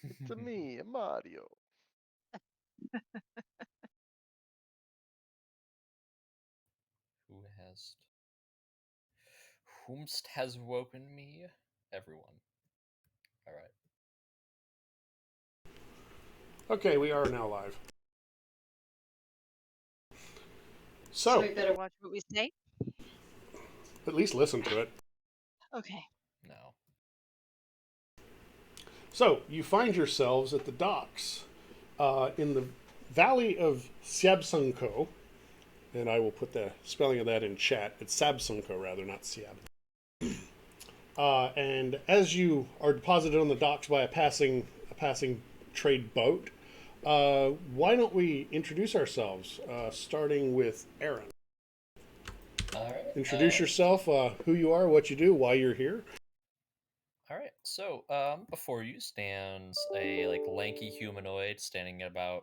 It's a me, Mario. Who has Whomst has woken me? Everyone. Alright. Okay, we are now live. So So, we better watch what we say. at least listen to it. Okay. No. So, you find yourselves at the docks in the valley of Siabsunko, and I will put the spelling of that in chat. It's Sabsunko, rather, not Siab. And as you are deposited on the docks by a passing trade boat, why don't we introduce ourselves, starting with Aaron? Alright. Introduce yourself, who you are, what you do, why you're here. Alright, so before you stands a lanky humanoid standing at about,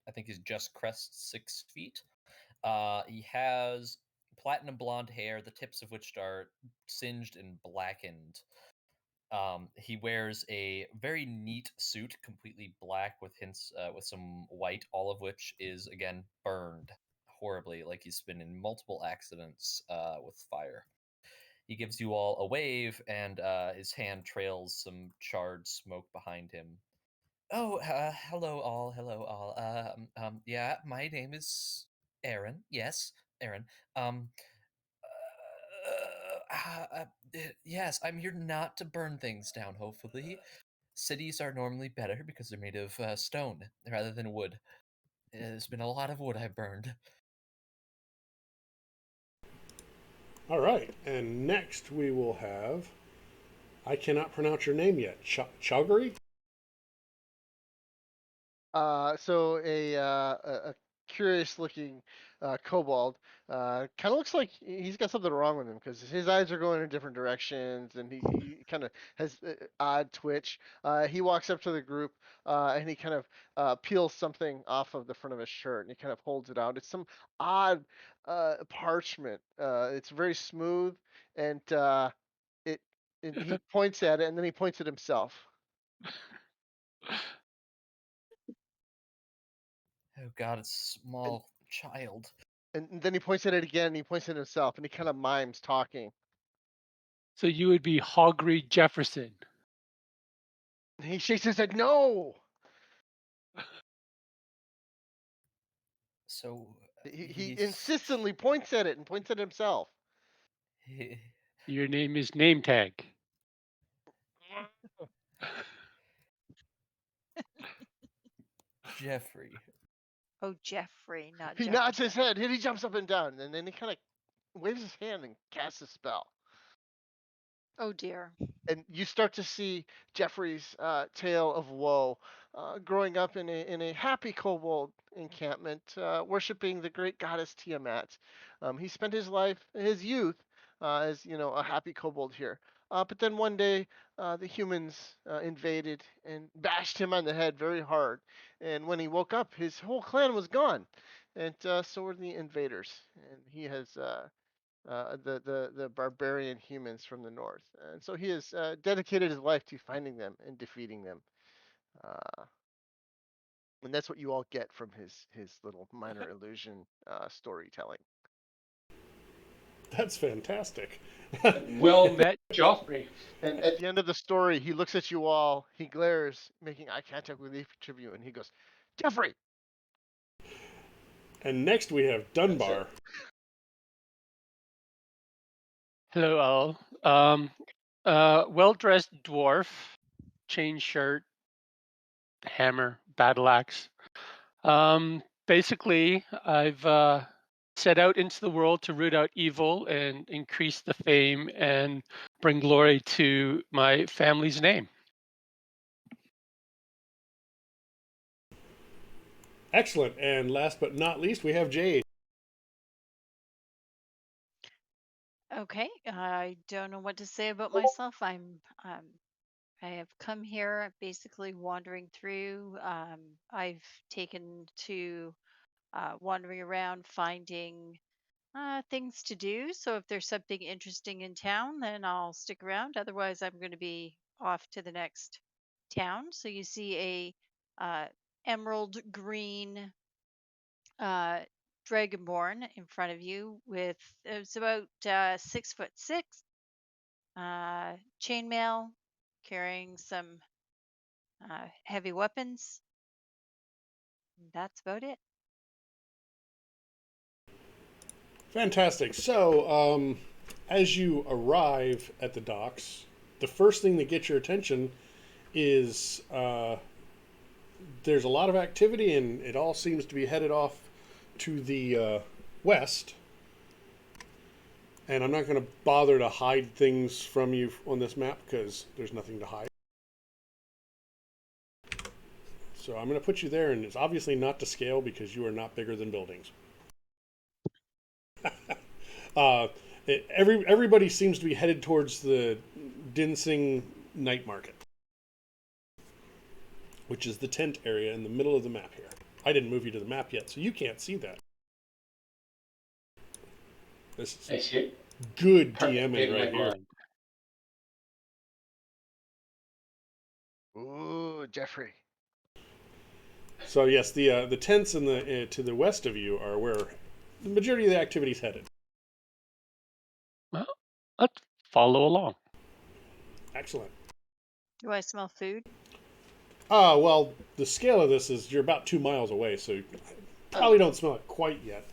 I think he's just crest 6 feet. He has platinum blonde hair, the tips of which are singed and blackened. He wears a very neat suit, completely black with hints with some white, all of which is again burned horribly, like he's been in multiple accidents with fire. He gives you all a wave, and his hand trails some charred smoke behind him. Oh, hello all, hello all. Yeah, my name is Aaron. Yes, Aaron. Um, yes, I'm here not to burn things down. Hopefully, cities are normally better because they're made of stone rather than wood. There's been a lot of wood I've burned. All right, and next we will have. I cannot pronounce your name yet. Chowgary? So a curious looking kobold kind of looks like he's got something wrong with him because his eyes are going in different directions and he kind of has odd twitch. He walks up to the group and he kind of peels something off of the front of his shirt and he kind of holds it out. It's some odd parchment. It's very smooth and it and he points at it and then he points at himself. Oh God, it's a And small child. And then he points at it again, and he points at himself, and he kind of mimes talking. So you would be Hogry Jefferson. And he shakes his head, no! So He he's insistently points at it and points at himself. he, Your name is Name Tag. Jeffrey. Oh, Jeffrey, not He nods his Jefferson. head, and he jumps up and down, and then he kind of waves his hand and casts a spell. Oh dear. And you start to see Jeffrey's tale of woe, growing up in a happy kobold encampment, worshiping the great goddess Tiamat. He spent his life, his youth, as a happy kobold here. But then one day, the humans invaded and bashed him on the head very hard. And when he woke up, his whole clan was gone, and so were the invaders. And he has the barbarian humans from the north, and so he has dedicated his life to finding them and defeating them. Uh, and that's what you all get from his little minor illusion storytelling. That's fantastic. Well met, Joffrey. And at the end of the story, he looks at you all, he glares, making eye contact with each of you, and he goes, "Jeffrey." And next we have Dunbar. Hello, all. Well-dressed dwarf, chain shirt, hammer, battle axe. Basically, I've set out into the world to root out evil and increase the fame and bring glory to my family's name. Excellent. And last but not least, we have Jade. Okay, I don't know what to say about myself. I have come here basically wandering through. I've taken to wandering around finding things to do. So if there's something interesting in town, then I'll stick around. Otherwise, I'm going to be off to the next town. So you see a emerald green dragonborn in front of you with it's about 6'6", chainmail, carrying some heavy weapons. That's about it. Fantastic. So, as you arrive at the docks, the first thing that gets your attention is there's a lot of activity, and it all seems to be headed off to the west. And I'm not going to bother to hide things from you on this map because there's nothing to hide. So I'm going to put you there, and it's obviously not to scale because you are not bigger than buildings. Everybody seems to be headed towards the Dinsing Night Market, which is the tent area in the middle of the map here. I didn't move you to the map yet, so you can't see that. This is good DMing right here. Ooh, Jeffrey. So yes, the tents in the to the west of you are where the majority of the activity is headed. Well, let's follow along. Excellent. Do I smell food? Well, the scale of this is you're about 2 miles away, so you probably don't smell it quite yet.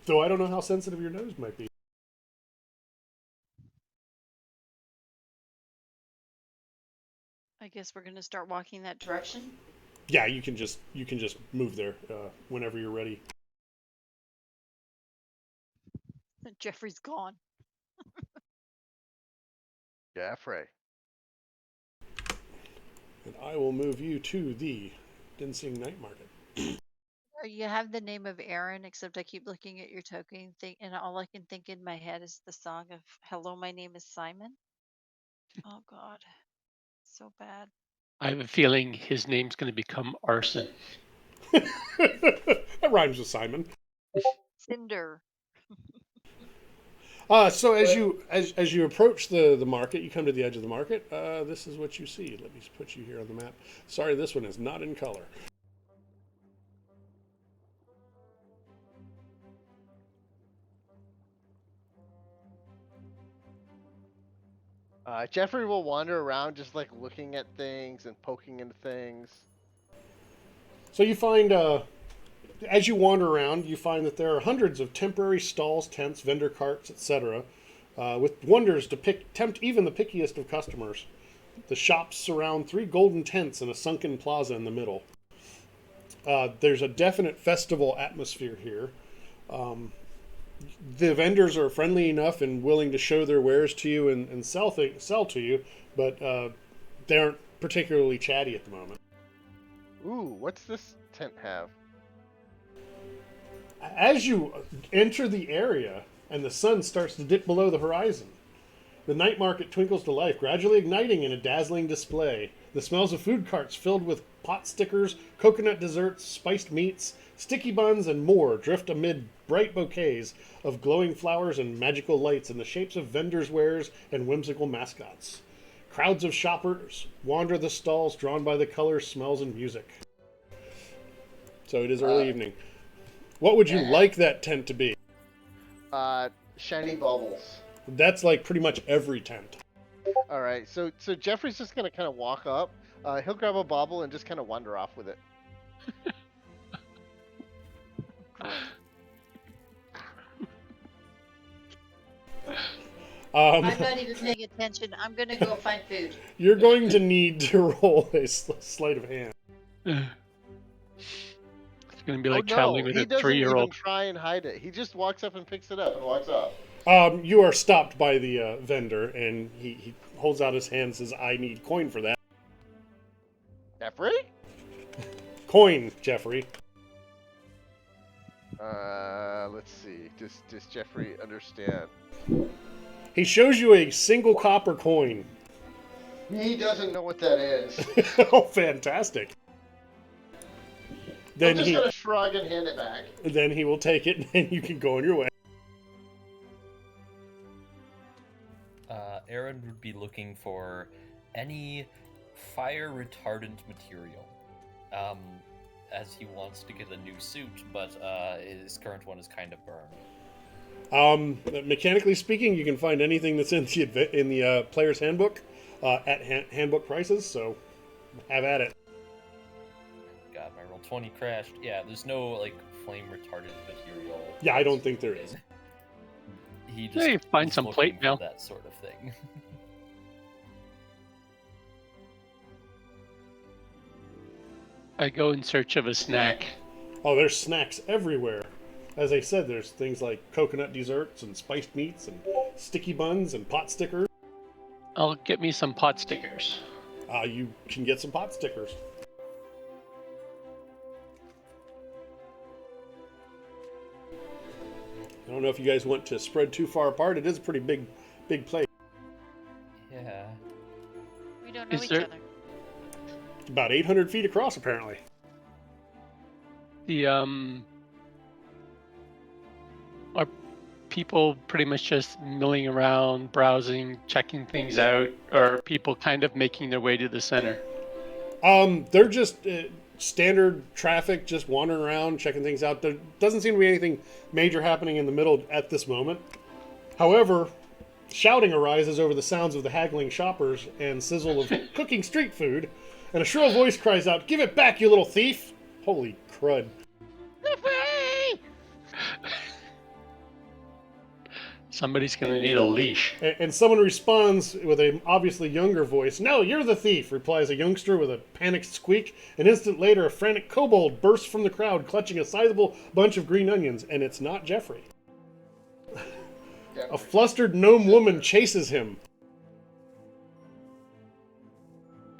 Though I don't know how sensitive your nose might be. I guess we're gonna start walking that direction. Yeah, you can just move there whenever you're ready. Jeffrey's gone. Jeffrey. And I will move you to the Dinsing Night Market. You have the name of Aaron, except I keep looking at your token thing, and all I can think in my head is the song of "Hello, my name is Simon." Oh God, so bad. I have a feeling his name's going to become Arson. That rhymes with Simon. Cinder. So as you approach the market, you come to the edge of the market. This is what you see. Let me just put you here on the map. Sorry, this one is not in color. Jeffrey will wander around just like looking at things and poking into things. So you find, as you wander around, you find that there are hundreds of temporary stalls, tents, vendor carts, etc., with wonders to tempt even the pickiest of customers. The shops surround 3 golden tents and a sunken plaza in the middle. There's a definite festival atmosphere here. The vendors are friendly enough and willing to show their wares to you and sell to you, but they aren't particularly chatty at the moment. Ooh, what's this tent have? As you enter the area and the sun starts to dip below the horizon, the night market twinkles to life, gradually igniting in a dazzling display. The smells of food carts filled with pot stickers, coconut desserts, spiced meats, sticky buns, and more drift amid bright bouquets of glowing flowers and magical lights in the shapes of vendors' wares and whimsical mascots. Crowds of shoppers wander the stalls, drawn by the colors, smells, and music. So it is early evening. What would you like that tent to be? Shiny bubbles. That's like pretty much every tent. All right, so Jeffrey's just gonna kind of walk up. He'll grab a bauble and just kind of wander off with it. I'm not even paying attention. I'm gonna go find food. You're going to need to roll a sleight of hand. It's going to be like oh, traveling no, with he a doesn't even 3-year-old. try and hide it. He just walks up and picks it up and walks off. You are stopped by the vendor, and he holds out his hand and says, I need coin for that. Jeffrey? Coin, Jeffrey. Let's see. Does Jeffrey understand? He shows you a single copper coin. He doesn't know what that is. Oh, fantastic. Then he's just gonna shrug and hand it back. Then he will take it, and you can go on your way. Aaron would be looking for any fire retardant material. As he wants to get a new suit, but his current one is kind of burned. Mechanically speaking, you can find anything that's in the player's handbook at handbook prices. So have at it. God, my roll 20 crashed. Yeah, there's no like flame retardant material. Yeah, I don't think there is. He just Yeah, you find is some looking plate for mail. that sort of thing. I go in search of a snack. Oh, there's snacks everywhere. As I said, there's things like coconut desserts and spiced meats and sticky buns and pot stickers. I'll get me some pot stickers. You can get some pot stickers. I don't know if you guys want to spread too far apart. It is a pretty big place. Yeah. We don't know Is each there- other. It's about 800 feet across, apparently. The are people pretty much just milling around, browsing, checking things out, or are people kind of making their way to the center? They're just standard traffic, just wandering around, checking things out. There doesn't seem to be anything major happening in the middle at this moment. However, shouting arises over the sounds of the haggling shoppers and sizzle of cooking street food, and a shrill voice cries out, "Give it back, you little thief!" Holy crud. Somebody's gonna need a leash. And someone responds with a obviously younger voice, "No, you're the thief," replies a youngster with a panicked squeak. An instant later, a frantic kobold bursts from the crowd, clutching a sizable bunch of green onions, and it's not Jeffrey. A flustered gnome woman chases him.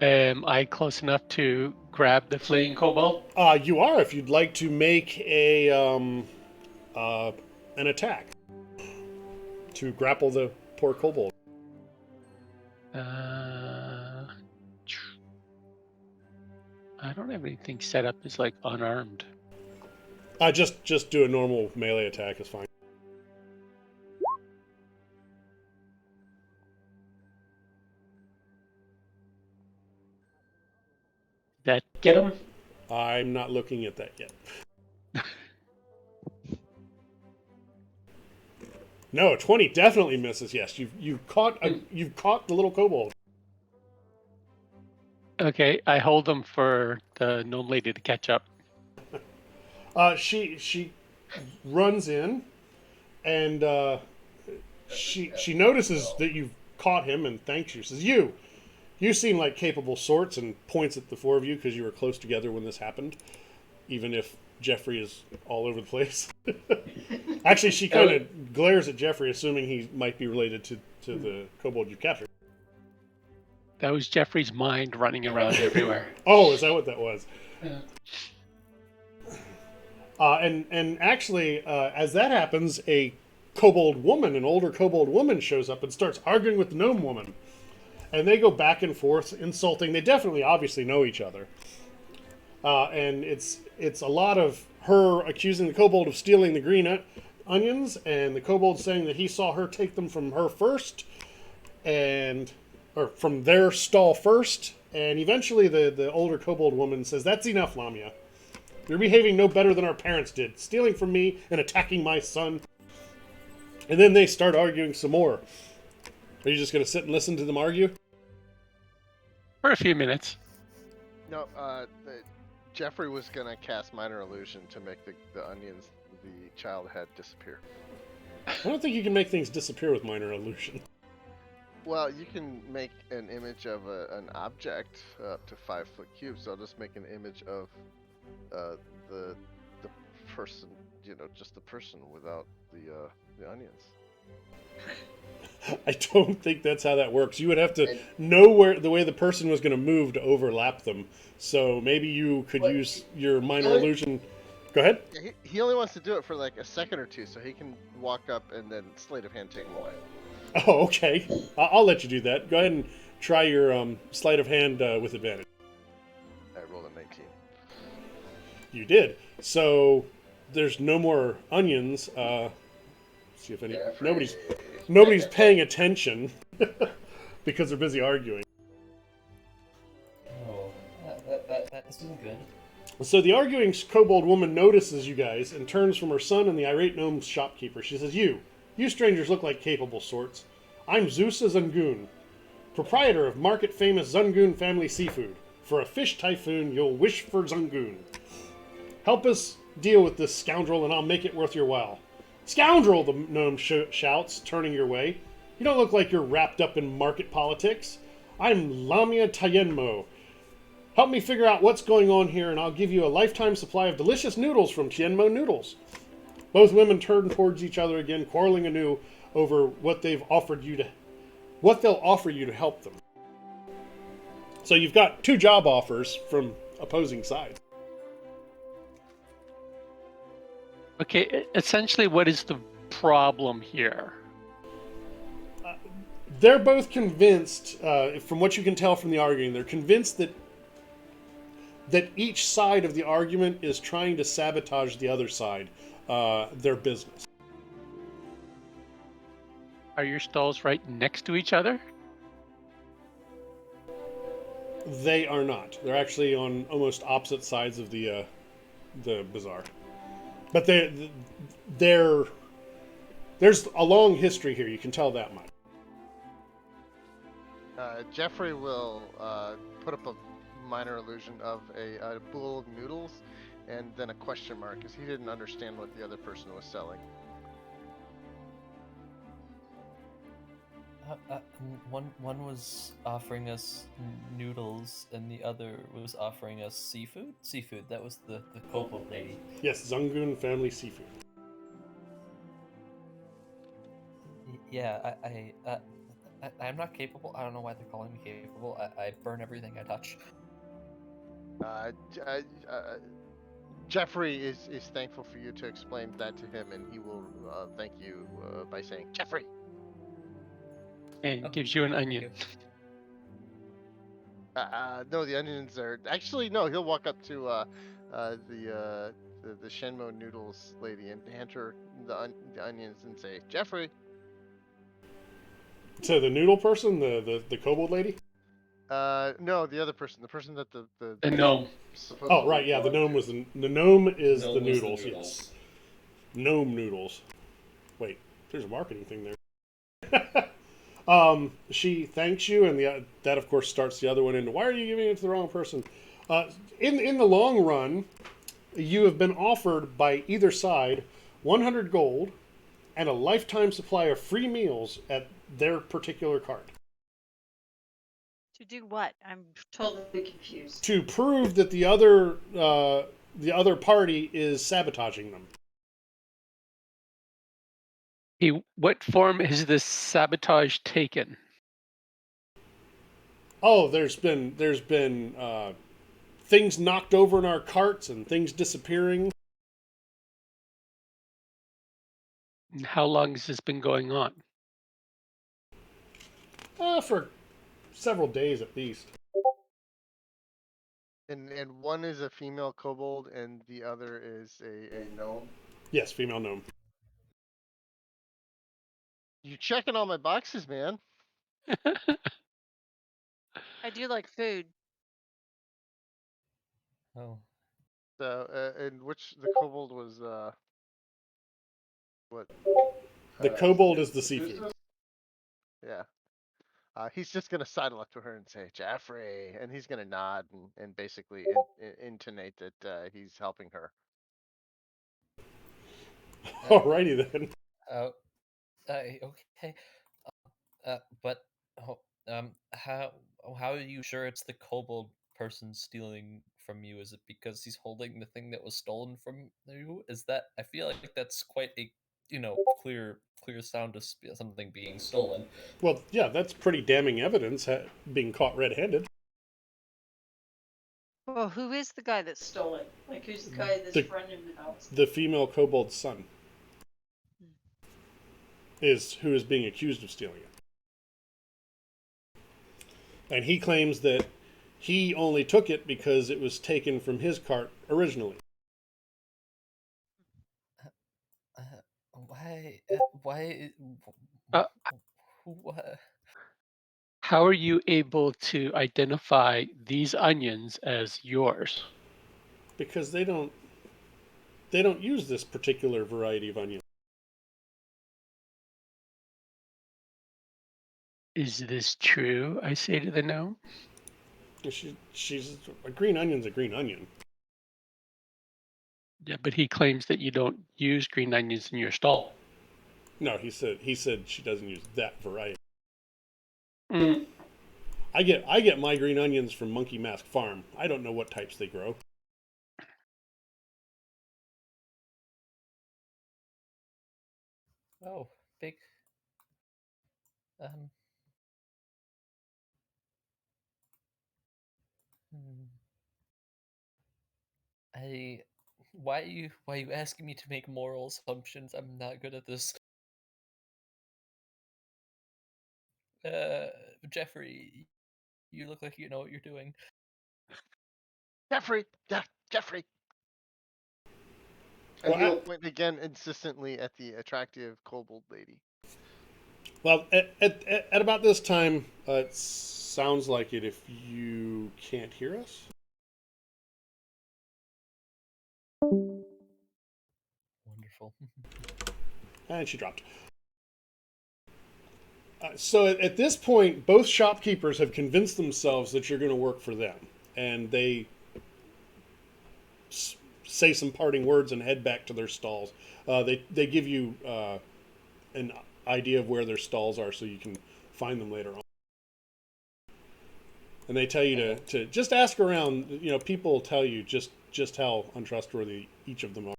Am I close enough to grab the fleeing kobold? You are, if you'd like to make an attack to grapple the poor kobold. I don't have anything set up as like unarmed. Just do a normal melee attack is fine. That get him? I'm not looking at that yet. No, 20 definitely misses. Yes, you've caught the little kobold. Okay, I hold them for the gnome lady to catch up. She runs in, and she notices that you've caught him and thanks you. Says, "You seem like capable sorts," and points at the four of you because you were close together when this happened, even if Jeffrey is all over the place. Actually, she kind of glares at Jeffrey, assuming he might be related to the kobold you captured. That was Jeffrey's mind running around everywhere. Oh, is that what that was? Yeah. And actually, as that happens, an older kobold woman shows up and starts arguing with the gnome woman. And they go back and forth, insulting. They definitely, obviously know each other. And it's a lot of her accusing the kobold of stealing the green onions, and the kobold saying that he saw her take them from her first, or from their stall first. And eventually the older kobold woman says, "That's enough, Lamia. You're behaving no better than our parents did, stealing from me and attacking my son." And then they start arguing some more. Are you just going to sit and listen to them argue? For a few minutes. No, Jeffrey was gonna cast minor illusion to make the onions the child had disappear. I don't think you can make things disappear with minor illusion. Well, you can make an image of an object up to 5-foot cubes. So I'll just make an image of the person, just the person without the onions. I don't think that's how that works. You would have to know the way the person was going to move to overlap them. So maybe you could use your minor illusion. Go ahead. Yeah, he only wants to do it for like a second or two, so he can walk up and then sleight of hand take him away. Oh, okay. I'll let you do that. Go ahead and try your sleight of hand with advantage. I rolled a 19. You did. So there's no more onions. See if nobody's paying attention because they're busy arguing. This isn't good. So the arguing kobold woman notices you guys and turns from her son and the irate gnome's shopkeeper. She says, You strangers look like capable sorts. I'm Zeusa Zungoon, proprietor of market-famous Zungoon family seafood. For a fish typhoon, you'll wish for Zungoon. Help us deal with this scoundrel and I'll make it worth your while. Scoundrel, the gnome shouts, turning your way. You don't look like you're wrapped up in market politics. I'm Lamia Tayenmo. Help me figure out what's going on here and I'll give you a lifetime supply of delicious noodles from Tienmo Noodles. Both women turn towards each other again, quarreling anew over what they'll offer you to help them. So you've got two job offers from opposing sides. Okay, essentially, what is the problem here? They're both convinced, from what you can tell from the arguing, they're convinced that each side of the argument is trying to sabotage the other side, their business. Are your stalls right next to each other? They are not. They're actually on almost opposite sides of the bazaar. But there's a long history here. You can tell that much. Jeffrey will put up a minor illusion of a bowl of noodles and then a question mark because he didn't understand what the other person was selling. One was offering us noodles, and the other was offering us seafood. Seafood. That was the kobold lady. Yes, Zungoon family seafood. Yeah, I'm not capable. I don't know why they're calling me capable. I burn everything I touch. Jeffrey is thankful for you to explain that to him, and he will thank you by saying, Jeffrey. And gives you an onion. No, the onions are actually no. He'll walk up to the Shenmo noodles lady and hand her the onions and say, Jeffrey. So the noodle person, the kobold lady. No, the other person, the person that the gnome. Oh right, yeah, the gnome is the gnome is the noodles. Yes, gnome noodles. Wait, there's a marketing thing there. She thanks you, and that of course starts the other one into why are you giving it to the wrong person? In the long run, you have been offered by either side 100 gold and a lifetime supply of free meals at their particular cart. To do what? I'm totally confused. To prove that the other party is sabotaging them. What form has this sabotage taken? Oh, there's been things knocked over in our carts and things disappearing. And how long has this been going on? For several days at least. And one is a female kobold and the other is a gnome. Yes, female gnome. You checking all my boxes, man. I do like food. Oh. So, and which the kobold was what? The kobold is the seafood. Yeah. He's just gonna sidle up to her and say, Jeffrey, and he's gonna nod and basically intonate that he's helping her. Alrighty then. Okay. But how are you sure it's the kobold person stealing from you? Is it because he's holding the thing that was stolen from you? Is that I feel like that's quite a clear sound of something being stolen. Well, yeah, that's pretty damning evidence being caught red-handed. Well, who is the guy that stole it? Like, who's the guy that's running the house? The female kobold's son is who is being accused of stealing it. And he claims that he only took it because it was taken from his cart originally. Why? Uh, What? How are you able to identify these onions as yours? Because they don't use this particular variety of onion. Is this true? I say to the gnome. She's a green onion's a green onion. Yeah, but he claims that you don't use green onions in your stall. No, he said she doesn't use that variety. Mm, I get my green onions from Monkey Mask Farm. I don't know what types they grow. Oh, big. Um. hmm, I. Why are you asking me to make moral assumptions? I'm not good at this. Uh, Jeffrey, you look like you know what you're doing. Jeffrey, Jeffrey. And Well, he'll point again insistently at the attractive kobold lady. at about this time, it sounds like it. If you can't hear us, Wonderful. and she dropped. So at this point, both shopkeepers have convinced themselves that you're going to work for them, and they say some parting words and head back to their stalls. They give you an idea of where their stalls are, so you can find them later on. And they tell you to just ask around. People will tell you just how untrustworthy each of them are.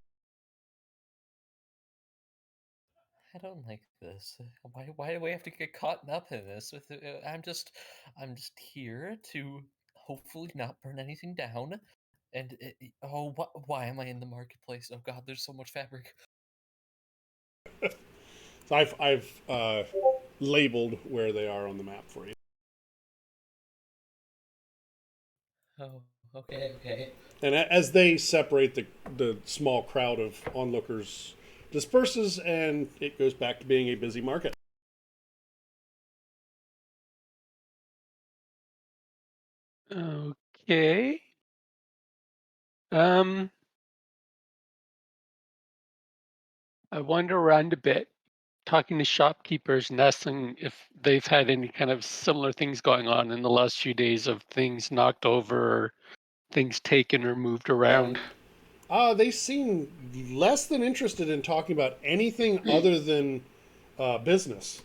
I don't like this. Why do we have to get caught up in this? I'm just here to hopefully not burn anything down. And why am I in the marketplace? Oh God, there's so much fabric. So I've labeled where they are on the map for you. Oh, okay. And as they separate, the small crowd of onlookers disperses, and it goes back to being a busy market. okay. Um, I wander around a bit, talking to shopkeepers and asking if they've had any kind of similar things going on in the last few days of things knocked over or things taken or moved around. They seem less than interested in talking about anything other than business.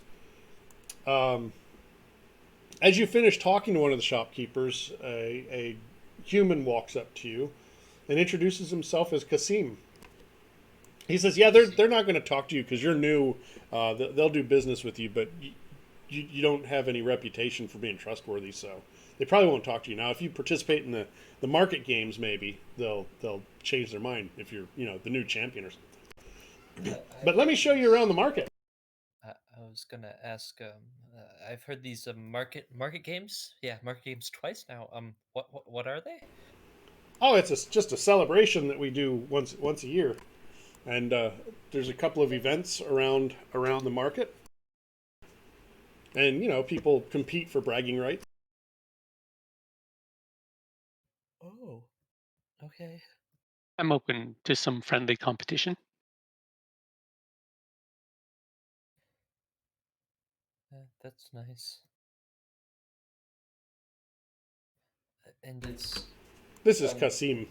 Um, as you finish talking to one of the shopkeepers, a human walks up to you and introduces himself as Kasim. He says, "Yeah, they're not going to talk to you because you're new. They'll do business with you, but you don't have any reputation for being trustworthy, so they probably won't talk to you. Now, if you participate in the market games, maybe they'll change their mind if you're the new champion or something. But let me show you around the market." I was gonna ask. I've heard these market games. Yeah, market games twice now. What are they? Oh, it's just a celebration that we do once a year, and there's a couple of events around the market, and people compete for bragging rights. Oh, okay. I'm open to some friendly competition. That's nice. And it's This is Kasim.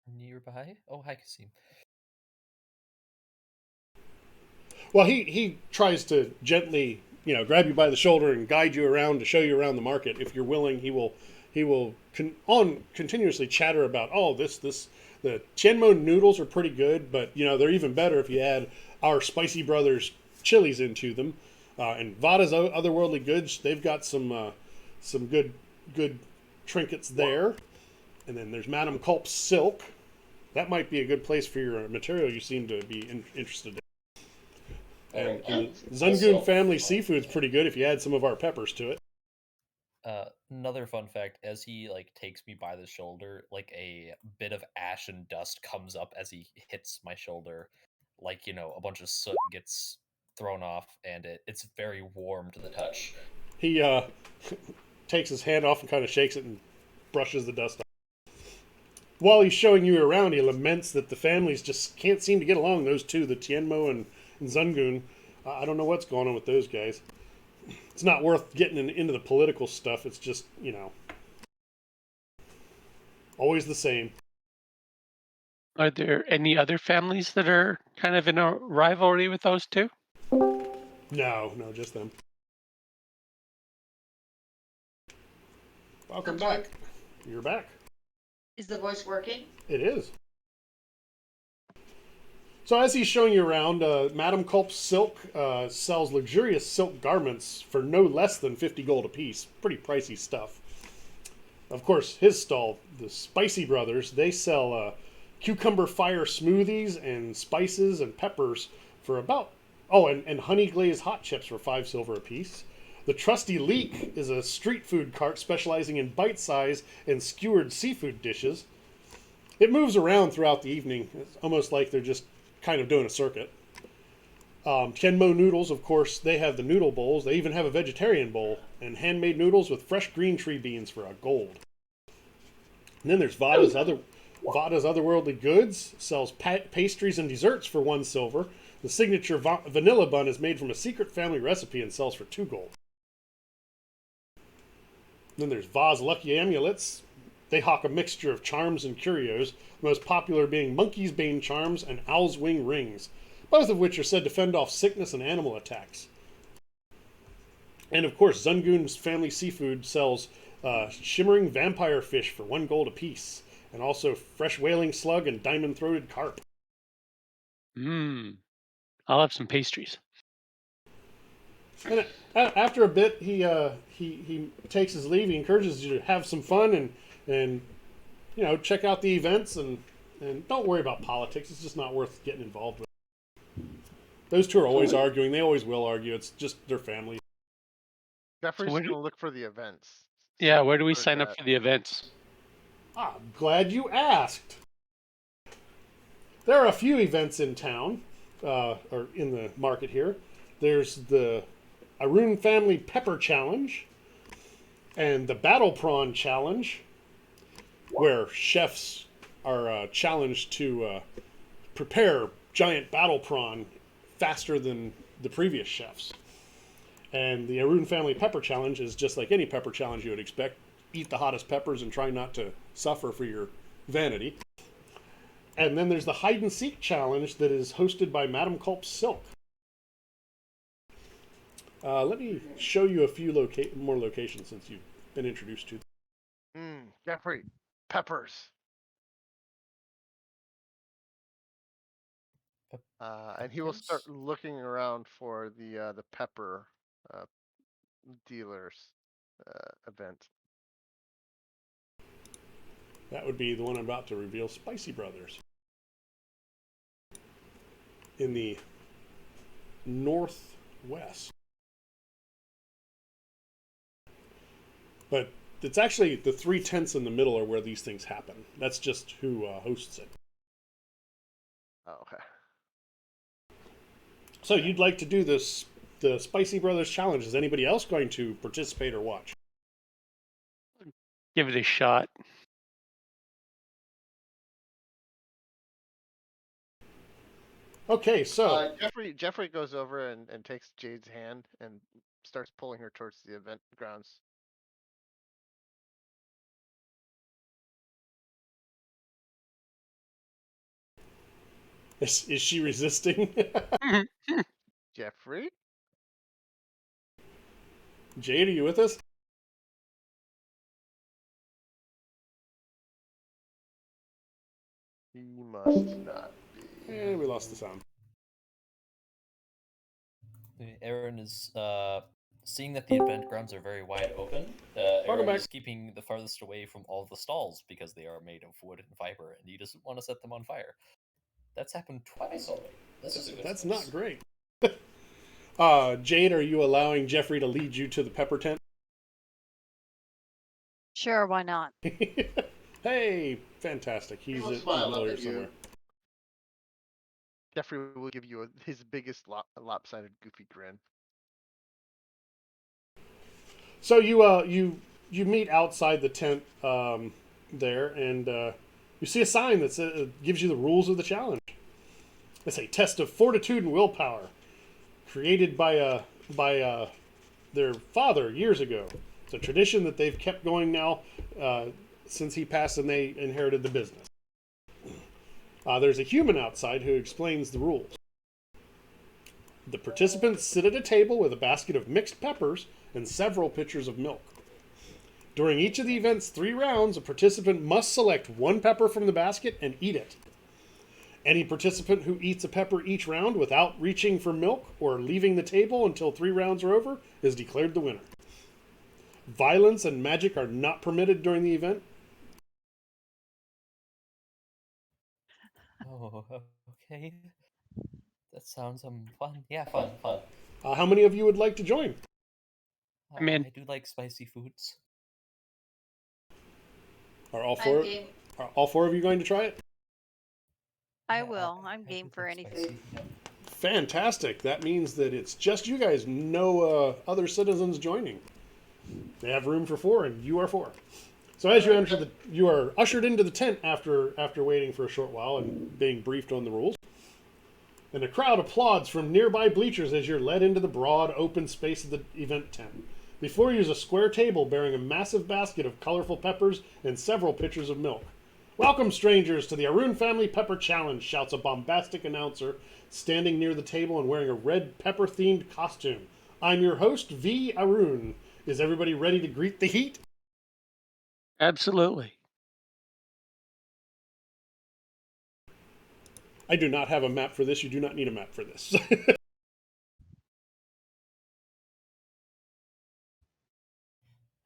nearby. Oh, hi, Kasim. Well, he tries to gently, grab you by the shoulder and guide you around to show you around the market. If you're willing, he will continuously chatter about, oh, this the Chenmo noodles are pretty good, but they're even better if you add our Spicy Brothers chilies into them. And Vada's otherworldly goods, they've got some good trinkets there. And then there's Madame Culp's silk. That might be a good place for your material. You seem to be interested in. And the Zungun family seafood's pretty good if you add some of our peppers to it. Another fun fact: as he takes me by the shoulder, a bit of ash and dust comes up as he hits my shoulder, a bunch of soot gets thrown off, and it's very warm to the touch. He takes his hand off and kind of shakes it and brushes the dust off. While he's showing you around, he laments that the families just can't seem to get along. Those two, the Tianmo and Zungun. I don't know what's going on with those guys. It's not worth getting into the political stuff. It's just, always the same. Are there any other families that are kind of in a rivalry with those two? No, just them. Welcome I'm back. sorry. You're back. Is the voice working? It is. So as he's showing you around, Madame Culp's Silk sells luxurious silk garments for no less than 50 gold apiece. Pretty pricey stuff. Of course, his stall, the Spicy Brothers, they sell cucumber fire smoothies and spices and peppers for about... Oh, and honey glazed hot chips for 5 silver apiece. The Trusty Leek is a street food cart specializing in bite-sized and skewered seafood dishes. It moves around throughout the evening. It's almost like they're just kind of doing a circuit. Tianmo Noodles, of course, they have the noodle bowls. They even have a vegetarian bowl and handmade noodles with fresh green tree beans for a gold. And then there's Vada's Otherworldly Goods, sells pastries and desserts for 1 silver. The signature vanilla bun is made from a secret family recipe and sells for 2 gold. Then there's Va's Lucky Amulets. They hawk a mixture of charms and curios, the most popular being Monkey's Bane charms and Owl's Wing rings, both of which are said to fend off sickness and animal attacks. And of course, Zungun's family seafood sells shimmering vampire fish for 1 gold apiece, and also fresh whaling slug and diamond-throated carp. I'll have some pastries. And after a bit, he takes his leave. He encourages you to have some fun and check out the events and don't worry about politics. It's just not worth getting involved with. Those two are always arguing. They always will argue. It's just their family. Jeffrey's So going to look for the events. Yeah, where do we Where's sign up that? for the events? I'm glad you asked. There are a few events in town, or in the market here. There's the Arun Family Pepper Challenge and the Battle Prawn Challenge, where chefs are challenged to prepare giant battle prawn faster than the previous chefs. And the Arun Family Pepper Challenge is just like any pepper challenge you would expect. Eat the hottest peppers and try not to suffer for your vanity. And then there's the Hide and Seek Challenge that is hosted by Madame Culp's Silk. Let me show you a few more locations since you've been introduced to them. Jeffrey, peppers. And he will start looking around for the pepper dealers event. That would be the one I'm about to reveal, Spicy Brothers. In the northwest. But it's actually the 3 tents in the middle are where these things happen. That's just who hosts it. Oh, okay. So you'd like to do the Spicy Brothers Challenge. Is anybody else going to participate or watch? Give it a shot. Okay, so Jeffrey goes over and takes Jade's hand and starts pulling her towards the event grounds. is she resisting? Jeffrey? Jade, are you with us? He must not be. And we lost the sound. Aaron is seeing that the event grounds are very wide open. Welcome Aaron back. is keeping the farthest away from all the stalls because they are made of wood and fiber, and he doesn't want to set them on fire. That's happened twice already. That's not great. Jade, are you allowing Jeffrey to lead you to the pepper tent? Sure, why not? Hey, fantastic. He's in the middle here somewhere. Jeffrey will give you his biggest lopsided goofy grin. So you meet outside the tent there, and you see a sign that gives you the rules of the challenge. It's a test of fortitude and willpower, created by their father years ago. It's a tradition that they've kept going now since he passed and they inherited the business. There's a human outside who explains the rules. The participants sit at a table with a basket of mixed peppers and several pitchers of milk. During each of the event's 3 rounds, a participant must select 1 pepper from the basket and eat it. Any participant who eats a pepper each round without reaching for milk or leaving the table until 3 rounds are over is declared the winner. Violence and magic are not permitted during the event. Oh, okay. That sounds fun. Yeah, fun. How many of you would like to join? I mean, I do like spicy foods. Are all I'm four? game. Are all 4 of you going to try it? I Yeah, will. I'm I game do for like anything. spicy. Fantastic. That means that it's just you guys. No other citizens joining. They have room for 4, and you are 4. So as you are ushered into the tent after waiting for a short while and being briefed on the rules. And a crowd applauds from nearby bleachers as you're led into the broad, open space of the event tent. Before you is a square table bearing a massive basket of colorful peppers and several pitchers of milk. Welcome, strangers, to the Arun Family Pepper Challenge, shouts a bombastic announcer standing near the table and wearing a red pepper-themed costume. I'm your host, V. Arun. Is everybody ready to greet the heat? absolutely. I do not have a map for this. You do not need a map for this.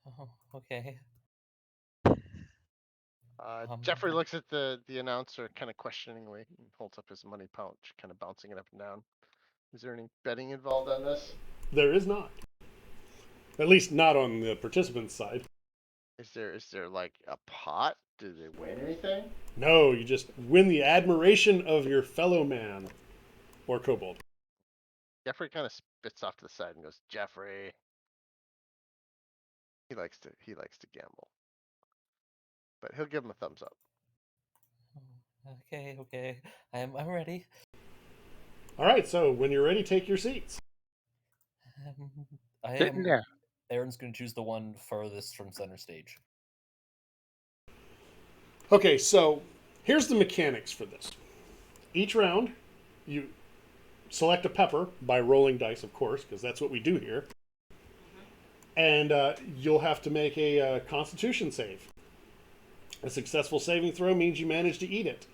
Oh, okay. Jeffrey looks at the announcer kind of questioningly and holds up his money pouch, kind of bouncing it up and down. Is there any betting involved on this? There is not. At least not on the participants' side. Is there like a pot? Do they win anything? No, you just win the admiration of your fellow man or kobold. Jeffrey kind of spits off to the side and goes, Jeffrey. He likes to gamble, but he'll give him a thumbs up. Okay. I'm ready. All right, so when you're ready, take your seats. I Sitting am. there. Aaron's gonna choose the one furthest from center stage. Okay, so here's the mechanics for this. Each round, you select a pepper by rolling dice, of course, because that's what we do here. And you'll have to make a constitution save. A successful saving throw means you manage to eat it.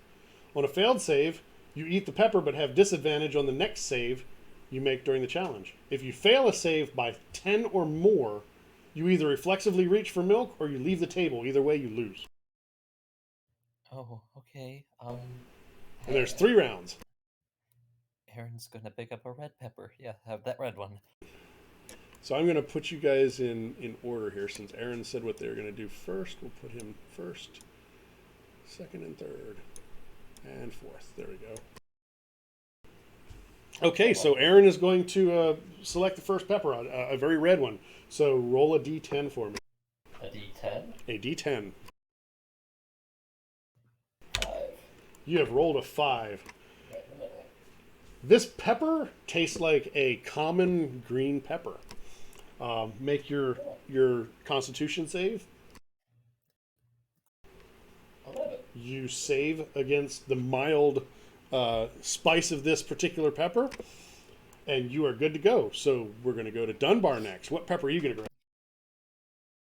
On a failed save, you eat the pepper but have disadvantage on the next save you make during the challenge. If you fail a save by 10 or more, you either reflexively reach for milk or you leave the table. Either way, you lose. Oh, okay. And there's 3 rounds. Aaron's gonna pick up a red pepper. Yeah, have that red one. So I'm going to put you guys in order here. Since Aaron said what they were going to do first, we'll put him first, second and third, and fourth. There we go. Okay, so Aaron is going to select the first pepper, a very red one. So roll a d10 for me. A D10. A d10. 5. You have rolled a 5. This pepper tastes like a common green pepper. Make your Constitution save. 11. You save against the mild spice of this particular pepper, and you are good to go. So we're going to go to Dunbar next. What pepper are you going to grab?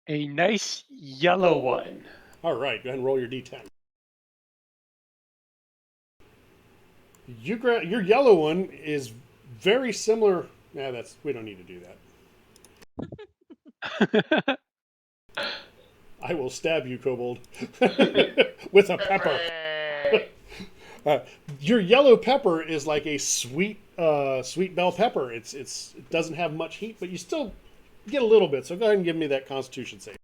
A nice yellow one. All right, go ahead and roll your d10. Your yellow one is very similar. We don't need to do that. I will stab you, kobold, with a pepper. Your yellow pepper is like a sweet bell pepper. It doesn't have much heat, but you still get a little bit. So go ahead and give me that Constitution save.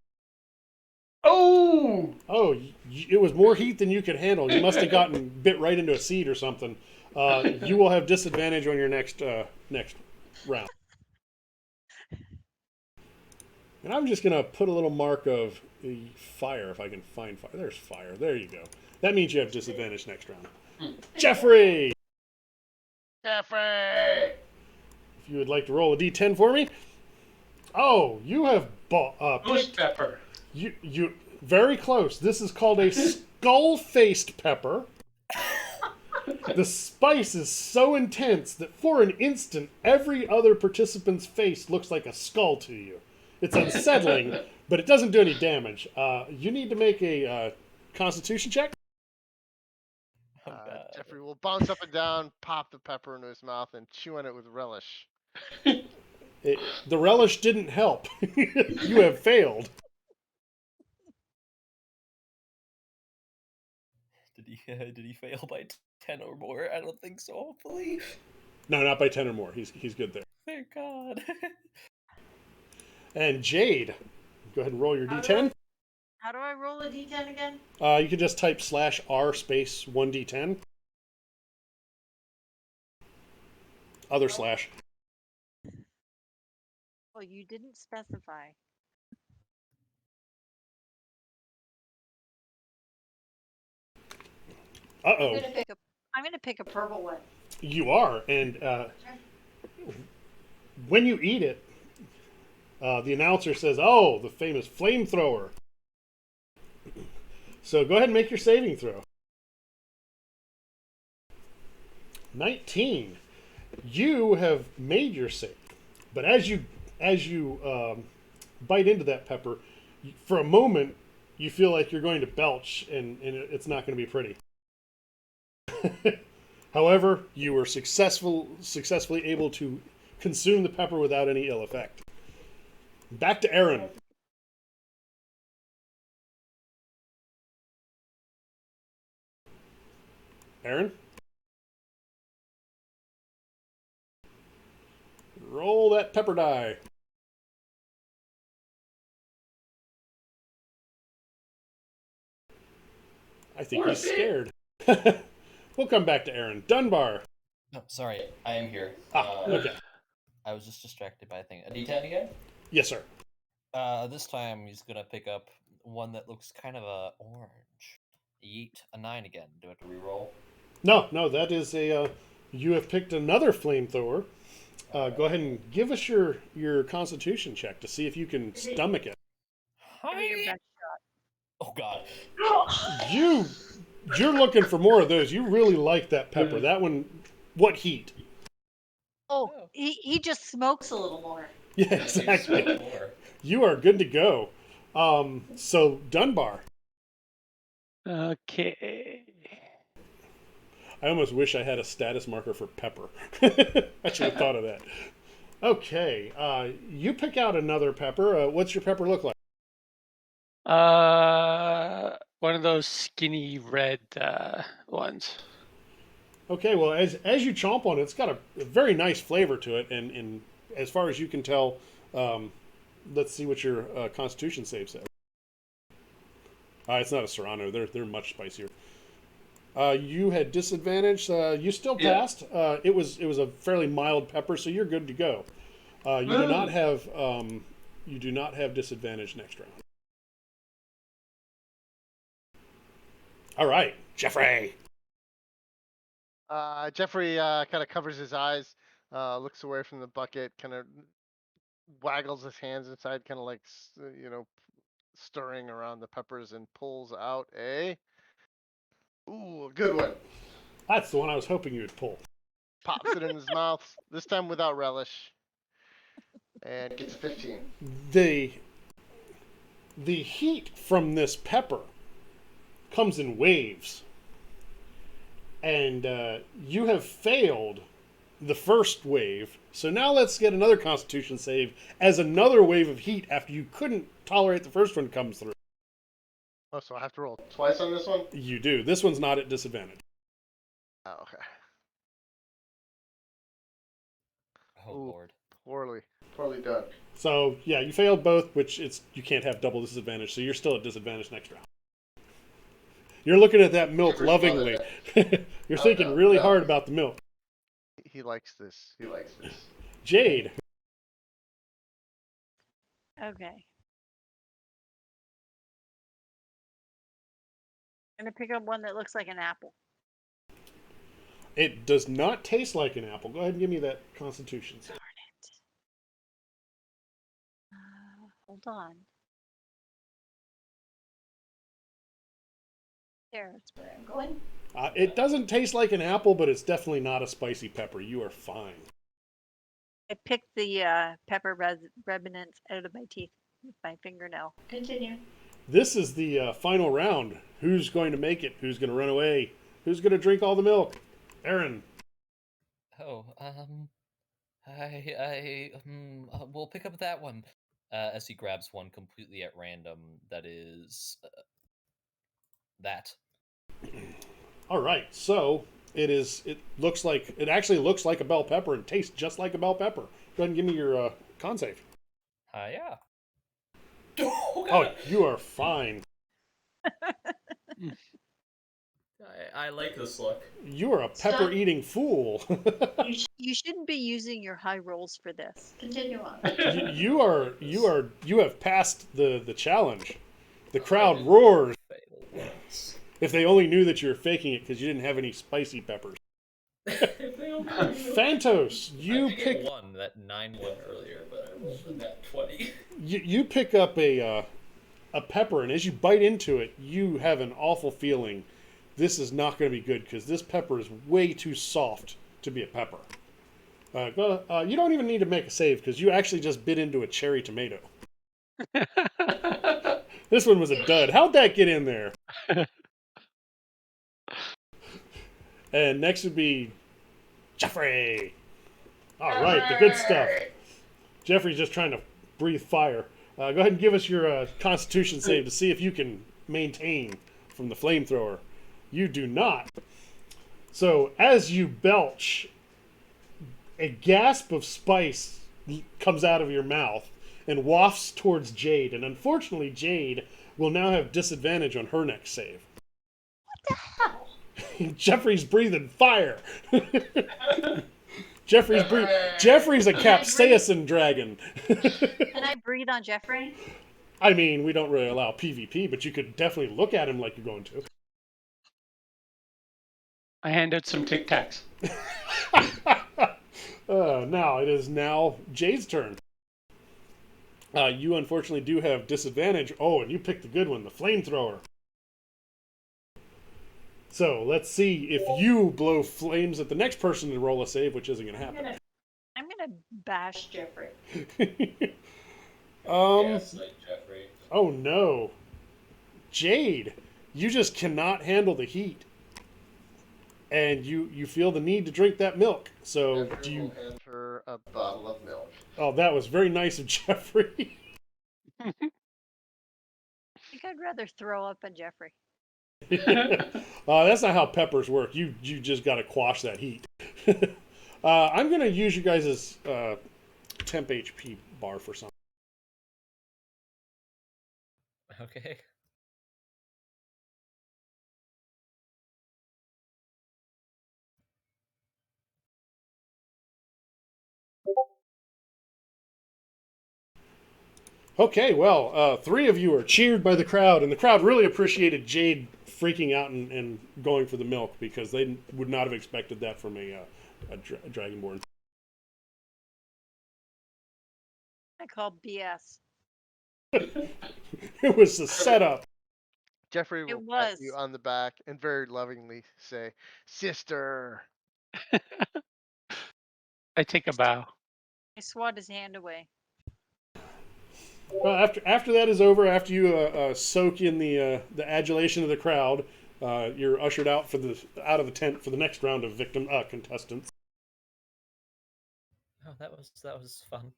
Oh! Oh, it was more heat than you could handle. You must have gotten bit right into a seed or something. You will have disadvantage on your next round. And I'm just going to put a little mark of fire if I can find fire. There's fire. There you go. That means you have disadvantage next round. Jeffrey! Jeffrey! If you would like to roll a d10 for me. Oh, you have Bush pepper. You very close. This is called a skull-faced pepper. The spice is so intense that for an instant, every other participant's face looks like a skull to you. It's unsettling, but it doesn't do any damage. You need to make a Constitution check. Oh, God. Jeffrey will bounce up and down, pop the pepper into his mouth, and chew on it with relish. The relish didn't help. You have failed. Did he fail by 10 or more? I don't think so, hopefully. No, not by 10 or more. He's good there. Thank God. And Jade, go ahead and roll your How d10. How do I roll a d10 again? You can just type /r space 1d10. Other slash. Well, you didn't specify. Uh-oh. I'm gonna pick a purple. Purple one. You are. And when you eat it, the announcer says, oh, the famous flamethrower. So go ahead and make your saving throw. 19. You have made your save. But as you bite into that pepper, for a moment, you feel like you're going to belch, and it's not going to be pretty. However, you were successfully able to consume the pepper without any ill effect. Back to Aaron. Aaron? Roll that pepper die. I think he's scared. We'll come back to Aaron. Dunbar. No, sorry, I am here. Okay. I was just distracted by a thing. A d10 again? Yes, sir. This time he's gonna pick up one that looks kind of orange. Yeet, a 9 again. Do I have to reroll? No, that is a. You have picked another flamethrower. Go ahead and give us your Constitution check to see if you can stomach it. Give me your best Oh God. You're looking for more of those. You really like that pepper. That one. What heat? Oh, he just smokes a little more. Yeah, exactly. You are good to go. So Dunbar. Okay. I almost wish I had a status marker for pepper. I should have thought of that. Okay, you pick out another pepper. What's your pepper look like? One of those skinny red ones. Okay, well, as you chomp on it, it's got a very nice flavor to it, and as far as you can tell, let's see what your Constitution save says. It's not a Serrano; they're much spicier. You had disadvantage. You still passed. It was a fairly mild pepper, so you're good to go. You do not have disadvantage next round. All right, Jeffrey. Jeffrey kind of covers his eyes, looks away from the bucket, kind of waggles his hands inside, kind of like, stirring around the peppers, and pulls out a good one. That's the one I was hoping you would pull. Pops it in his mouth, this time without relish, and gets a 15. The heat from this pepper comes in waves, and you have failed the first wave. So now let's get another Constitution save as another wave of heat after you couldn't tolerate the first one comes through. Oh, so I have to roll twice on this one? You do. This one's not at disadvantage. Oh, okay. Oh Ooh. Lord. Poorly done. So yeah, you failed both, which you can't have double disadvantage, so you're still at disadvantage next round. You're looking at that milk lovingly. You're thinking really hard about the milk. He likes this. Jade. Okay. I'm gonna pick up one that looks like an apple. It does not taste like an apple. Go ahead and give me that Constitution save. Darn it. Hold on. There's where I'm going. It doesn't taste like an apple, but it's definitely not a spicy pepper. You are fine. I picked the pepper remnants out of my teeth with my fingernail. Continue. This is the final round. Who's going to make it? Who's going to run away? Who's going to drink all the milk? Aaron. Oh, we'll pick up that one. As he grabs one completely at random, that is that. All right. So it is. It actually looks like a bell pepper and tastes just like a bell pepper. Go ahead and give me your con save. Yeah. Oh, you are fine. I like this look. You are a pepper eating fool. You shouldn't be using your high rolls for this. Continue on. you have passed the challenge. The crowd roars. If they only knew that you were faking it because you didn't have any spicy peppers. Phantos, you pick one that 9 won earlier, but I rolled a net 20. You pick up a pepper, and as you bite into it, you have an awful feeling. This is not going to be good because this pepper is way too soft to be a pepper. You don't even need to make a save because you actually just bit into a cherry tomato. This one was a dud. How'd that get in there? And next would be Jeffrey. All right, the good stuff. Jeffrey's just trying to breathe fire. Go ahead and give us your Constitution save to see if you can maintain from the flamethrower. You do not. So as you belch, a gasp of spice comes out of your mouth and wafts towards Jade. And unfortunately, Jade will now have disadvantage on her next save. What the hell? Jeffrey's breathing fire. Jeffrey's a capsaicin dragon. Can I breathe on Jeffrey? I mean, we don't really allow PvP, but you could definitely look at him like you're going to. I hand out some Tic Tacs. Now it is Jade's turn. You unfortunately do have disadvantage. Oh, and you picked the good one, the flamethrower. So let's see if you blow flames at the next person to roll a save, which isn't going to happen. I'm gonna bash Jeffrey. Jeffrey. Oh no, Jade, you just cannot handle the heat, and you feel the need to drink that milk. So do you? Hand her a bottle of milk. Oh, that was very nice of Jeffrey. I think I'd rather throw up on Jeffrey. That's not how peppers work. You just got to quash that heat. I'm gonna use you guys' temp HP bar for something. Okay. Okay, well, 3 of you are cheered by the crowd, and the crowd really appreciated Jade freaking out and going for the milk because they would not have expected that from a Dragonborn. I call BS. It was a setup. Jeffrey It will pat was. you on the back and very lovingly say, "Sister." I take a bow. I swat his hand away. Well, after that is over, after you soak in the adulation of the crowd, you're ushered out out of the tent for the next round of contestants. Oh, that was fun.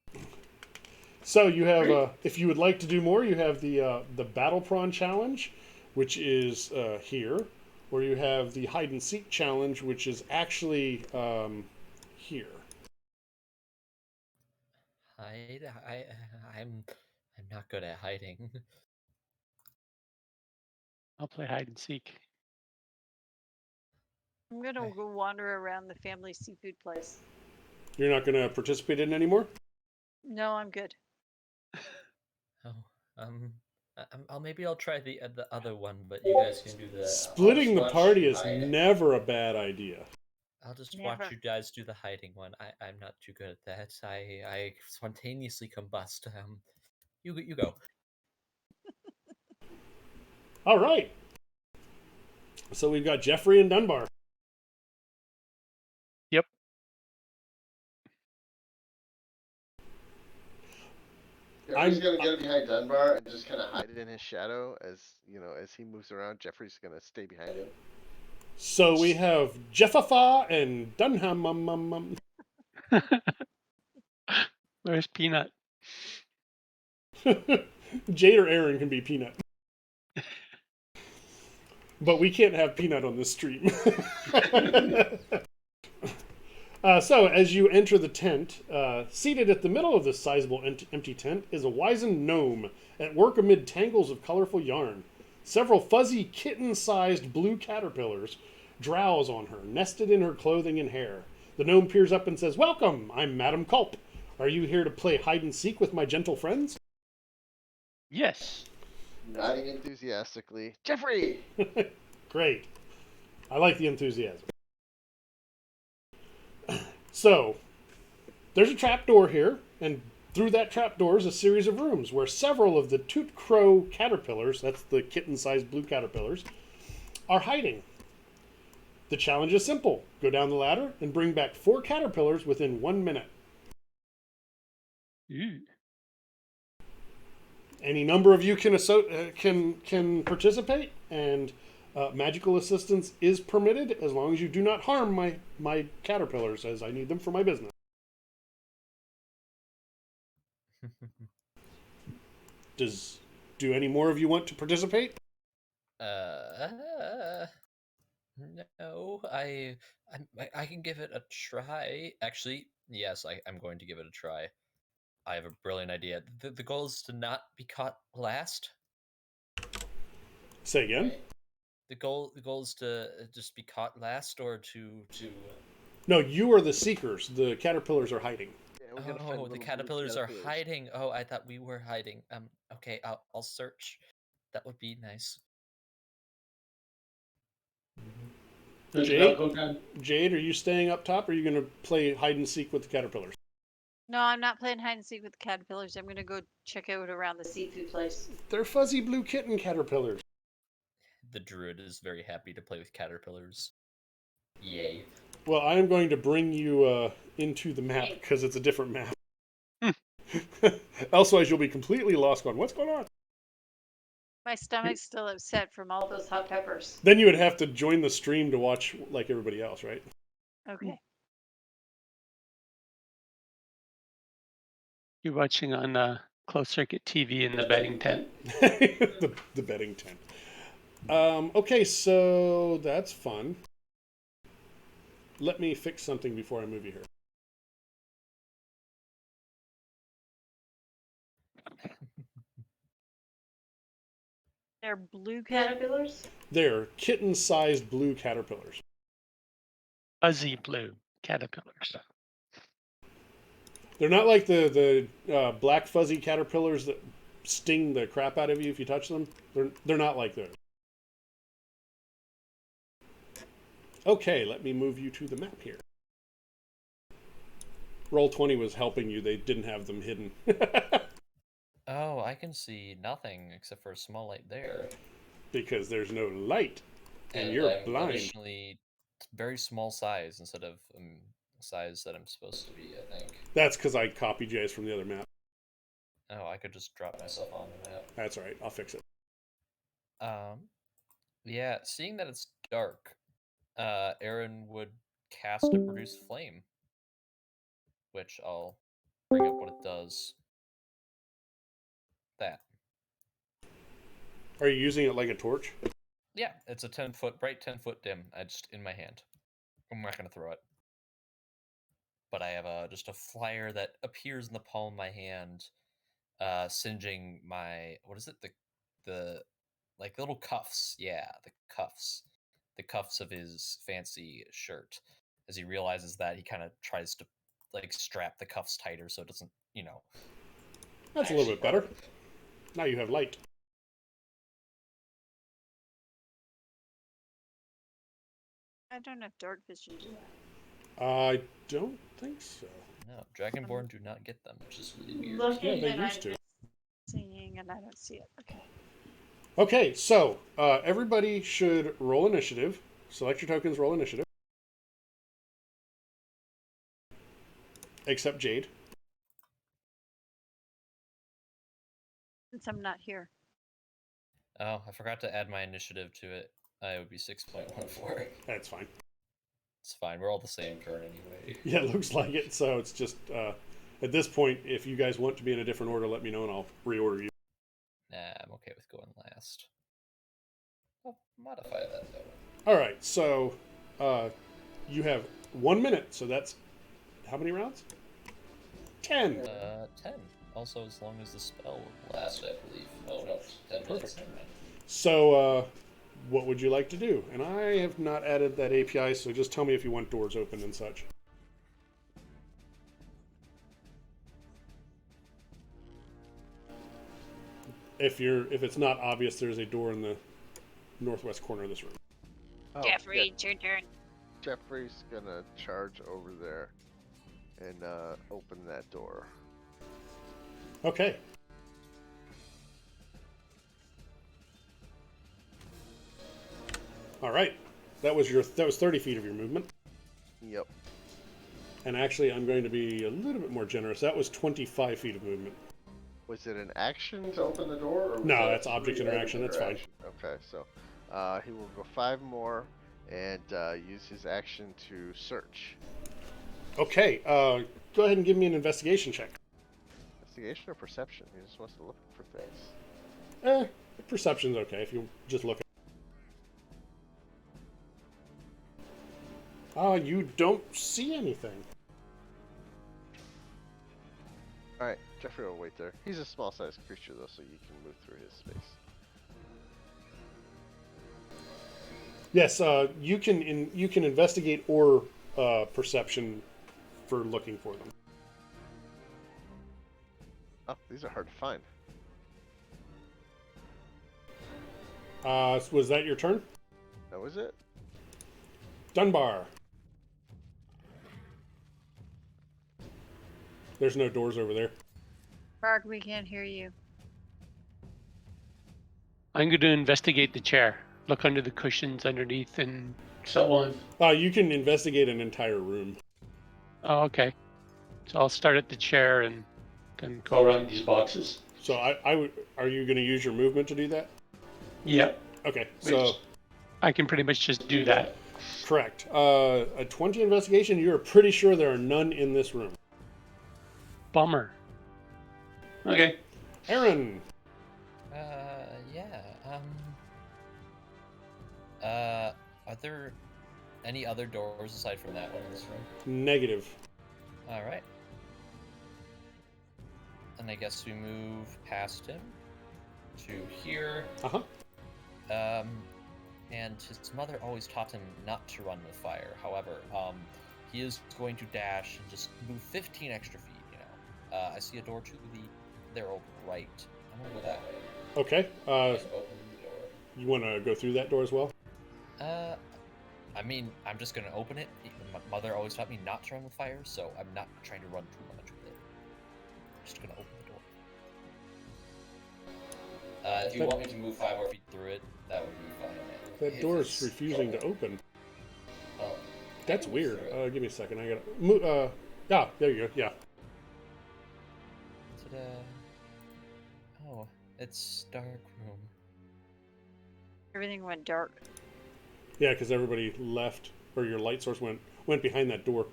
So you have, if you would like to do more, you have the Battle Prawn Challenge, which is here, or you have the Hide and Seek Challenge, which is actually here. I'm not good at hiding. I'll play hide and seek. I'm gonna go wander around the family seafood place. You're not going to participate in anymore? No, I'm good. Oh, Maybe I'll try the other one, but you guys can do the. Splitting the watch party you is hide. never a bad idea. I'll just Never. watch you guys do the hiding one. I'm not too good at that. I spontaneously combust. You go. All right. So we've got Jeffrey and Dunbar. Yep. Jeffrey's gonna get behind Dunbar and just kind of hide it in his shadow as as he moves around. Jeffrey's gonna stay behind him. So we have Jeffafa and Dunham. Where's Peanut? Jade or Aaron can be Peanut. But we can't have Peanut on this stream. So, as you enter the tent, seated at the middle of this sizable empty tent is a wizened gnome at work amid tangles of colorful yarn. Several fuzzy, kitten-sized blue caterpillars drowse on her, nested in her clothing and hair. The gnome peers up and says, "Welcome, I'm Madam Culp. Are you here to play hide-and-seek with my gentle friends?" Yes. Nodding enthusiastically. Jeffrey! Great. I like the enthusiasm. So, there's a trapdoor here, and through that trapdoor is a series of rooms where several of the toot crow caterpillars, that's the kitten-sized blue caterpillars, are hiding. The challenge is simple. Go down the ladder and bring back 4 caterpillars within 1 minute. Ooh. Any number of you can participate, and magical assistance is permitted as long as you do not harm my caterpillars, as I need them for my business. Do any more of you want to participate? No, I can give it a try. Actually, yes, I'm going to give it a try. I have a brilliant idea. The goal is to not be caught last. Say again. The goal is to just be caught last, or to. No, you are the seekers. The caterpillars are hiding. Yeah, we're gonna find Oh, little the blue caterpillars are caterpillars. hiding. Oh, I thought we were hiding. Okay, I'll search. That would be nice. Jade, are you staying up top, or are you going to play hide and seek with the caterpillars? No, I'm not playing hide and seek with the caterpillars. I'm gonna go check out around the seafood place. They're fuzzy blue kitten caterpillars. The druid is very happy to play with caterpillars. Yay. Well, I am going to bring you into the map because it's a different map. Elsewise, you'll be completely lost going, what's going on? My stomach's still upset from all those hot peppers. Then you would have to join the stream to watch like everybody else, right? Okay. You're watching on closed circuit TV in the betting tent. the betting tent. Okay, so that's fun. Let me fix something before I move you here. They're blue caterpillars? They're kitten-sized blue caterpillars. Fuzzy blue caterpillars. They're not like the black fuzzy caterpillars that sting the crap out of you if you touch them. They're not like those. Okay, let me move you to the map here. Roll20 was helping you. They didn't have them hidden. Oh, I can see nothing except for a small light there. Because there's no light, and you're I'm blind. Additionally, very small size instead of size that I'm supposed to be, I think. That's because I copied you guys from the other map. Oh, I could just drop myself on the map. That's all right. I'll fix it. Yeah, seeing that it's dark, Aaron would cast a produce flame, which I'll bring up what it does. That. Are you using it like a torch? Yeah, it's a 10-foot, bright 10-foot dim. I just in my hand. I'm not gonna throw it. But I have just a flyer that appears in the palm of my hand, singeing my, what is it? The like little cuffs. Yeah, the cuffs. The cuffs of his fancy shirt. As he realizes that, he kind of tries to like strap the cuffs tighter so it doesn't, That's a little bit better. Now you have light. I don't have dark vision, do I? I don't think so. No, Dragonborn do not get them, which is really weird. Looking Yeah, they and used I'm to. seeing and I don't see it. Okay. Okay, so everybody should roll initiative. Select your tokens, roll initiative. Except Jade. Since I'm not here. Oh, I forgot to add my initiative to it. I would be 6.14. That's fine. It's fine. We're all the same turn anyway. Yeah, it looks like it. So it's just at this point, if you guys want to be in a different order, let me know and I'll reorder you. Nah, I'm okay with going last. I'll modify that though. All right, so you have 1 minute. So that's how many rounds? 10. 10. Also, as long as the spell lasts, I believe. Oh no, 10 minutes. Perfect. So what would you like to do? And I have not added that API, so just tell me if you want doors open and such. If it's not obvious, there's a door in the northwest corner of this room. Oh, Jeffrey, yeah, it's your turn. Jeffrey's gonna charge over there and open that door. Okay. All right. That was 30 feet of your movement. Yep. And actually, I'm going to be a little bit more generous. That was 25 feet of movement. Was it an action to open the door? Or was No, that that's object three interaction. That's fine. Okay, so he will go 5 more and use his action to search. Okay. Go ahead and give me an investigation check. Investigation or perception? He just wants to look for things. Perception's okay if you just look at it. You don't see anything. Alright, Jeffrey will wait there. He's a small-sized creature, though, so you can move through his space. Yes, you can investigate or perception for looking for them. Oh, these are hard to find. Was that your turn? That was it? Dunbar. There's no doors over there. Bark, we can't hear you. I'm going to investigate the chair. Look under the cushions underneath and so on. You can investigate an entire room. Oh, okay. So I'll start at the chair and then go around these boxes. So are you going to use your movement to do that? Yep. Okay, so I can pretty much just do that. correct. A 20 investigation, you're pretty sure there are none in this room. Bummer. Okay. Aaron. Yeah. Are there any other doors aside from that one in this room? Negative. All right. And I guess we move past him to here. Uh-huh. And his mother always taught him not to run with fire. However, he is going to dash and just move 15 extra feet. I see a door to their right. I'm gonna go that way. Okay. Just open the door. You want to go through that door as well? I mean, I'm just gonna open it. My mother always taught me not to run with fire, so I'm not trying to run too much with it. I'm just gonna open the door. If you want me to move 5 more feet through it, that would be fine. That door is refusing to open. Oh, That's weird. Give me a second. I gotta move. Yeah, there you go. Yeah. Ta-da. Oh, it's dark room. Everything went dark. Yeah, because everybody left, or your light source went behind that door.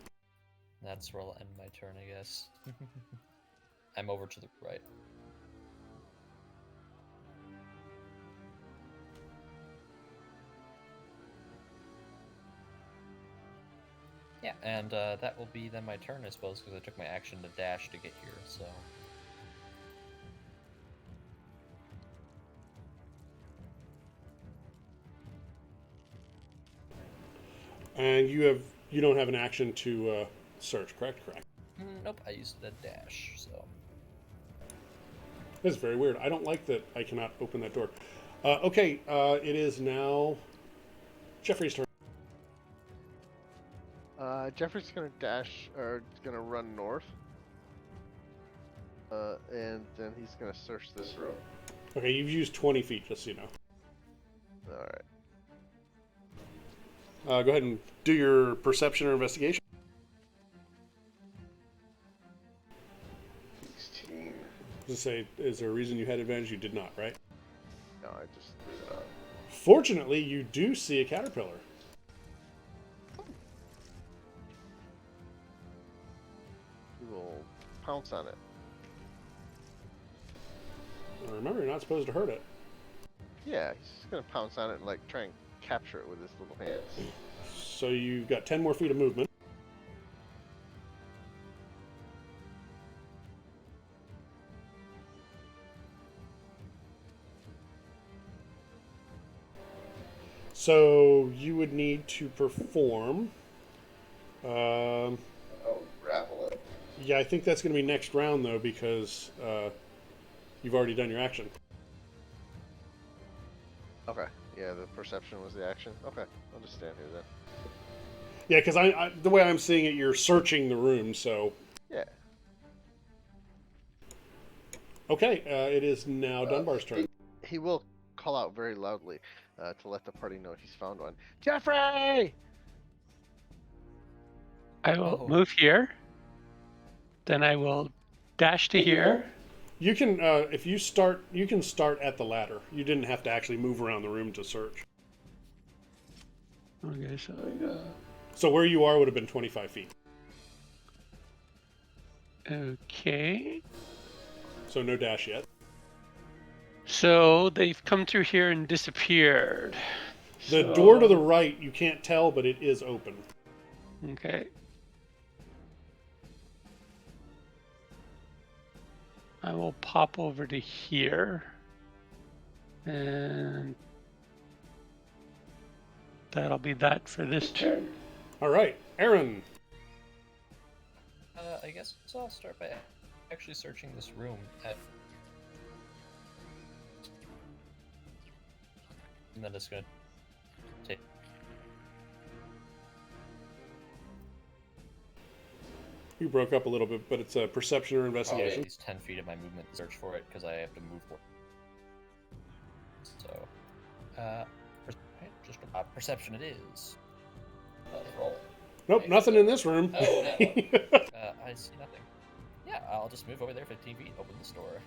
That's where I'll end my turn, I guess. I'm over to the right. Yeah, and that will be then my turn, I suppose, because I took my action to dash to get here, so... And you don't have an action to search, correct? Correct. Nope, I used the dash, so... That's very weird. I don't like that I cannot open that door. Okay, it is now Jeffrey's turn. Jeffrey's gonna dash or gonna run north. And then he's gonna search this room. Okay, you've used 20 feet, just so you know. All right. Go ahead and do your perception or investigation. 16. Just say, is there a reason you had advantage? You did not, right? No, I just threw it up. Fortunately, you do see a caterpillar. We will pounce on it. Remember, you're not supposed to hurt it. Yeah, he's just gonna pounce on it and like try and capture it with his little hands. So you've got 10 more feet of movement. So you would need to perform. Oh, grapple it. Yeah, I think that's going to be next round though, because you've already done your action. Okay. Yeah, the perception was the action. Okay, I'll just stand here then. Yeah, because I the way I'm seeing it, you're searching the room. So Yeah. okay, it is now Dunbar's turn. He will call out very loudly to let the party know he's found one. Jeffrey! I will Oh. move here. Then I will dash to here. You can, if you start, you can start at the ladder. You didn't have to actually move around the room to search. Okay, so I go. So where you are would have been 25 feet. Okay. So no dash yet. So they've come through here and disappeared. The door to the right, you can't tell, but it is open. Okay. I will pop over to here. And that'll be that for this turn. All right, Aaron. I guess so. I'll start by actually searching this room and then it's gonna take. You broke up a little bit, but it's a perception or investigation. These 10 feet of my movement to search for it because I have to move. So, just perception it is. Roll. Nope, Right. nothing in this room. Oh, no. I see nothing. Yeah, I'll just move over there 15 feet, open this door.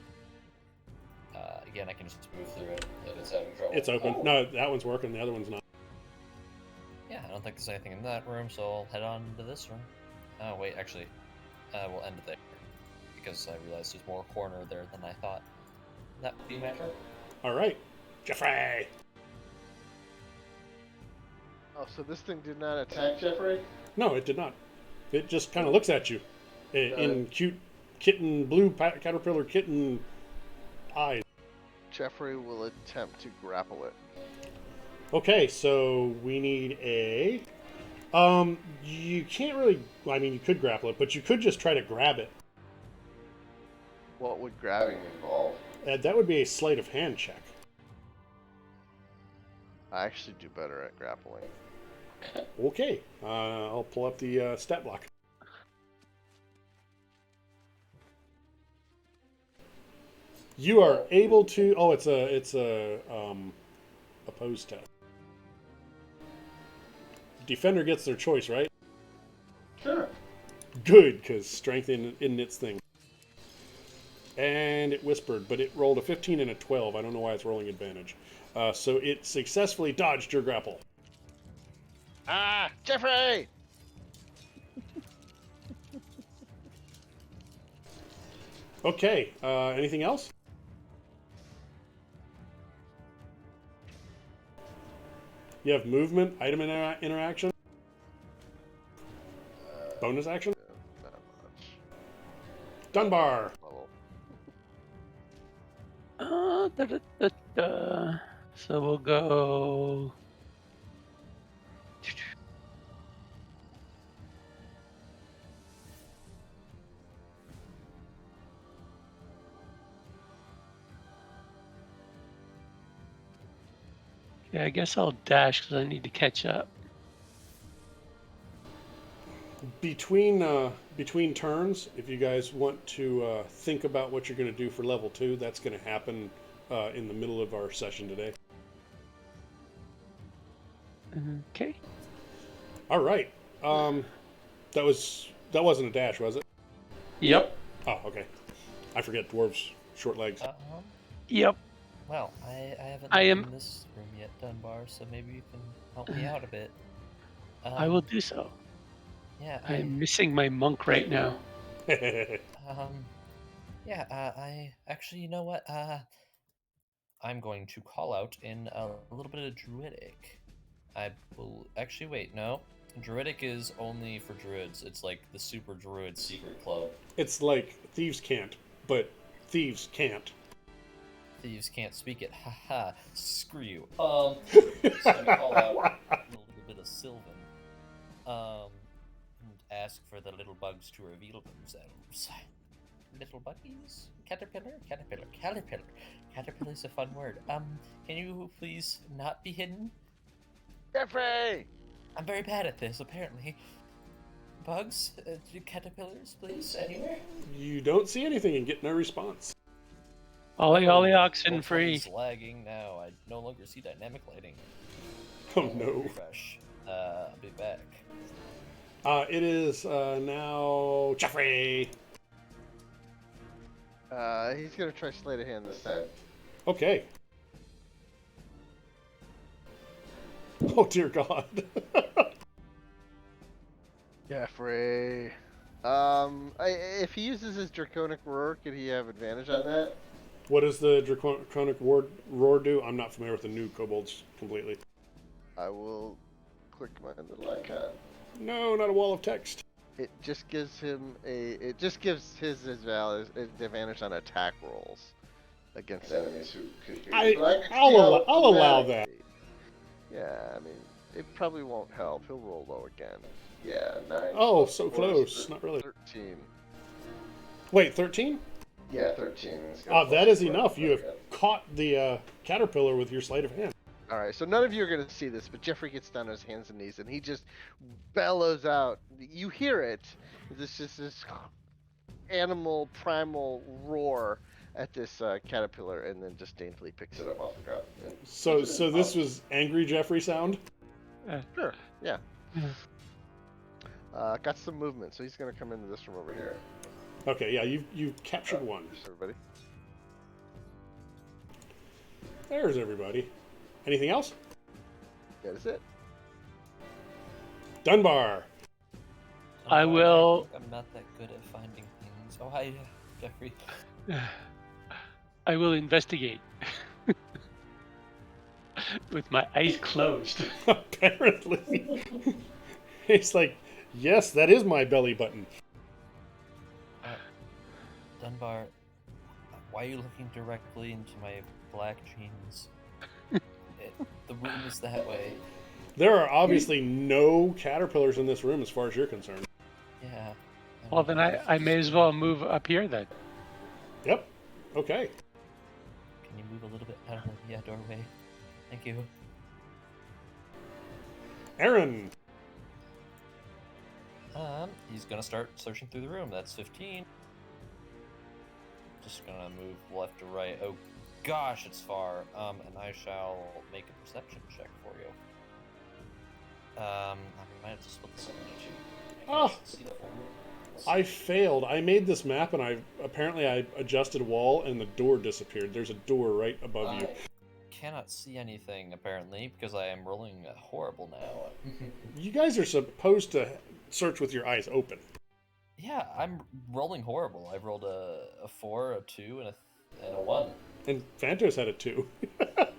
Again, I can just move through it if it's having trouble. It's open. Oh. No, that one's working. The other one's not. Yeah, I don't think there's anything in that room, so I'll head on to this room. Oh, wait, actually, we'll end it there. Because I realized there's more corner there than I thought. That would be my turn. All right, Jeffrey. Oh, so this thing did not attack Jeffrey? No, it did not. It just kind of looks at you in cute kitten, blue caterpillar kitten eyes. Jeffrey will attempt to grapple it. Okay, so we need a. You can't really. I mean, you could grapple it, but you could just try to grab it. What would grabbing involve? That would be a sleight of hand check. I actually do better at grappling. Okay, I'll pull up the stat block. You are able to. Oh, it's a opposed test. Defender gets their choice, right? Sure. Good, because strength in its thing. And it whispered, but it rolled a 15 and a 12. I don't know why it's rolling advantage. So it successfully dodged your grapple. Ah, Jeffrey! Okay, anything else? You have movement, item interaction, bonus action, Not much. Dunbar. Da. So we'll go. Yeah, I guess I'll dash because I need to catch up. between turns, if you guys want to think about what you're going to do for level 2, that's going to happen in the middle of our session today. Okay. All right. That wasn't a dash, was it? Yep. Oh, okay. I forget dwarves short legs. Yep. Well, I haven't I looked am- in this room yet, Dunbar, so maybe you can help me out a bit. I will do so. Yeah, I'm missing my monk right now. Yeah, I actually, you know what? I'm going to call out in a little bit of druidic. I will actually wait. No, druidic is only for druids. It's like the super druid secret club. It's like thieves can't, but thieves can't. Thieves can't speak it. Haha. Screw you. So we call out a little bit of Sylvan. And ask for the little bugs to reveal themselves. Little buggies? Caterpillar? Caterpillar. Caterpillar. Caterpillar's a fun word. Can you please not be hidden? Jeffrey! I'm very bad at this, apparently. Bugs? Caterpillars, please? Anywhere? You don't see anything and get no response. Ollie, ollie, Oh, oxen both free. ones lagging now. I no longer see dynamic lighting. Oh no. Refresh. I'll be back. It is now Jeffrey. He's gonna try sleight of hand this time. Okay. Oh dear God. Jeffrey. If he uses his draconic roar, could he have advantage on that? What does the draconic roar do? I'm not familiar with the new kobolds completely. I will click my little icon. No, not a wall of text. It just gives him it just gives his advantage on attack rolls against enemies who could hear you. But can I'll see allow- how I'll allow that. dramatically- Yeah, I mean, it probably won't help. He'll roll low again. Yeah, 9. Oh, plus so 4 is close. Not really. 13. Wait, 13? Yeah, 13. That is enough. You have caught the caterpillar with your sleight of hand. All right, so none of you are going to see this, but Jeffrey gets down on his hands and knees, and he just bellows out. You hear it. This animal primal roar at this caterpillar, and then just daintily picks it up off the ground. So this was angry Jeffrey sound? Sure, yeah. Got some movement, so he's going to come into this room over here. Okay, yeah, you've captured one. There's everybody. There's everybody. Anything else? That is it. Dunbar. I will- I'm not that good at finding things. Oh, hi, Jeffrey. I will investigate. With my eyes closed. Apparently. It's like, yes, that is my belly button. Dunbar, why are you looking directly into my black jeans? The room is that way. There are obviously no caterpillars in this room as far as you're concerned. Yeah. Well, then I may as well move up here then. Yep. Okay. Can you move a little bit out of the doorway? Thank you. Aaron. He's gonna start searching through the room. That's 15. Just gonna move left to right. Oh gosh, it's far. And I shall make a perception check for you. I might have to split this up into two. Oh. See the whole room. I failed. I made this map and I adjusted a wall and the door disappeared. There's a door right above you. Cannot see anything apparently because I am rolling horrible now. You guys are supposed to search with your eyes open. Yeah, I'm rolling horrible. I've rolled a 4, a 2, and a 1. And Phantos had a 2.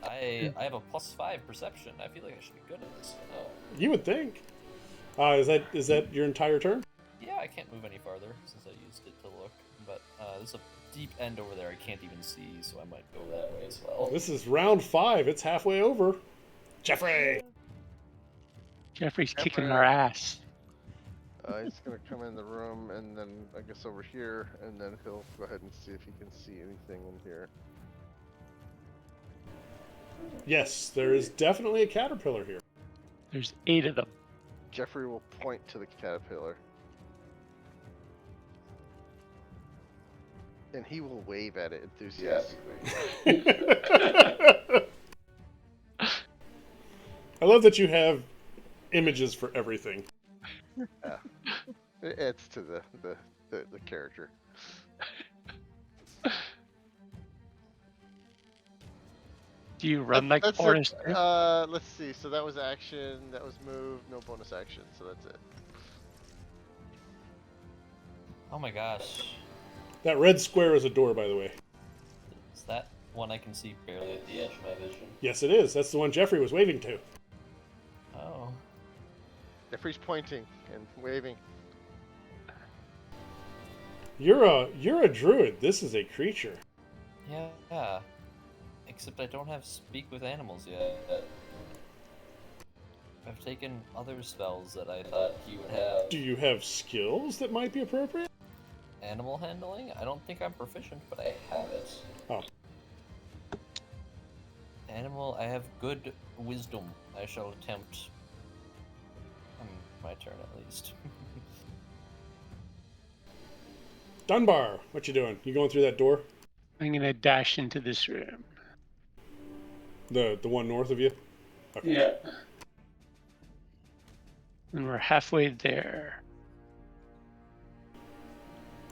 I have a +5 perception. I feel like I should be good at this. Oh. You would think. Is that your entire turn? Yeah, I can't move any farther since I used it to look. But there's a deep end over there I can't even see, so I might go that way as well. This is round 5. It's halfway over. Jeffrey! Jeffrey's kicking our ass. He's gonna come in the room, and then I guess over here, and then he'll go ahead and see if he can see anything in here. Yes, there is definitely a caterpillar here. There's 8 of them. Jeffrey will point to the caterpillar. And he will wave at it enthusiastically. I love that you have images for everything. Yeah. It adds to the character. Do you run like That's it. Forrest? Let's see. So that was action. That was move. No bonus action. So that's it. Oh my gosh. That red square is a door, by the way. Is that one I can see barely at the edge of my vision? Yes, it is. That's the one Jeffrey was waving to. Oh. Jeffrey's pointing and waving. You're a druid. This is a creature. Yeah. Except I don't have speak with animals yet. I've taken other spells that I thought he would have. Do you have skills that might be appropriate? Animal handling? I don't think I'm proficient, but I have it. Oh. Animal, I have good wisdom. I shall attempt. My turn at least. Dunbar, what you doing? You going through that door? I'm gonna dash into this room. The one north of you? Okay. Yeah. And we're halfway there.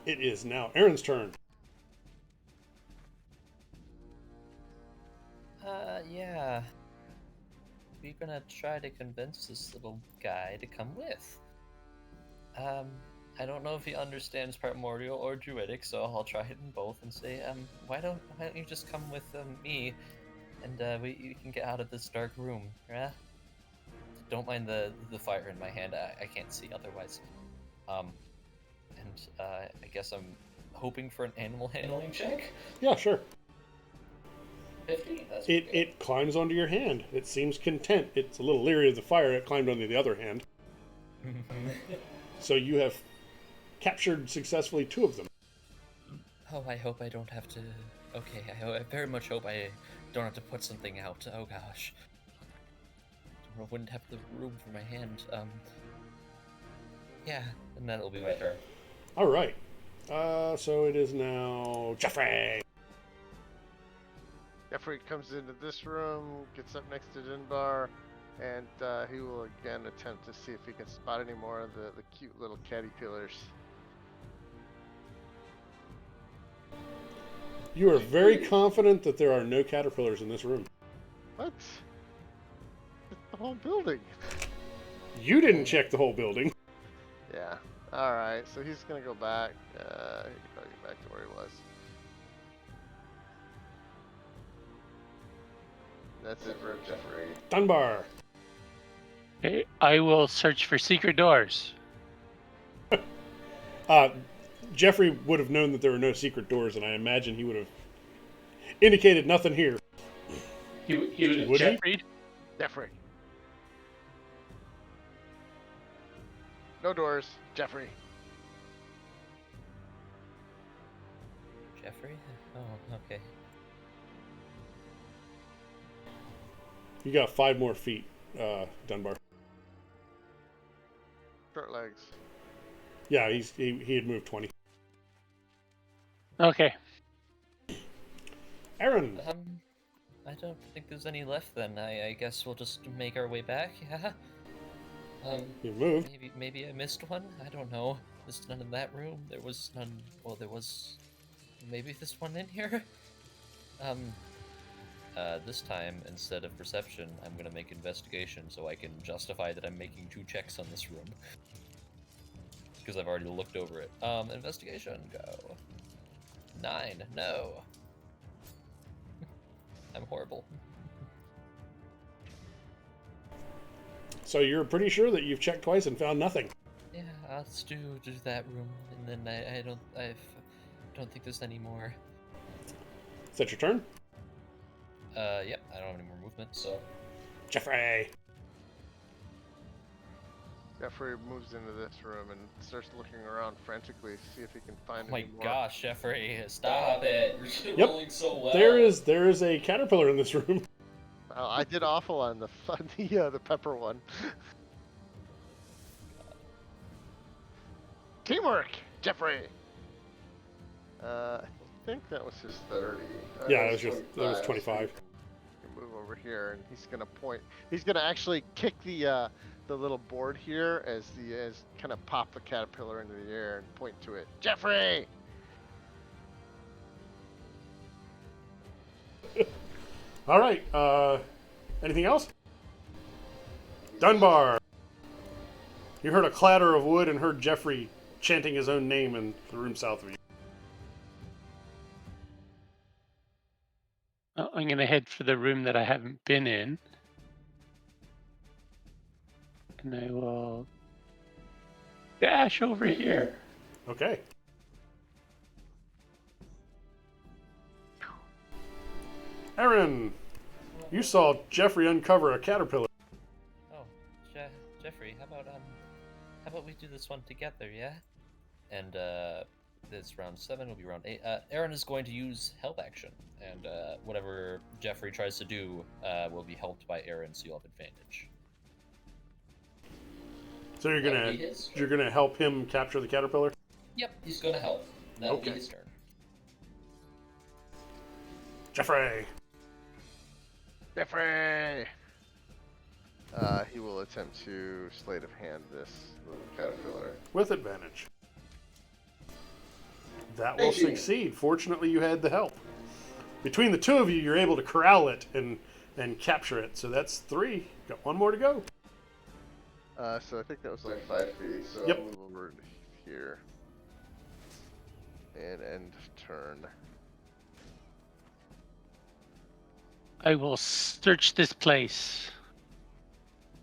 It is now Aaron's turn. Yeah. We're gonna try to convince this little guy to come with. I don't know if he understands primordial or druidic, so I'll try it in both and say, why don't you just come with me, and we can get out of this dark room, yeah? Don't mind the fire in my hand. I can't see otherwise. I guess I'm hoping for an animal handling check. Yeah, sure. 50. That's It climbs onto your hand. It seems content. It's a little leery of the fire. It climbed onto the other hand. So you have captured successfully 2 of them. Oh, I hope I don't have to. Okay, I very much hope I don't have to put something out. Oh gosh. I wouldn't have the room for my hand. Yeah, and that'll be my turn. All right. So it is now Jeffrey. Jeffrey comes into this room, gets up next to Dunbar, and he will again attempt to see if he can spot any more of the cute little caterpillars. You are very confident that there are no caterpillars in this room. What? It's the whole building. You didn't check the whole building. Yeah. All right. So he's gonna go back. He can probably get back to where he was. That's it for Jeffrey. Dunbar. Okay, I will search for secret doors. Jeffrey would have known that there were no secret doors, and I imagine he would have indicated nothing here. He would have Would he? Jeffrey. Jeffrey. No doors. Jeffrey. Jeffrey? Oh, okay. You got 5 more feet, Dunbar. Short legs. Yeah, he had moved 20. Okay. Aaron. I don't think there's any left then. I guess we'll just make our way back, yeah? You moved. Maybe I missed one? I don't know. There's none in that room. There was none. Well, there was. Maybe this one in here? This time, instead of perception, I'm gonna make investigation so I can justify that I'm making 2 checks on this room. Because I've already looked over it. Investigation, go. 9, no. I'm horrible. So you're pretty sure that you've checked twice and found nothing. Yeah, let's do that room, and then I don't think there's any more. Is that your turn? Yep, I don't have any more movement, so. Jeffrey. Jeffrey moves into this room and starts looking around frantically to see if he can find Oh my any more. gosh, Jeffrey, stop it! You're Yep. rolling so well. There is a caterpillar in this room. I did awful on the pepper one. Teamwork, Jeffrey. I think think that was his 30. Yeah, that was 25. Move over here, and he's gonna point. He's gonna actually kick the little board here as kind of pop the caterpillar into the air and point to it. Jeffrey. All right. Anything else? Dunbar. You heard a clatter of wood and heard Jeffrey chanting his own name in the room south of you. I'm going to head for the room that I haven't been in. And I will dash over here. Okay. Aaron, you saw Jeffrey uncover a caterpillar. Oh, Jeffrey, how about we do this one together, yeah? And this round 7 will be round 8. Aaron is going to use help action, and whatever Jeffrey tries to do will be helped by Aaron, so you'll have advantage. So you're gonna help him capture the caterpillar? Yep, he's gonna help. That'll be his turn. Jeffrey. Jeffrey. He will attempt to sleight of hand this little caterpillar With advantage. That will succeed. Fortunately, you had the help. Between the two of you, you're able to corral it and capture it. So that's 3. Got 1 more to go. So I think that was like 5 feet. So Yep. I'll move over here and end turn. I will search this place.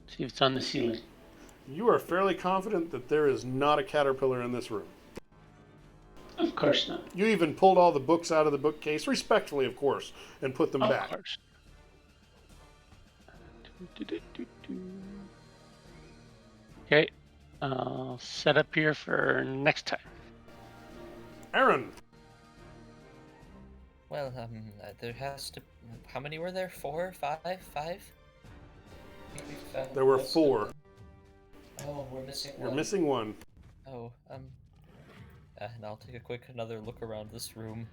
See if it's on the ceiling. You are fairly confident that there is not a caterpillar in this room. Of course not. You even pulled all the books out of the bookcase, respectfully, of course, and put them Of back. course. Okay. I'll set up here for next time. Aaron. Well, there has to. How many were there? 4, 5, 5? There were 4. Oh, we're missing You're one. missing 1. Oh, and I'll take another look around this room.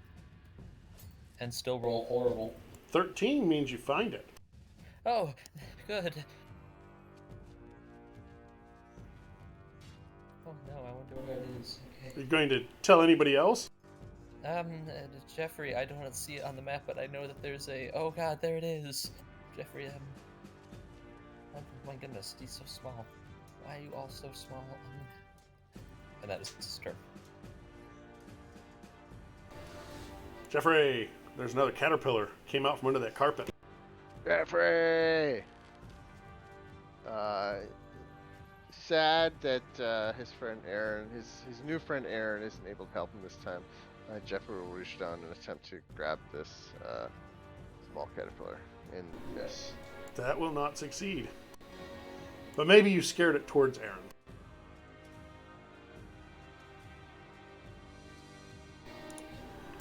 And still roll horrible. 13 means you find it. Oh, good. Oh no, I wonder where it is. Okay. Are you going to tell anybody else? Jeffrey, I don't see it on the map, but I know that there's a. Oh God, there it is. Jeffrey, oh my goodness, he's so small. Why are you all so small? And that is his turn. Jeffrey, there's another caterpillar. Came out from under that carpet. Jeffrey. Sad that his friend Aaron, his new friend Aaron, isn't able to help him this time. Jeffrey will reach down and attempt to grab this small caterpillar and miss. That will not succeed. But maybe you scared it towards Aaron.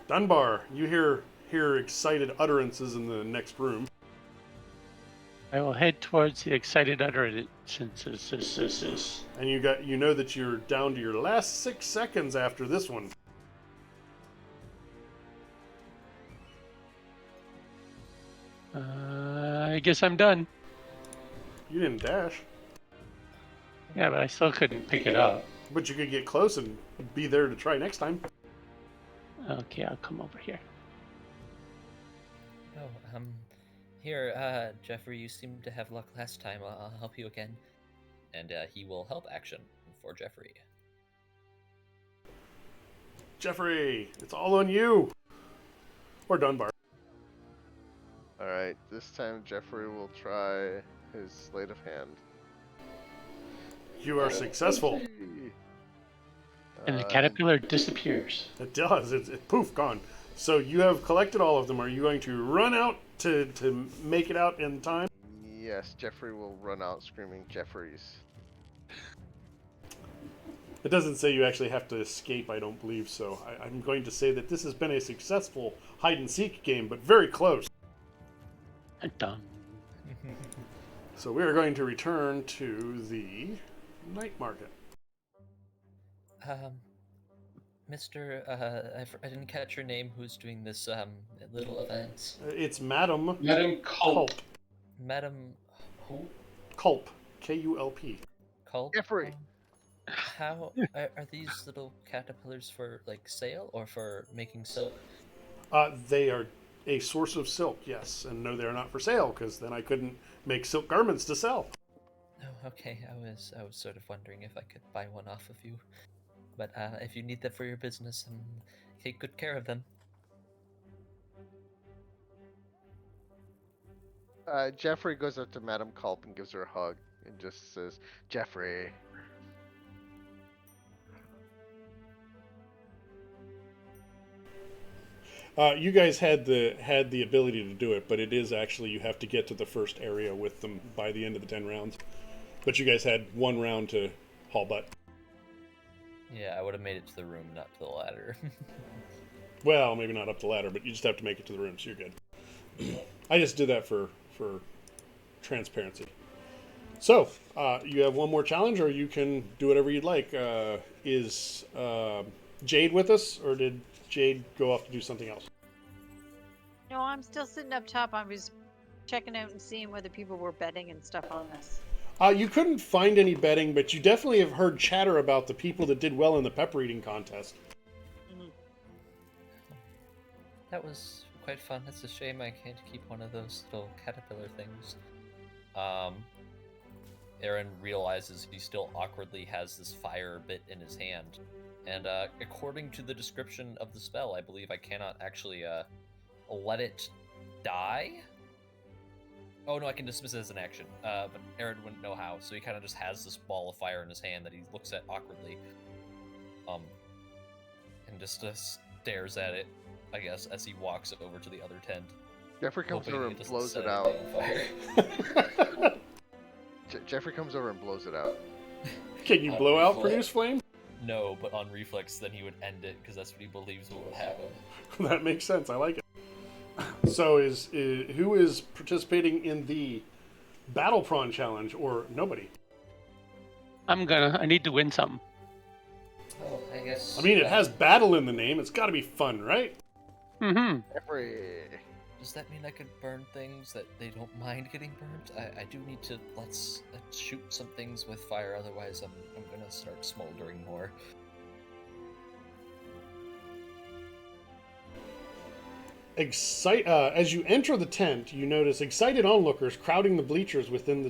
Dunbar, you hear excited utterances in the next room. I will head towards the excited utterances. And you know that you're down to your last 6 seconds after this one. I guess I'm done. You didn't dash, Yeah, but I still couldn't pick it up. but you could get close and be there to try next time. Okay, I'll come over here. Oh, here, Jeffrey, you seemed to have luck last time. I'll help you again. And he will help action for Jeffrey. Jeffrey, it's all on you. Or Dunbar. Alright, this time Jeffrey will try his sleight of hand. You are successful. And the caterpillar disappears. It does. It's poof, gone. So you have collected all of them. Are you going to run out to make it out in time? Yes, Jeffrey will run out screaming Jeffries. It doesn't say you actually have to escape, I don't believe so. I'm going to say that this has been a successful hide-and-seek game, but very close. Done. So we are going to return to the night market. Mr. I didn't catch your name. Who's doing this little event? It's Madam Madam Culp. Madam who? Culp. Kulp. Culp? Jeffrey. How are these little caterpillars for like sale or for making silk? They are a source of silk, yes, and no, they're not for sale because then I couldn't make silk garments to sell. Oh, okay. I was sort of wondering if I could buy one off of you, but if you need them for your business, take good care of them. Jeffrey goes up to Madam Culp and gives her a hug and just says, Jeffrey. You guys had the ability to do it, but it is actually you have to get to the first area with them by the end of the 10 rounds. But you guys had 1 round to haul butt. Yeah, I would have made it to the room, not to the ladder. Well, maybe not up the ladder, but you just have to make it to the room, so you're good. I just did that for transparency. So, you have one more challenge, or you can do whatever you'd like. Is Jade with us, or did Jade go off to do something else? No, I'm still sitting up top. I was checking out and seeing whether people were betting and stuff on this. You couldn't find any betting, but you definitely have heard chatter about the people that did well in the pepper eating contest. That was quite fun. It's a shame I can't keep one of those little caterpillar things. Aaron realizes he still awkwardly has this fire bit in his hand. And according to the description of the spell, I believe I cannot actually let it die. Oh no, I can dismiss it as an action. But Aaron wouldn't know how, so he kind of just has this ball of fire in his hand that he looks at awkwardly. And just stares at it, I guess, as he walks over to the other tent. Jeffrey comes hoping over it and doesn't blows set it out. anything on fire. Jeffrey comes over and blows it out. Can you blow out produce flame? No, but on reflex, then he would end it because that's what he believes will happen. That makes sense. I like it. So, who is participating in the Battle Prawn Challenge, or nobody? I need to win something. Well, I guess. I mean, it has battle in the name. It's got to be fun, right? Mm-hmm. Jeffrey. Does that mean I could burn things that they don't mind getting burnt? I do need to let's shoot some things with fire. Otherwise, I'm gonna start smoldering more. As you enter the tent, you notice excited onlookers crowding the bleachers within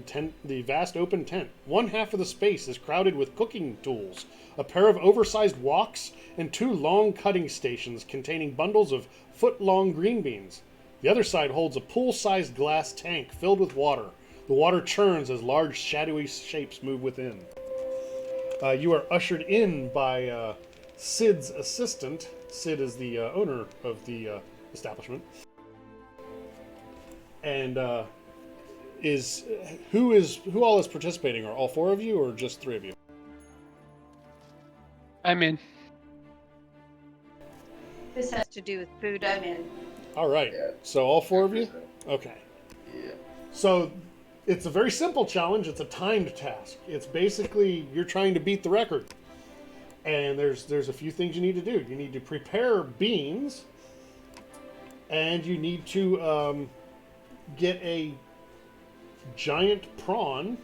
the vast open tent. One half of the space is crowded with cooking tools, a pair of oversized woks, and 2 long cutting stations containing bundles of foot-long green beans. The other side holds a pool-sized glass tank filled with water. The water churns as large shadowy shapes move within. You are ushered in by Sid's assistant. Sid is the owner of the establishment. And who all is participating? Are all 4 of you or just 3 of you? I'm in. This has to do with food. I'm in. All right. So all 4 of you? Okay. Yeah. So it's a very simple challenge. It's a timed task. It's basically you're trying to beat the record. And there's a few things you need to do. You need to prepare beans, and you need to get a giant prawn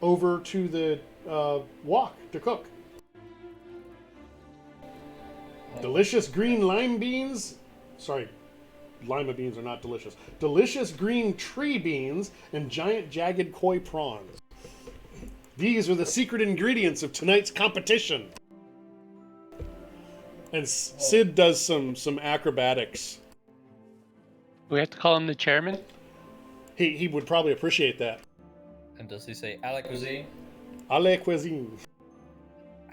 over to the wok to cook. Delicious green lime beans. Sorry, lima beans are not delicious. Delicious green tree beans and giant jagged koi prawns. These are the secret ingredients of tonight's competition. And Sid does some acrobatics. We have to call him the chairman. He would probably appreciate that. And does he say "a la cuisine"? A la cuisine.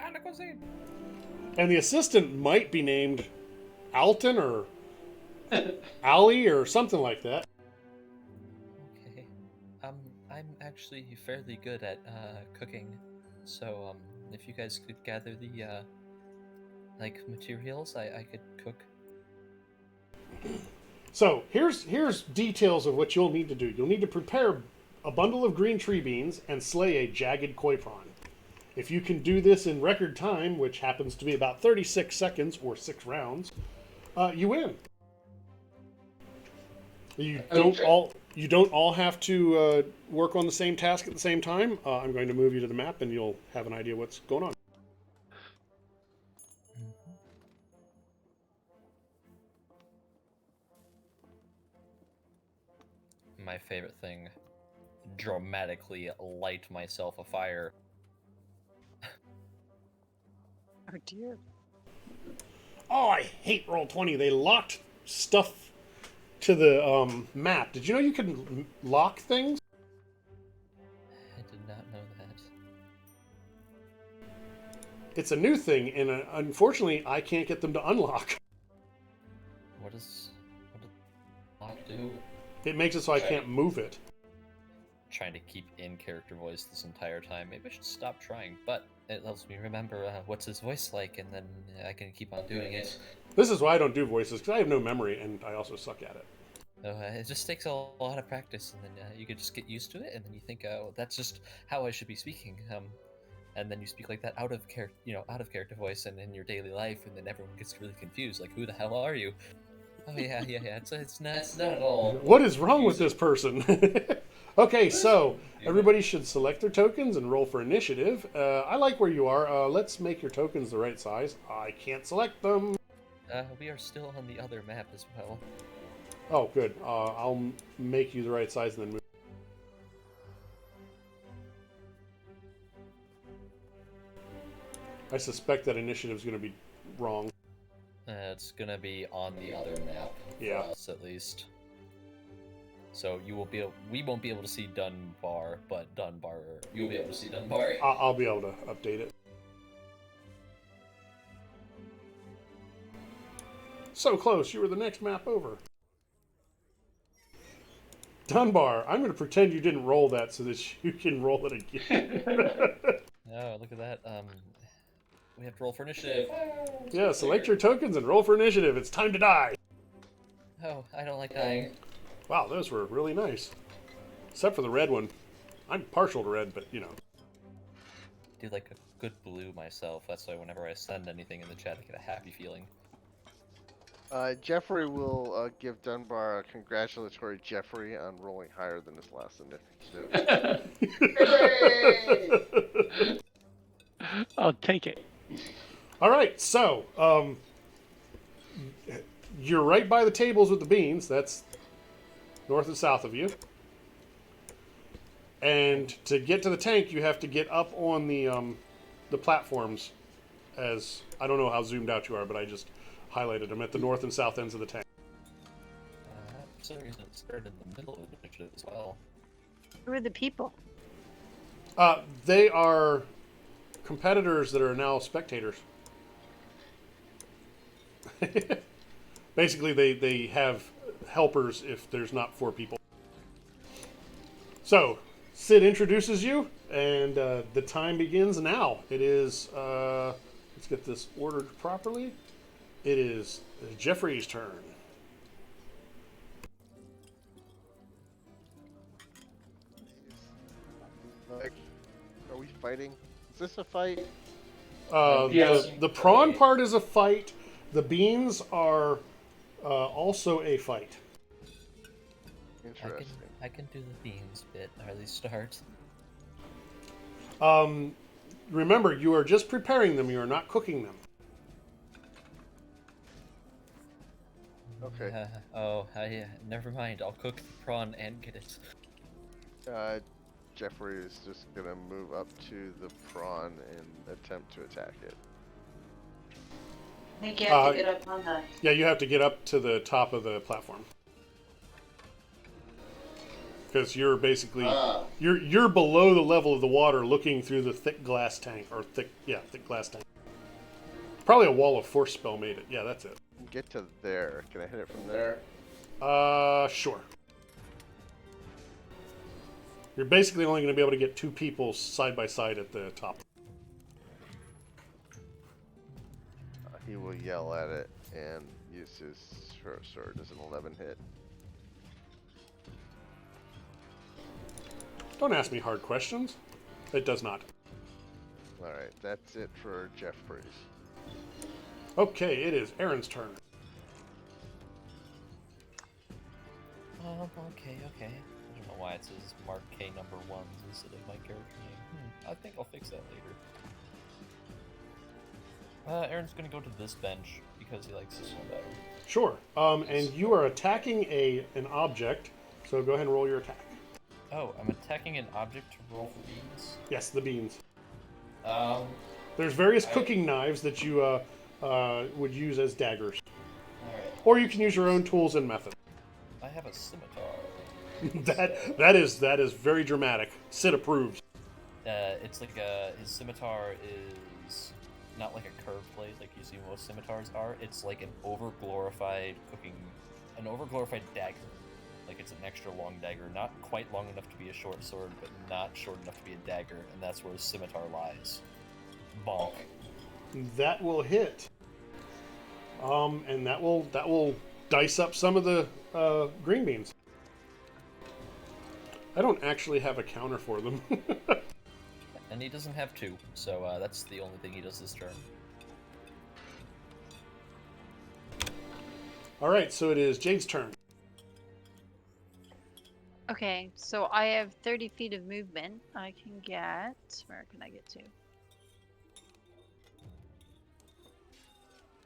A la cuisine. And the assistant might be named Alton or Ali or something like that. Okay. I'm actually fairly good at cooking, so if you guys could gather the materials, I could cook. So here's details of what you'll need to do. You'll need to prepare a bundle of green tree beans and slay a jagged koi prawn. If you can do this in record time, which happens to be about 36 seconds or 6 rounds, you win. You don't all have to work on the same task at the same time. I'm going to move you to the map, and you'll have an idea what's going on. My favorite thing, dramatically light myself afire. Oh dear. Oh, I hate Roll20. They locked stuff to the map. Did you know you can lock things? I did not know that. It's a new thing, and unfortunately, I can't get them to unlock. What does lock do? It makes it so I can't move it. Trying to keep in character voice this entire time. Maybe I should stop trying, but it helps me remember what's his voice like, and then I can keep on doing it. This is why I don't do voices, because I have no memory, and I also suck at it. It just takes a lot of practice, and then you could just get used to it, and then you think, oh, that's just how I should be speaking. And then you speak like that out of character voice, and in your daily life, and then everyone gets really confused, like, who the hell are you? Oh yeah. It's not at all. What is wrong with this person? Okay, so everybody should select their tokens and roll for initiative. I like where you are. Let's make your tokens the right size. I can't select them. We are still on the other map as well. Oh, good. I'll make you the right size and then move. I suspect that initiative is going to be wrong. It's gonna be on the other map. Yeah. For us, at least. So we won't be able to see Dunbar, but you'll be able to see Dunbar. I'll be able to update it. So close, you were the next map over. Dunbar, I'm going to pretend you didn't roll that so that you can roll it again. Oh, look at that. We have to roll for initiative. Yeah, select your tokens and roll for initiative. It's time to die. Oh, I don't like dying. Wow, those were really nice. Except for the red one. I'm partial to red, but you know. I do like a good blue myself. That's why whenever I send anything in the chat, I get a happy feeling. Jeffrey will give Dunbar a congratulatory Jeffrey on rolling higher than his last initiative. I'll take it. All right, so you're right by the tables with the beans. That's north and south of you. And to get to the tank, you have to get up on the platforms. As I don't know how zoomed out you are, but I just highlighted them at the north and south ends of the tank. For some reason, it started in the middle of the initiative as well. Who are the people? They are competitors that are now spectators. Basically, they have helpers if there's not 4 people. So, Sid introduces you, and the time begins now. It is, let's get this ordered properly. It is Jeffrey's turn. Like, are we fighting? Is this a fight? Yes. The prawn part is a fight. The beans are also a fight. Interesting. I can do the beans bit, or at least start. Remember, you are just preparing them. You are not cooking them. Okay. Never mind. I'll cook the prawn and get it. Jeffrey is just gonna move up to the prawn and attempt to attack it. I think you have to get up on the... Yeah, you have to get up to the top of the platform. Because you're basically you're below the level of the water, looking through the thick glass tank, or thick glass tank. Probably a wall of force spell made it. Yeah, that's it. Get to there. Can I hit it from there? Sure. You're basically only going to be able to get 2 people side by side at the top. He will yell at it and use his short sword. Does an 11 hit? Don't ask me hard questions. It does not. All right, that's it for Jeffries. Okay, it is Aaron's turn. Okay. I don't know why it says Mark K number 1 instead of my character name. I think I'll fix that later. Aaron's gonna go to this bench because he likes this one better. Sure. And you are attacking an object, so go ahead and roll your attack. Oh, I'm attacking an object to roll for beans? Yes, the beans. Um, There's various cooking knives that you would use as daggers. Alright. Or you can use your own tools and methods. I have a scimitar. that is very dramatic. Sid approves. It's like his scimitar is not like a curved blade like you see most scimitars are. It's like an overglorified dagger. Like it's an extra long dagger, not quite long enough to be a short sword, but not short enough to be a dagger, and that's where his scimitar lies. Bonk. That will hit. And that will dice up some of the green beans. I don't actually have a counter for them. And he doesn't have 2, so that's the only thing he does this turn. All right, so it is Jade's turn. Okay, so I have 30 feet of movement. I can get... Where can I get to?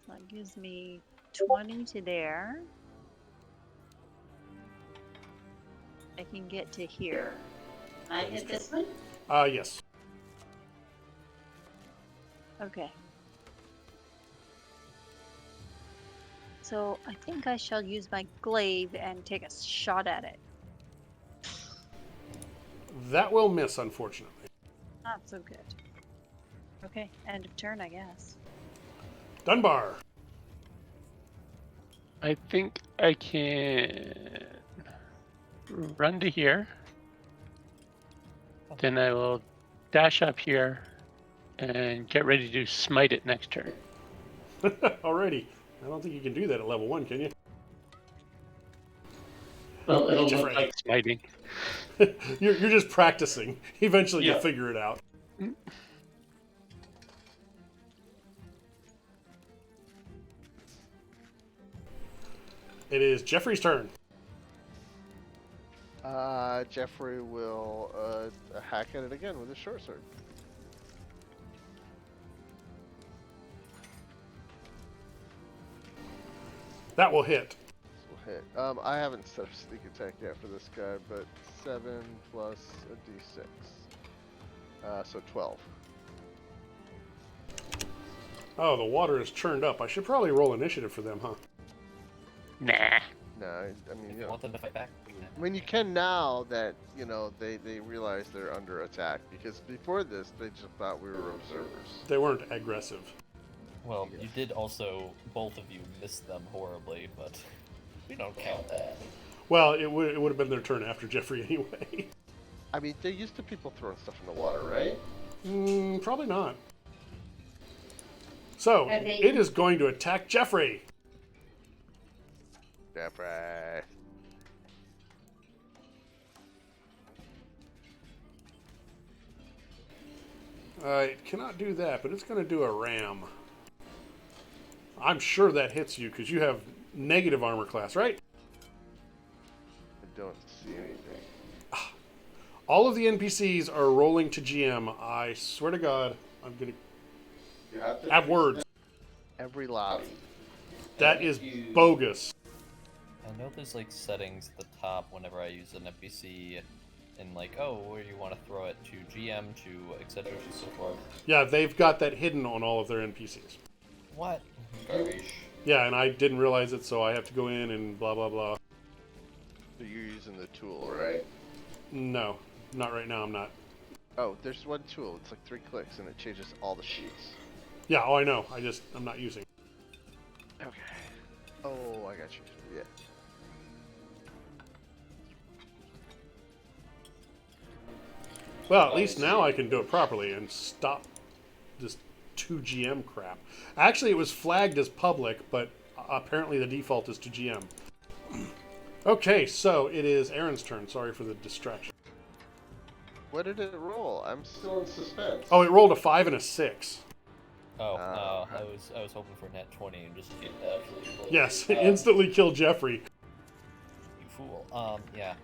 That gives me 20 to there. I can get to here. I hit this one? Yes. Okay. So I think I shall use my glaive and take a shot at it. That will miss, unfortunately. Not so good. Okay, end of turn, I guess. Dunbar. I think I can run to here. Then I will dash up here and get ready to smite it next turn. Alrighty. I don't think you can do that at level 1, can you? Well, it'll Jeffrey. look like smiting. you're just practicing. Eventually Yeah. you'll figure it out. It is Jeffrey's turn. Jeffrey will hack at it again with his short sword. That will hit. This will hit. I haven't set up sneak attack yet for this guy, but 7 plus a d6. So 12. Oh, the water is churned up. I should probably roll initiative for them, huh? Nah. No, I mean, If you you know, want them to fight back, I mean, you can now that, you know, they realize they're under attack, because before this, they just thought we were observers. They weren't aggressive. well, Yes. you did also, both of you missed them horribly, but we don't count that. Well, it would have been their turn after Jeffrey anyway. I mean, they're used to people throwing stuff in the water, right? Probably not. So, Are they- it is going to attack Jeffrey. Jeffrey. It cannot do that, but it's going to do a ram. I'm sure that hits you because you have negative armor class, right? I don't see anything. All of the NPCs are rolling to GM. I swear to God, I'm going You have to have words. every lobby. That is bogus. I know there's like settings at the top whenever I use an NPC, and like, oh, where you want to throw it to GM, to etc. and so forth. Yeah, they've got that hidden on all of their NPCs. What? Garbage. Yeah, and I didn't realize it, so I have to go in and blah, blah, blah. So you're using the tool, right? No, not right now, I'm not. Oh, there's one tool. It's like 3 clicks, and it changes all the sheets. Yeah, oh, I know. I'm not using it. Okay. Oh, I got you. Yeah. Well, at least now I can do it properly and stop this 2GM crap. Actually, it was flagged as public, but apparently the default is to GM. Okay, so it is Aaron's turn. Sorry for the distraction. What did it roll? I'm still in suspense. Oh, it rolled a 5 and a 6. Oh, Oh, I was hoping for a net 20 and just get absolutely rolled. Yes, it instantly killed Jeffrey. You fool. Yeah.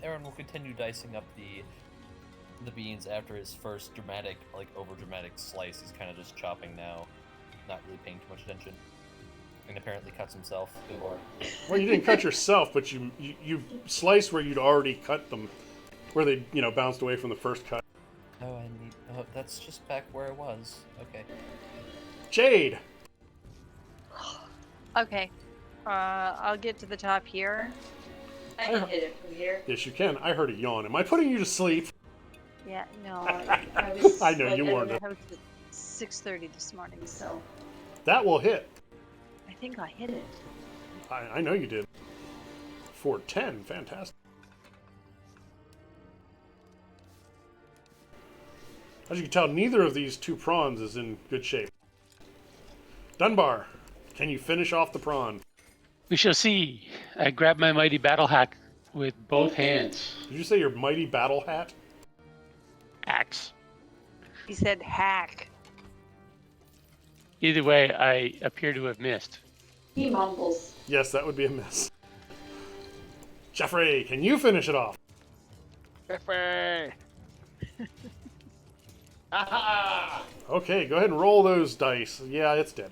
Aaron will continue dicing up the beans after his first dramatic, like over dramatic slice. He's kind of just chopping now, not really paying too much attention, and apparently cuts himself. Good lord. Well, you didn't cut yourself, but you sliced where you'd already cut them, where they bounced away from the first cut. Oh, that's just back where I was. Okay. Jade. Okay. I'll get to the top here. I can hit it from here. Yes, you can. I heard a yawn. Am I putting you to sleep? Yeah, no. I was. I know, like, you I weren't. don't I was at 6:30 this morning, so That will hit. I think I hit it. I know you did. For 10, fantastic. As you can tell, neither of these two prawns is in good shape. Dunbar, can you finish off the prawn? We shall see. I grab my mighty battle hack with both hands. Did you say your mighty battle hat? Axe. He said hack. Either way, I appear to have missed. He mumbles. Yes, that would be a miss. Jeffrey, can you finish it off? Jeffrey! Aha! Okay, go ahead and roll those dice. Yeah, it's dead.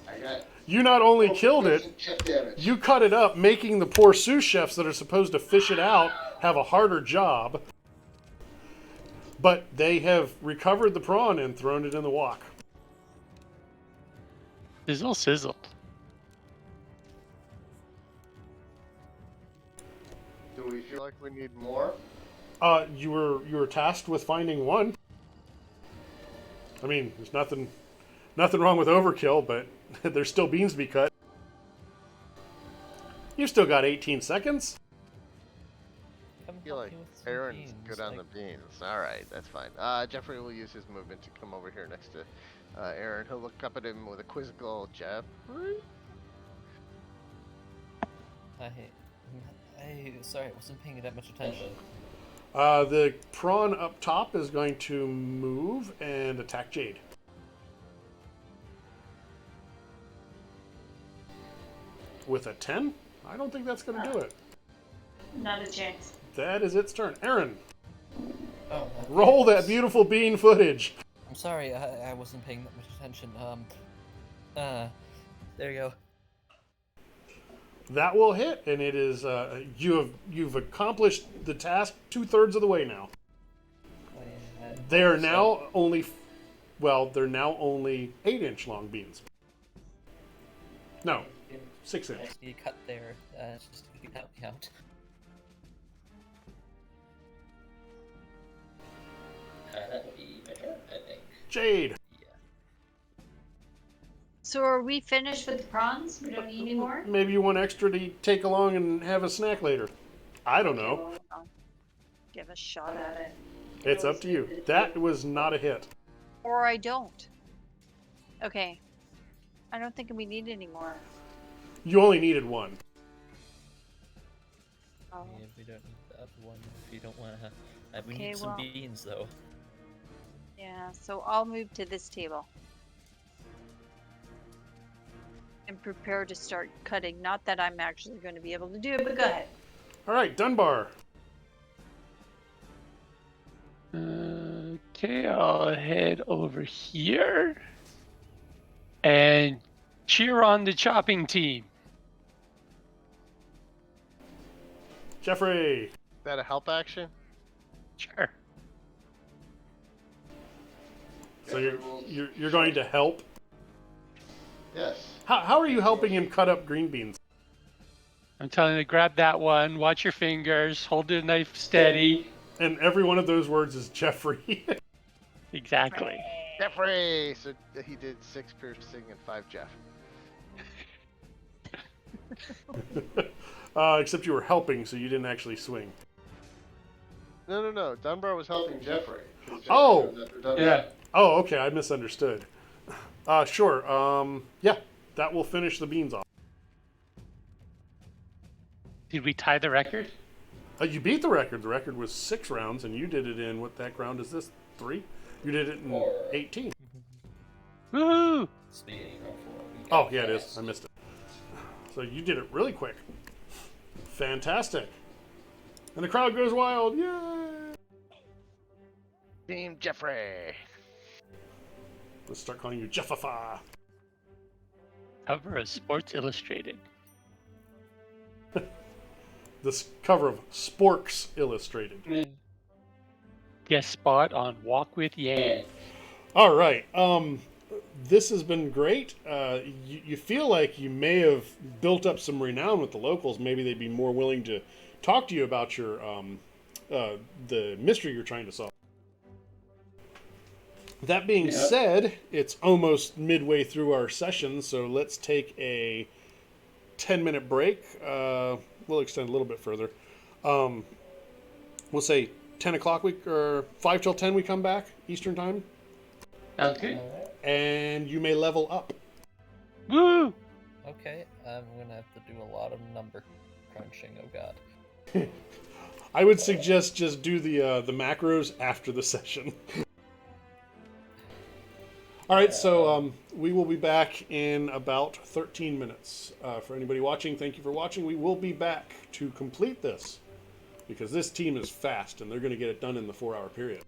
I got You not only killed it, chip damage. you cut it up, making the poor sous chefs that are supposed to fish it out have a harder job. But they have recovered the prawn and thrown it in the wok. Sizzle, sizzle. Do we feel like we need more? You were tasked with finding one. I mean, there's nothing wrong with overkill, but there's still beans to be cut. You've still got 18 seconds. Come I feel help like me with some Aaron's beans, good on the like- beans. All right, that's fine. Jeffrey will use his movement to come over here next to Aaron. He'll look up at him with a quizzical Jeffrey. Sorry, I wasn't paying that much attention. The prawn up top is going to move and attack Jade. With a 10? I don't think that's going to do it. Not a chance. That is its turn. Aaron, Oh, roll that beautiful bean footage. I'm sorry, I wasn't paying that much attention. There you go. That will hit, and it is you've accomplished the task 2/3 of the way now. They are now only, they're now only 8-inch long beans. No, 6-inch. You cut there, just to help me out. That would be my turn, I think. Jade, So are we Finish with the prawns? We don't need any more? maybe you want extra to take along and have a snack later. I don't know. I'll give a shot at it. It's up to you. That was not a hit. Or I don't. Okay. I don't think we need any more. You only needed one. Oh, Yeah, we don't need the other one if you don't want to. We Okay, need some well- beans though. yeah, so I'll move to this table. And prepare to start cutting. Not that I'm actually going to be able to do it, but go ahead. All right, Dunbar. Okay, I'll head over here and cheer on the chopping team. Jeffrey. Is that a help action? Sure. So you're going to help. Yes. How are you helping him cut up green beans? I'm telling you to grab that one, watch your fingers, hold the knife steady. And every one of those words is Jeffrey. Exactly. Jeffrey! So he did 6 piercing and 5 Jeff. Except you were helping, so you didn't actually swing. No. Dunbar was helping Jeffrey. Oh! Yeah. Oh, okay, I misunderstood. Sure. Yeah, that will finish the beans off. Did we tie the record? You beat the record. The record was 6 rounds, and you did it in, what that round is this? 3? You did it in 18. Woo! Speaking of 4, we Oh, got yeah, it is. fast. I missed it. So you did it really quick. Fantastic. And the crowd goes wild. Yay! Team Jeffrey. Let's start calling you Jeffafa. Cover of Sports Illustrated. This cover of Sporks Illustrated. Guest spot on Walk with Yang. All right. This has been great. You feel like you may have built up some renown with the locals. Maybe they'd be more willing to talk to you about your the mystery you're trying to solve. That being said, it's almost midway through our session, so let's take a 10-minute break. We'll extend a little bit further. We'll say 10 o'clock or 5 till 10 we come back, Eastern time. Sounds good. And you may level up. Woo! Okay, I'm gonna have to do a lot of number crunching. Oh god. I would suggest just do the macros after the session. All right, so we will be back in about 13 minutes. For anybody watching, thank you for watching. We will be back to complete this because this team is fast and they're going to get it done in the 4-hour period.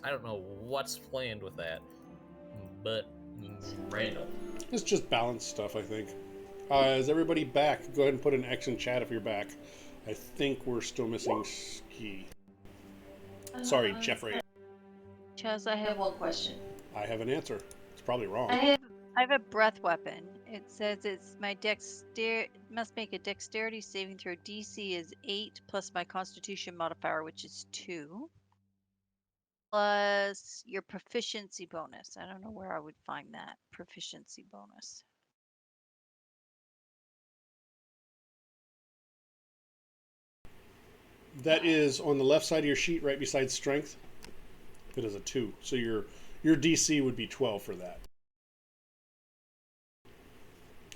I don't know what's planned with that, but Random. It's just balance stuff, I think. Is everybody back? Go ahead and put an X in chat if you're back. I think we're still missing Ski. Sorry, Jeffrey. Chaz, I I have have one question. I have an answer. It's probably wrong. I have a breath weapon. It says it's my must make a dexterity saving throw. DC is 8 plus my constitution modifier, which is 2. Plus your proficiency bonus. I don't know where I would find that proficiency bonus. That is on the left side of your sheet, right beside strength. It is a 2. So your DC would be 12 for that.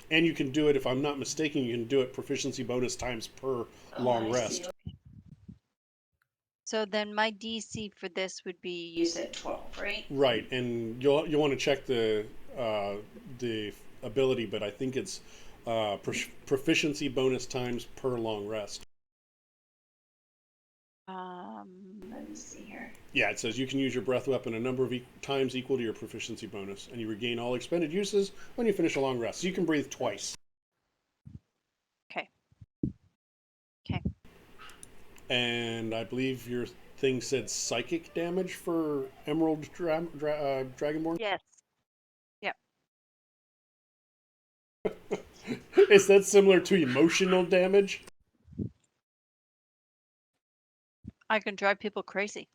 And you can do it, if I'm not mistaken, you can do it proficiency bonus times per long rest. So then my DC for this would be, You said 12, right? Right, and you'll want to check the ability, but I think it's proficiency bonus times per long rest. Let me see here. Yeah, it says you can use your breath weapon a number of times equal to your proficiency bonus, and you regain all expended uses when you finish a long rest. So you can breathe twice. Okay. And I believe your thing said psychic damage for Emerald Dragonborn. Yes. Is that similar to emotional damage? I can drive people crazy.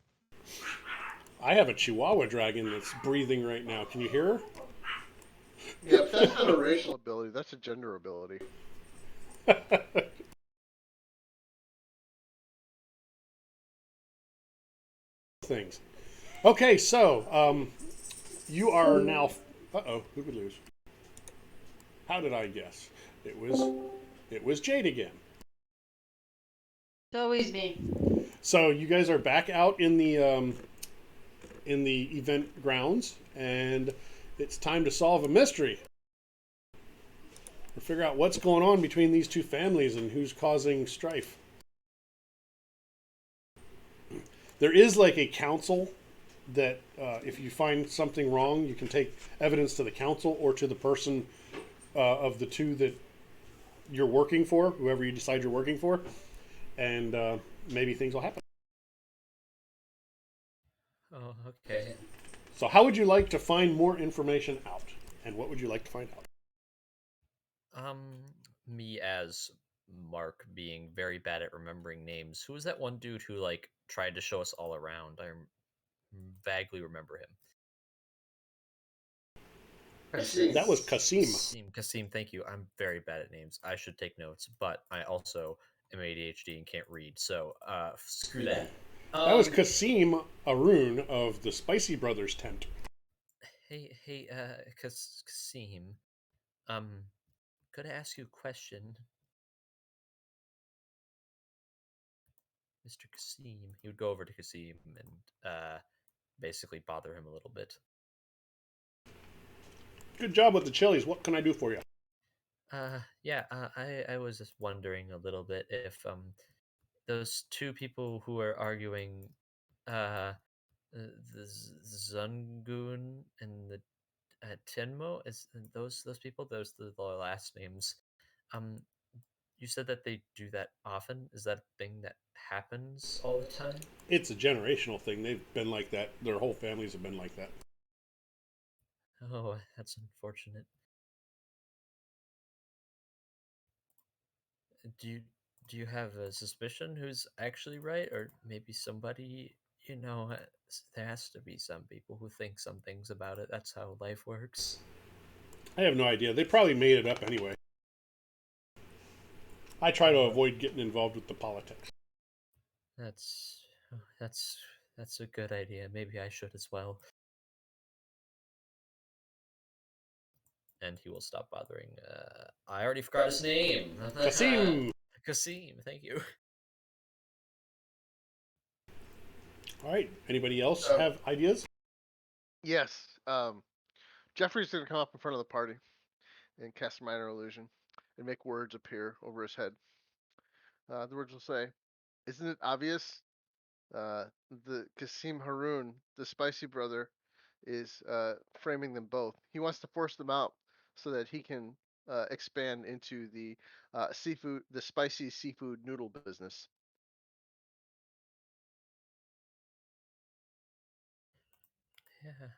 I have a Chihuahua dragon that's breathing right now. Can you hear her? Yeah, but that's not a racial ability. That's a gender ability. Things. Okay, so you are now. Uh-oh, who would lose? How did I guess? It was Jade again. It's always me. So you guys are back out in the event grounds, and it's time to solve a mystery. Or figure out what's going on between these two families and who's causing strife. There is like a council that if you find something wrong, you can take evidence to the council or to the person of the two that you're working for, whoever you decide you're working for, and maybe things will happen. Oh, okay. So how would you like to find more information out? And what would you like to find out? Me as Mark being very bad at remembering names. Who was that one dude who like tried to show us all around? I vaguely remember him. That was Kasim. Kasim, thank you. I'm very bad at names. I should take notes, but I also am ADHD and can't read. So, screw that. That was Kasim Arun of the Spicy Brothers tent. Hey, Kasim. Could I ask you a question? Mr. Kasim. He would go over to Kasim and basically bother him a little bit. Good job with the chilies. What can I do for you? I was just wondering a little bit if those two people who are arguing, the Zungun and the Tenmo, is those people? Those the last names. Um, you said that they do that often. Is that a thing that happens all the time? It's a generational thing. They've been like that. Their whole families have been like that. Oh, that's unfortunate. Do you do you have a suspicion who's actually right, or maybe somebody you know? There has to be some people who think some things about it. That's how life works. I have no idea. They probably made it up anyway. I try to avoid getting involved with the politics. That's that's that's a good idea. Maybe I should as well. And he will stop bothering. I already forgot his name. Kasim! Kasim, thank you. All right. Anybody else have ideas? Yes. Jeffrey's going to come up in front of the party and cast minor illusion and make words appear over his head. The words will say, "Isn't it obvious? Uh, the Kasim Haroon, the spicy brother, is framing them both. He wants to force them out so that he can expand into the the spicy seafood noodle business. Yeah.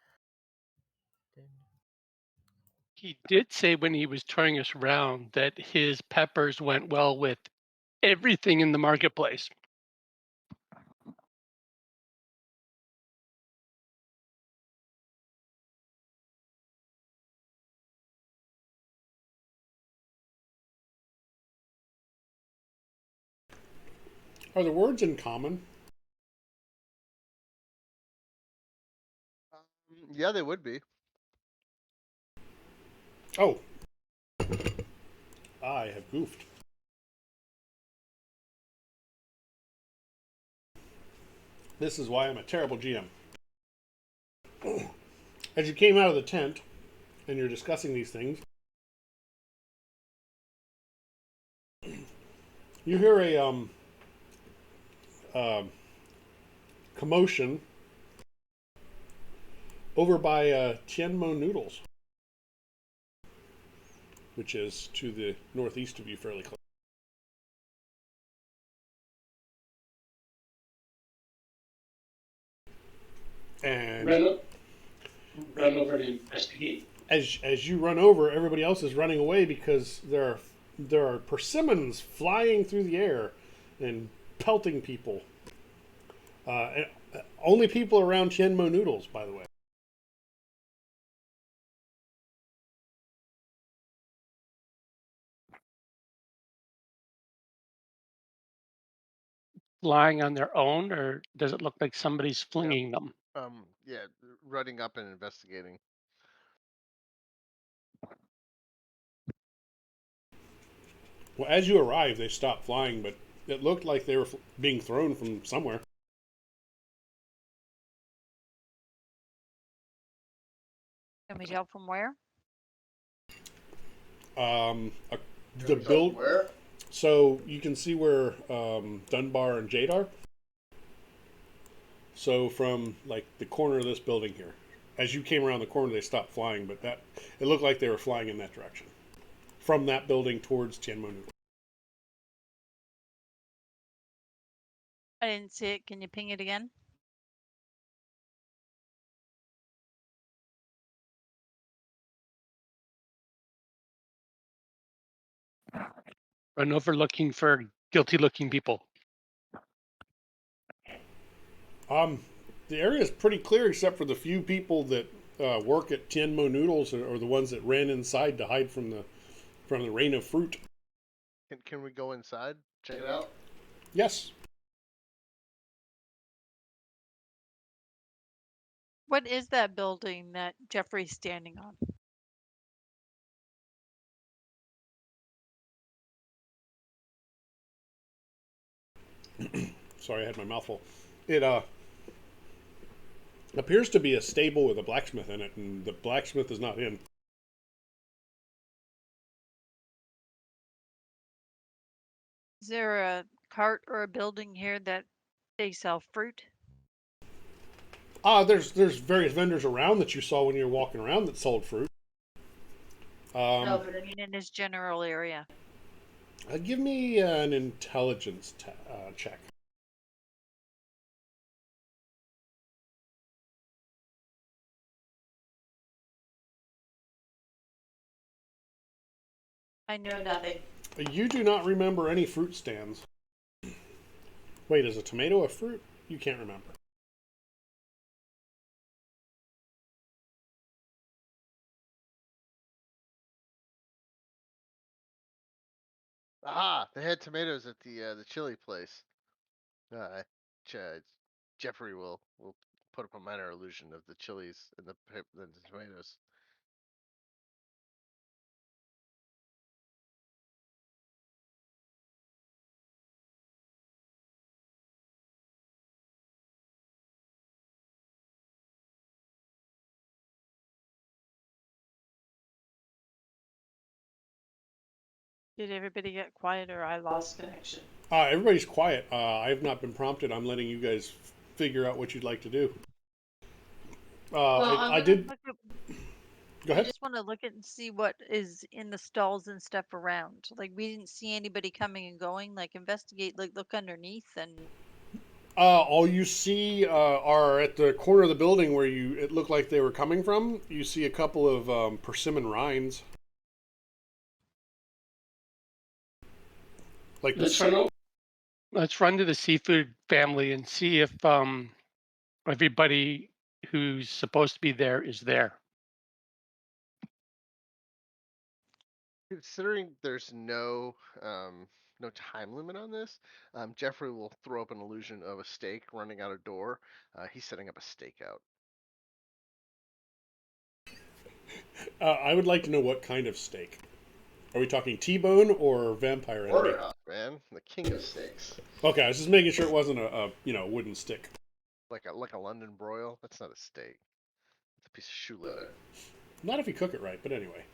He did say when he was touring us around that his peppers went well with everything in the marketplace. Are the words in common? Yeah, they would be. Oh, I have goofed. This is why I'm a terrible GM. As you came out of the tent and you're discussing these things, you hear a uh, commotion over by Tianmo Noodles, which is to the northeast of you, fairly close. And Run over to investigate. as you run over, everybody else is running away because there are persimmons flying through the air and pelting people. Only people around Tianmo Noodles, by the way. Flying on their own, or does it look like somebody's Yeah. flinging them? Yeah, running up and investigating. Well, as you arrive, they stop flying, but it looked like they were being thrown from somewhere. Can we tell from where? The build. Where? So you can see where Dunbar and Jade are. So from like the corner of this building here, as you came around the corner, they stopped flying, but that it looked like they were flying in that direction, from that building towards Tianmu. I didn't see it. Can you ping it again? Run over looking for guilty-looking people. The area is pretty clear except for the few people that work at Tianmo Noodles or the ones that ran inside to hide from the rain of fruit. Can we go inside? Check it out. Yes. What is that building that Jeffrey's standing on? Sorry, I had my mouth full. It appears to be a stable with a blacksmith in it, and the blacksmith is not in. Is there a cart or a building here that they sell fruit? There's various vendors around that you saw when you were walking around that sold fruit. No, but I mean in this general area. Give me an intelligence check. I know nothing. You do not remember any fruit stands. Wait, is a tomato a fruit? You can't remember. Ah, they had tomatoes at the chili place. Uh, Ch- Jeffrey will put up a minor illusion of the chilies and the tomatoes. Did everybody get quiet or I lost connection? Everybody's quiet. I've not been prompted. I'm letting you guys figure out what you'd like to do. Well, I did. look at, Go I ahead. just want to look at and see what is in the stalls and stuff around. Like we didn't see anybody coming and going. Like investigate, like look underneath and. All you see are at the corner of the building where it looked like they were coming from. You see a couple of persimmon rinds. Like Let's run to the seafood family and see if everybody who's supposed to be there is there. Considering there's no time limit on this, Jeffrey will throw up an illusion of a stake running out a door. He's setting up a stakeout. I would like to know what kind of steak. Are we talking T-bone or vampire enemy? Porterhouse, man, the king of steaks. Okay, I was just making sure it wasn't a wooden stick. Like a London broil. That's not a steak. It's a piece of shoe leather. Not if you cook it right, but anyway.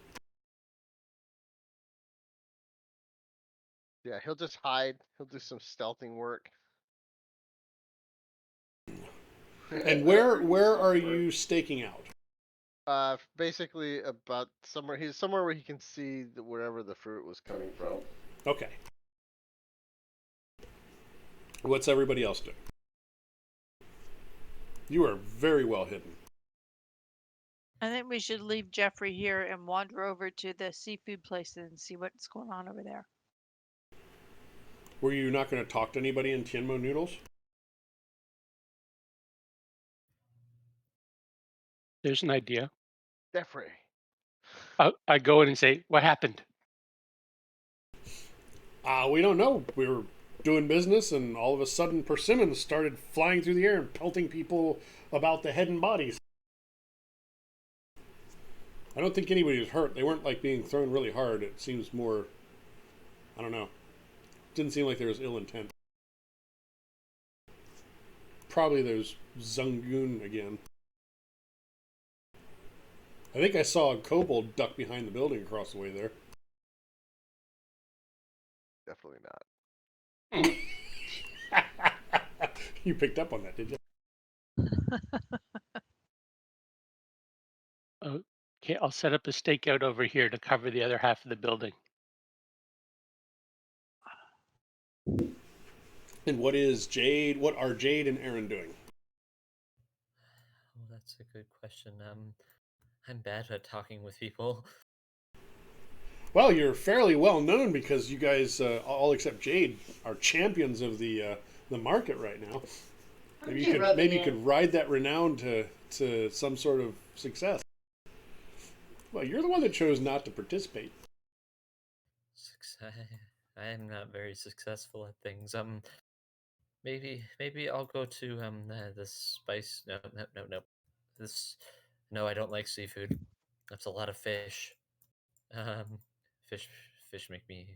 Yeah, he'll just hide. He'll do some stealthing work. And where are you staking out? Basically about somewhere. He's somewhere where he can see wherever the fruit was coming from. Okay. What's everybody else doing? You are very well hidden. I think we should leave Jeffrey here and wander over to the seafood place and see what's going on over there. Were you not going to talk to anybody in Tianmo Noodles? There's an idea. Jeffrey. I go in and say, "What happened?" We don't know. We were doing business, and all of a sudden, persimmons started flying through the air and pelting people about the head and bodies. I don't think anybody was hurt. They weren't like being thrown really hard. It seems more, I don't know. Didn't seem like there was ill intent. Probably there's Zungoon again. I think I saw a kobold duck behind the building across the way there. Definitely not. You picked up on that, did you? Okay, I'll set up a stakeout over here to cover the other half of the building. And what are Jade and Aaron doing? Oh, that's a good question. I'm bad at talking with people. Well, you're fairly well known because you guys, all except Jade, are champions of the market right now. Maybe you could ride that renown to some sort of success. Well, you're the one that chose not to participate. I am not very successful at things. Maybe I'll go to the spice. No. This no, I don't like seafood. That's a lot of fish. Um, fish fish make me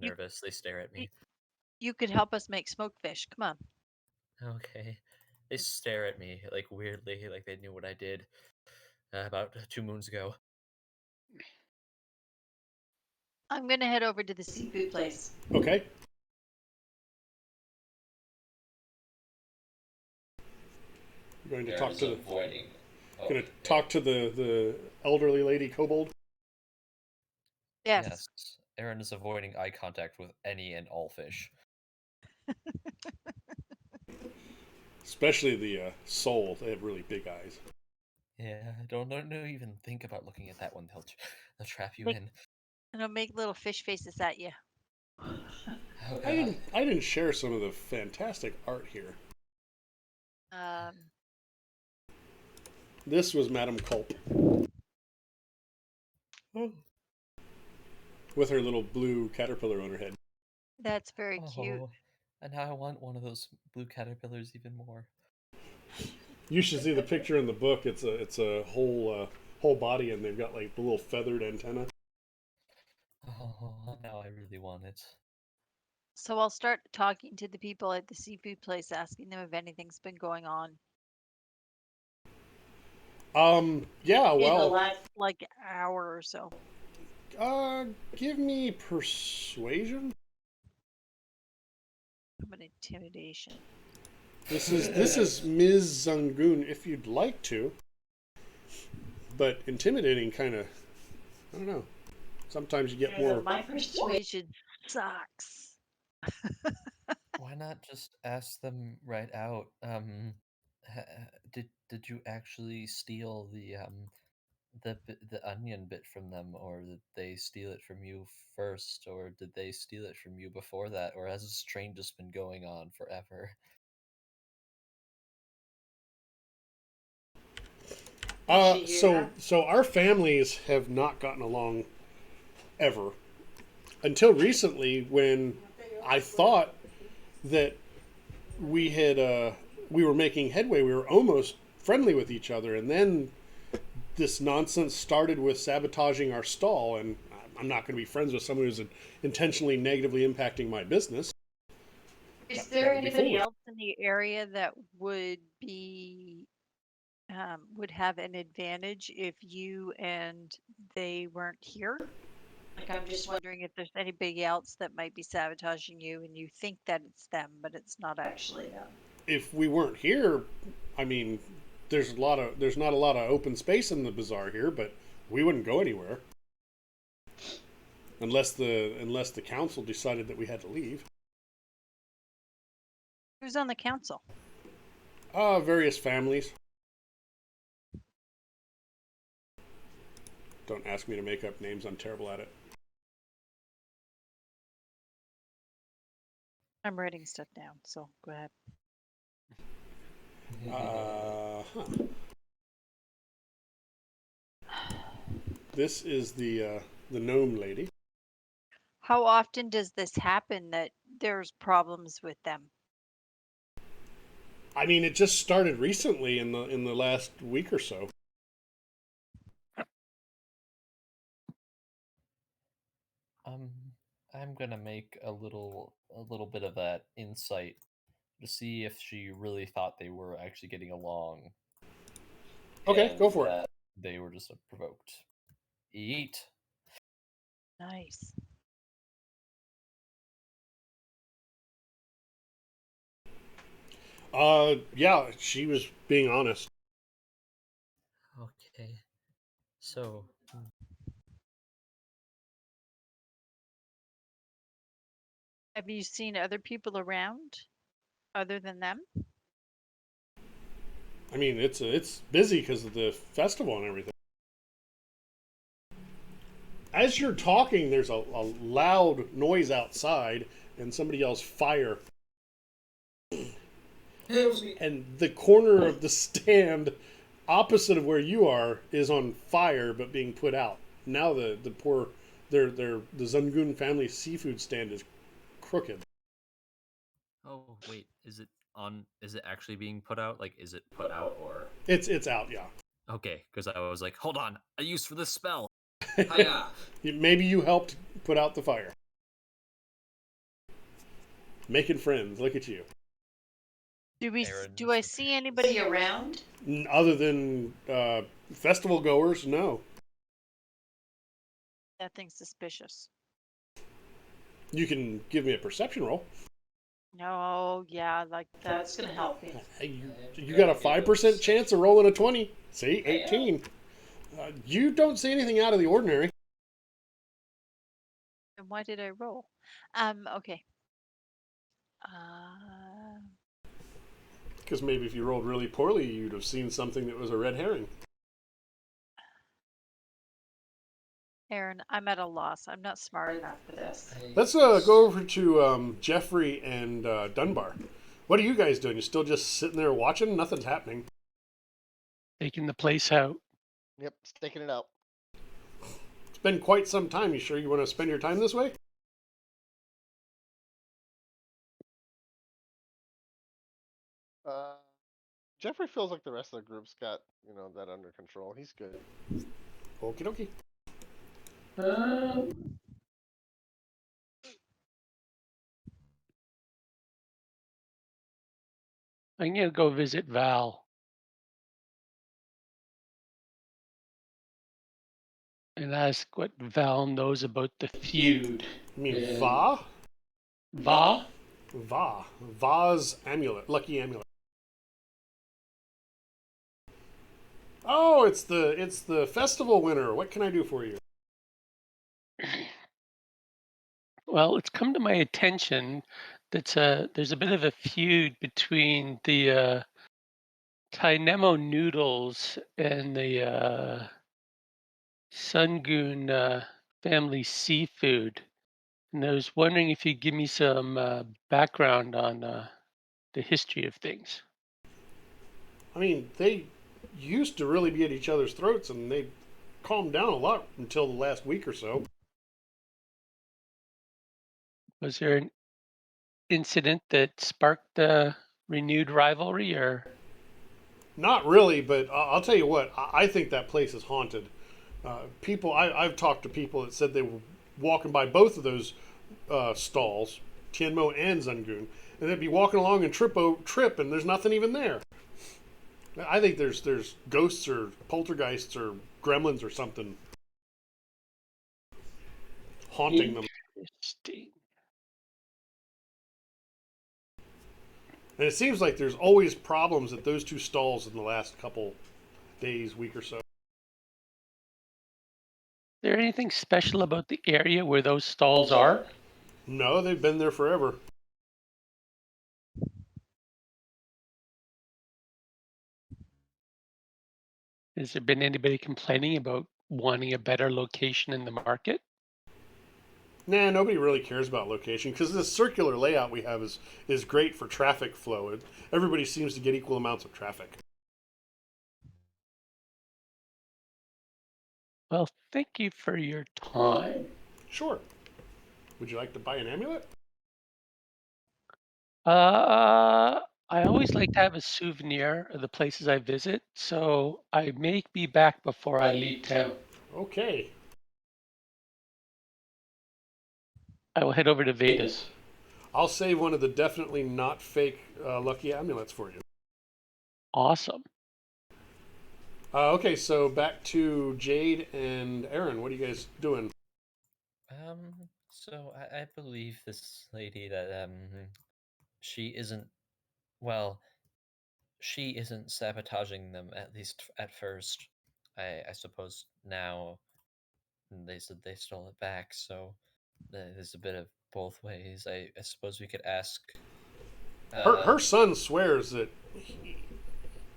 You, nervous. They stare at you me. you could help us make smoked fish. Come on. Okay, they stare at me like weirdly, like they knew what I did about 2 moons ago. I'm gonna head over to the seafood place. Okay. You're going to talk to the elderly lady kobold. Yes. Aaron is avoiding eye contact with any and all fish. Especially the soul. They have really big eyes. Yeah, don't even think about looking at that one. They'll trap you Make- in. And I'll make little fish faces at you. Oh, I didn't share some of the fantastic art here. This was Madame Culp. Oh. With her little blue caterpillar on her head. That's very cute. And now I want one of those blue caterpillars even more. You should see the picture in the book. It's a whole body, and they've got like the little feathered antenna. Oh, now I really want it. So I'll start talking to the people at the seafood place, asking them if anything's been going on. Yeah, In the well, last like hour or so. Give me persuasion. How about intimidation? This is Ms. Zangoon if you'd like to. But intimidating kind of, I don't know. Sometimes you get more. My persuasion. Persuasion sucks. Why not just ask them right out? Did you actually steal the onion bit from them, or did they steal it from you first, or did they steal it from you before that, or has this train just been going on forever? So our families have not gotten along ever until recently when I thought that we had we were making headway. We were almost friendly with each other, and then this nonsense started with sabotaging our stall. And I'm not going to be friends with someone who's intentionally negatively impacting my business. Is That there would be Anybody foolish. else in the area that would have an advantage if you and they weren't here? Like, I'm just wondering if there's anybody else that might be sabotaging you and you think that it's them, but it's not actually them. If we weren't here, I mean, there's not a lot of open space in the bazaar here, but we wouldn't go anywhere unless the council decided that we had to leave. Who's on the council? Various families. Don't ask me to make up names. I'm terrible at it. I'm writing stuff down, so go ahead. Huh. This is the gnome lady. How often does this happen that there's problems with them? I mean, it just started recently in the last week or so. Um, I'm gonna make a little bit of that insight to see if she really thought they were actually getting along, Okay, and go for it. that they were just provoked. Eat. Nice. Yeah, she was being honest. Okay. So, Have you seen other people around other than them? I mean, it's busy because of the festival and everything. As you're talking, there's a loud noise outside, and somebody yells fire. And the corner of the stand opposite of where you are is on fire but being put out. Now the poor the Zungun family seafood stand is crooked. oh wait, is it actually being put out? Like, is it put out or? It's out, yeah. Okay, because I was like, hold on, a use for this spell. Maybe you helped put out the fire. Making friends. Look at you. Do I see anybody around? Other than festival goers, no. Nothing suspicious. You can give me a perception roll. No, yeah, like That's gonna help me. Hey, you got a 5% chance of rolling a 20. See, 18. You don't see anything out of the ordinary. And why did I roll? Okay. Uh, Because maybe if you rolled really poorly, you'd have seen something that was a red herring. Aaron, I'm at a loss. I'm not smart enough for this. Let's go over to Jeffrey and Dunbar. What are you guys doing? You still just sitting there watching? Nothing's happening. Taking the place out. Yep, staking it out. It's been quite some time. You sure you want to spend your time this way? Uh, Jeffrey feels like the rest of the group's got, that under control. He's good. Okie dokie. I'm gonna go visit Val. and ask what Val knows about the feud. You mean And Va? Va? Va. Va's amulet. Lucky amulet. Oh, it's the festival winner. What can I do for you? Well, it's come to my attention that there's a bit of a feud between the Tainemo noodles and the Sungoon family seafood. And I was wondering if you'd give me some background on the history of things. I mean, they used to really be at each other's throats, and they calmed down a lot until the last week or so. Was there an incident that sparked renewed rivalry, or Not really, but I'll tell you what. I think that place is haunted. I've talked to people that said they were walking by both of those stalls, Tianmo and Zungun, and they'd be walking along and trip, and there's nothing even there. I think there's ghosts or poltergeists or gremlins or something haunting them. interesting? And it seems like there's always problems at those two stalls in the last couple days, week or so. Is there anything special about the area where those stalls are? No, they've been there forever. Has there been anybody complaining about wanting a better location in the market? Nah, nobody really cares about location because this circular layout we have is great for traffic flow. Everybody seems to get equal amounts of traffic. Well, thank you for your time. Sure. Would you like to buy an amulet? Uh, I always like to have a souvenir of the places I visit, so I may be back before I leave town. Okay. I will head over to Vedas. I'll save one of the definitely not fake lucky amulets for you. Awesome. Okay, so back to Jade and Aaron. What are you guys doing? So I believe this lady that she isn't well, she isn't sabotaging them, at least at first. I suppose now they said they stole it back, so there's a bit of both ways. I suppose we could ask. Her son swears that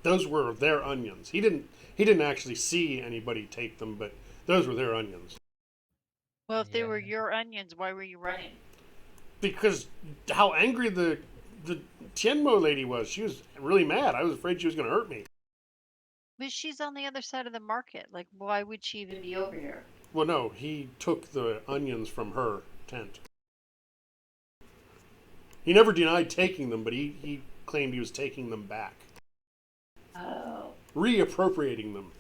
those were their onions. He didn't actually see anybody take them, but those were their onions. Well, if they were Yeah. your onions, why were you running? Because how angry the Tianmo lady was. She was really mad. I was afraid she was going to hurt me. But she's on the other side of the market. Like, why would she even be over here? Well, no, he took the onions from her tent. He never denied taking them, but he claimed he was taking them back. Oh. Reappropriating them.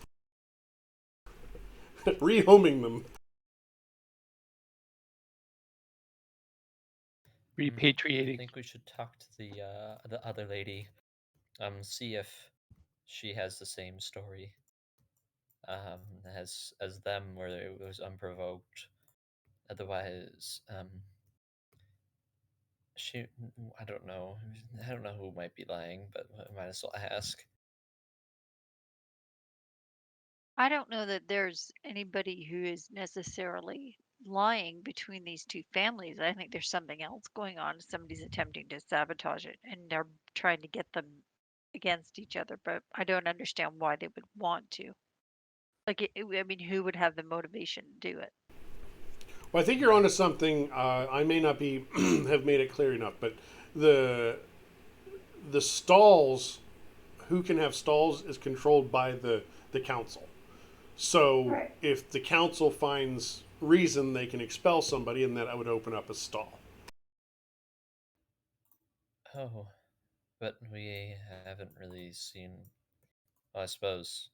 Rehoming them. I Repatriating. think we should talk to the other lady, see if she has the same story, as them, where it was unprovoked. Otherwise, she, I don't know. I don't know who might be lying, but I might as well ask. I don't know that there's anybody who is necessarily lying between these two families. I think there's something else going on. Somebody's attempting to sabotage it and they're trying to get them against each other, but I don't understand why they would want to. Like, I mean, who would have the motivation to do it? Well, I think you're onto something. I may not be have made it clear enough, but the the stalls, who can have stalls, is controlled by the council. So Right. if the council finds reason, they can expel somebody, and that would open up a stall. Oh, but we haven't really seen. Well, I suppose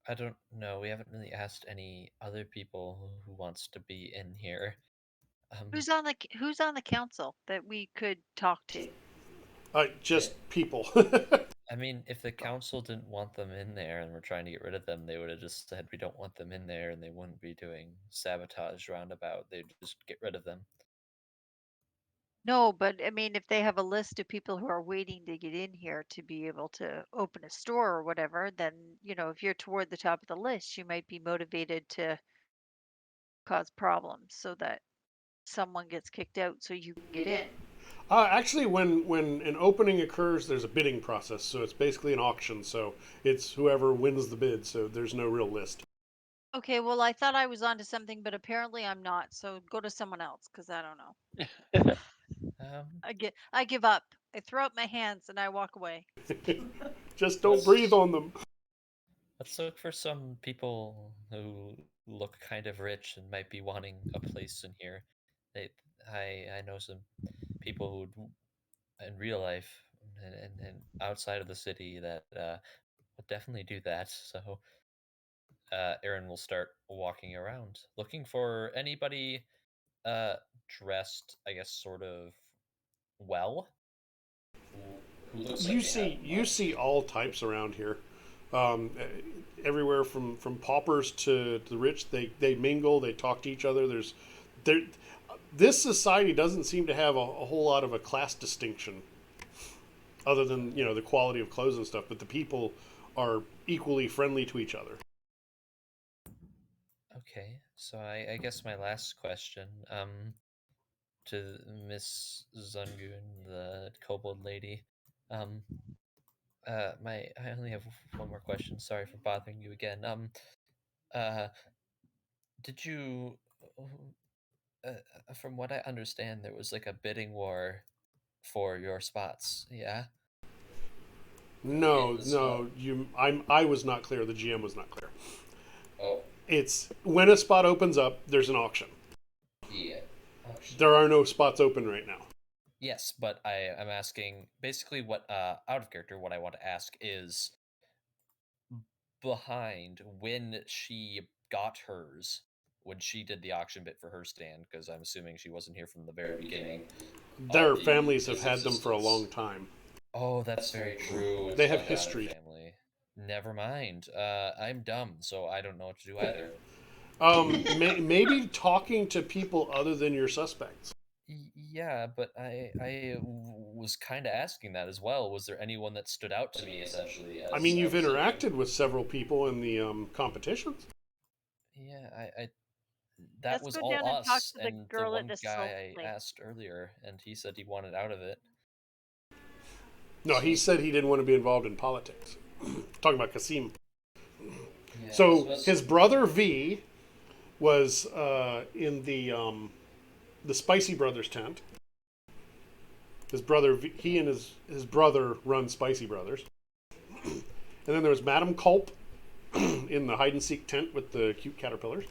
I don't know. We haven't really asked any other people who wants to be in here. Um, Who's on the council that we could talk to? Just people. I mean, if the council didn't want them in there and were trying to get rid of them, they would have just said we don't want them in there, and they wouldn't be doing sabotage roundabout. They'd just get rid of them. No, but I mean, if they have a list of people who are waiting to get in here to be able to open a store or whatever, then, if you're toward the top of the list, you might be motivated to cause problems so that someone gets kicked out so you can get in. Actually, when an opening occurs, there's a bidding process, so it's basically an auction. So it's whoever wins the bid. So there's no real list. Okay, well, I thought I was onto something, but apparently I'm not. So go to someone else because I don't know. Um, I give up. I throw up my hands and I walk away. Just don't breathe on them. let's look for some people who look kind of rich and might be wanting a place in here. They, I know some people who, in real life and outside of the city, that would definitely do that. So Aaron will start walking around, looking for anybody uh, dressed, I guess, sort of well, who looks like You they have see money. all types around here. Um, Everywhere from paupers to the rich, they mingle, they talk to each other. There, this society doesn't seem to have a whole lot of a class distinction, other than the quality of clothes and stuff. But the people are equally friendly to each other. Okay, so I guess my last question, to Miss Zungun, the kobold lady, um, I only have one more question. Sorry for bothering you again. Uh, did you, from what I understand, there was like a bidding war for your spots. Yeah. No, In the swamp. no, I was not clear. The GM was not clear. Oh, It's when a spot opens up, there's an auction. yeah. Auction. There are no spots open right now. Yes, but I'm asking basically what out of character. What I want to ask is behind when she got hers, when she did the auction bit for her stand, because I'm assuming she wasn't here from the very beginning Their of the families have his had them for a long existence. time. Oh, that's very true. They It's have the Hatter history. family. Never mind. I'm dumb, so I don't know what to do either. Maybe talking to people other than your suspects. Yeah, but was kind of asking that as well. Was there anyone that stood out to me essentially I mean, you've as a interacted with several people in the competitions. yeah, I that Let's was go all down and talk us to the and the girl at one the silk guy I place. asked earlier, and he said he wanted out of it. No, he So said he didn't want to be involved in politics. Talking about Kasim. yeah, So his brother V was in the Spicy Brothers tent. His brother, he and his brother run Spicy Brothers. And then there was Madam Culp in the hide and seek tent with the cute caterpillars.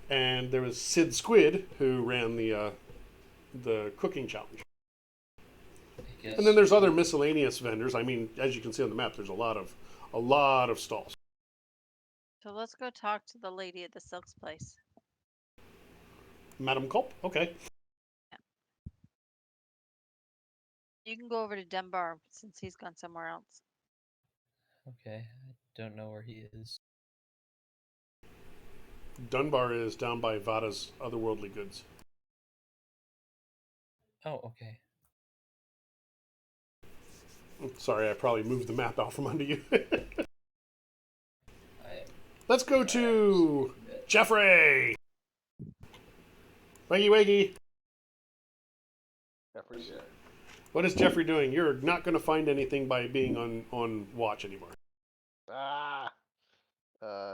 And there was Sid Squid who ran the cooking challenge. I And then guess there's other miscellaneous vendors. I mean, as you can see on the map, there's a lot of stalls. So let's go talk to the lady at the silk's place. Madam Culp, okay. Yeah. You can go over to Dunbar since he's gone somewhere else. okay. I don't know where he is. Dunbar is down by Vada's otherworldly goods. Oh, okay. Sorry, I probably moved the map out from under you. I Let's go to Jeffrey. Wakey wakey. Jeffrey's here. What is Jeffrey doing? You're not going to find anything by being on watch anymore. Ah.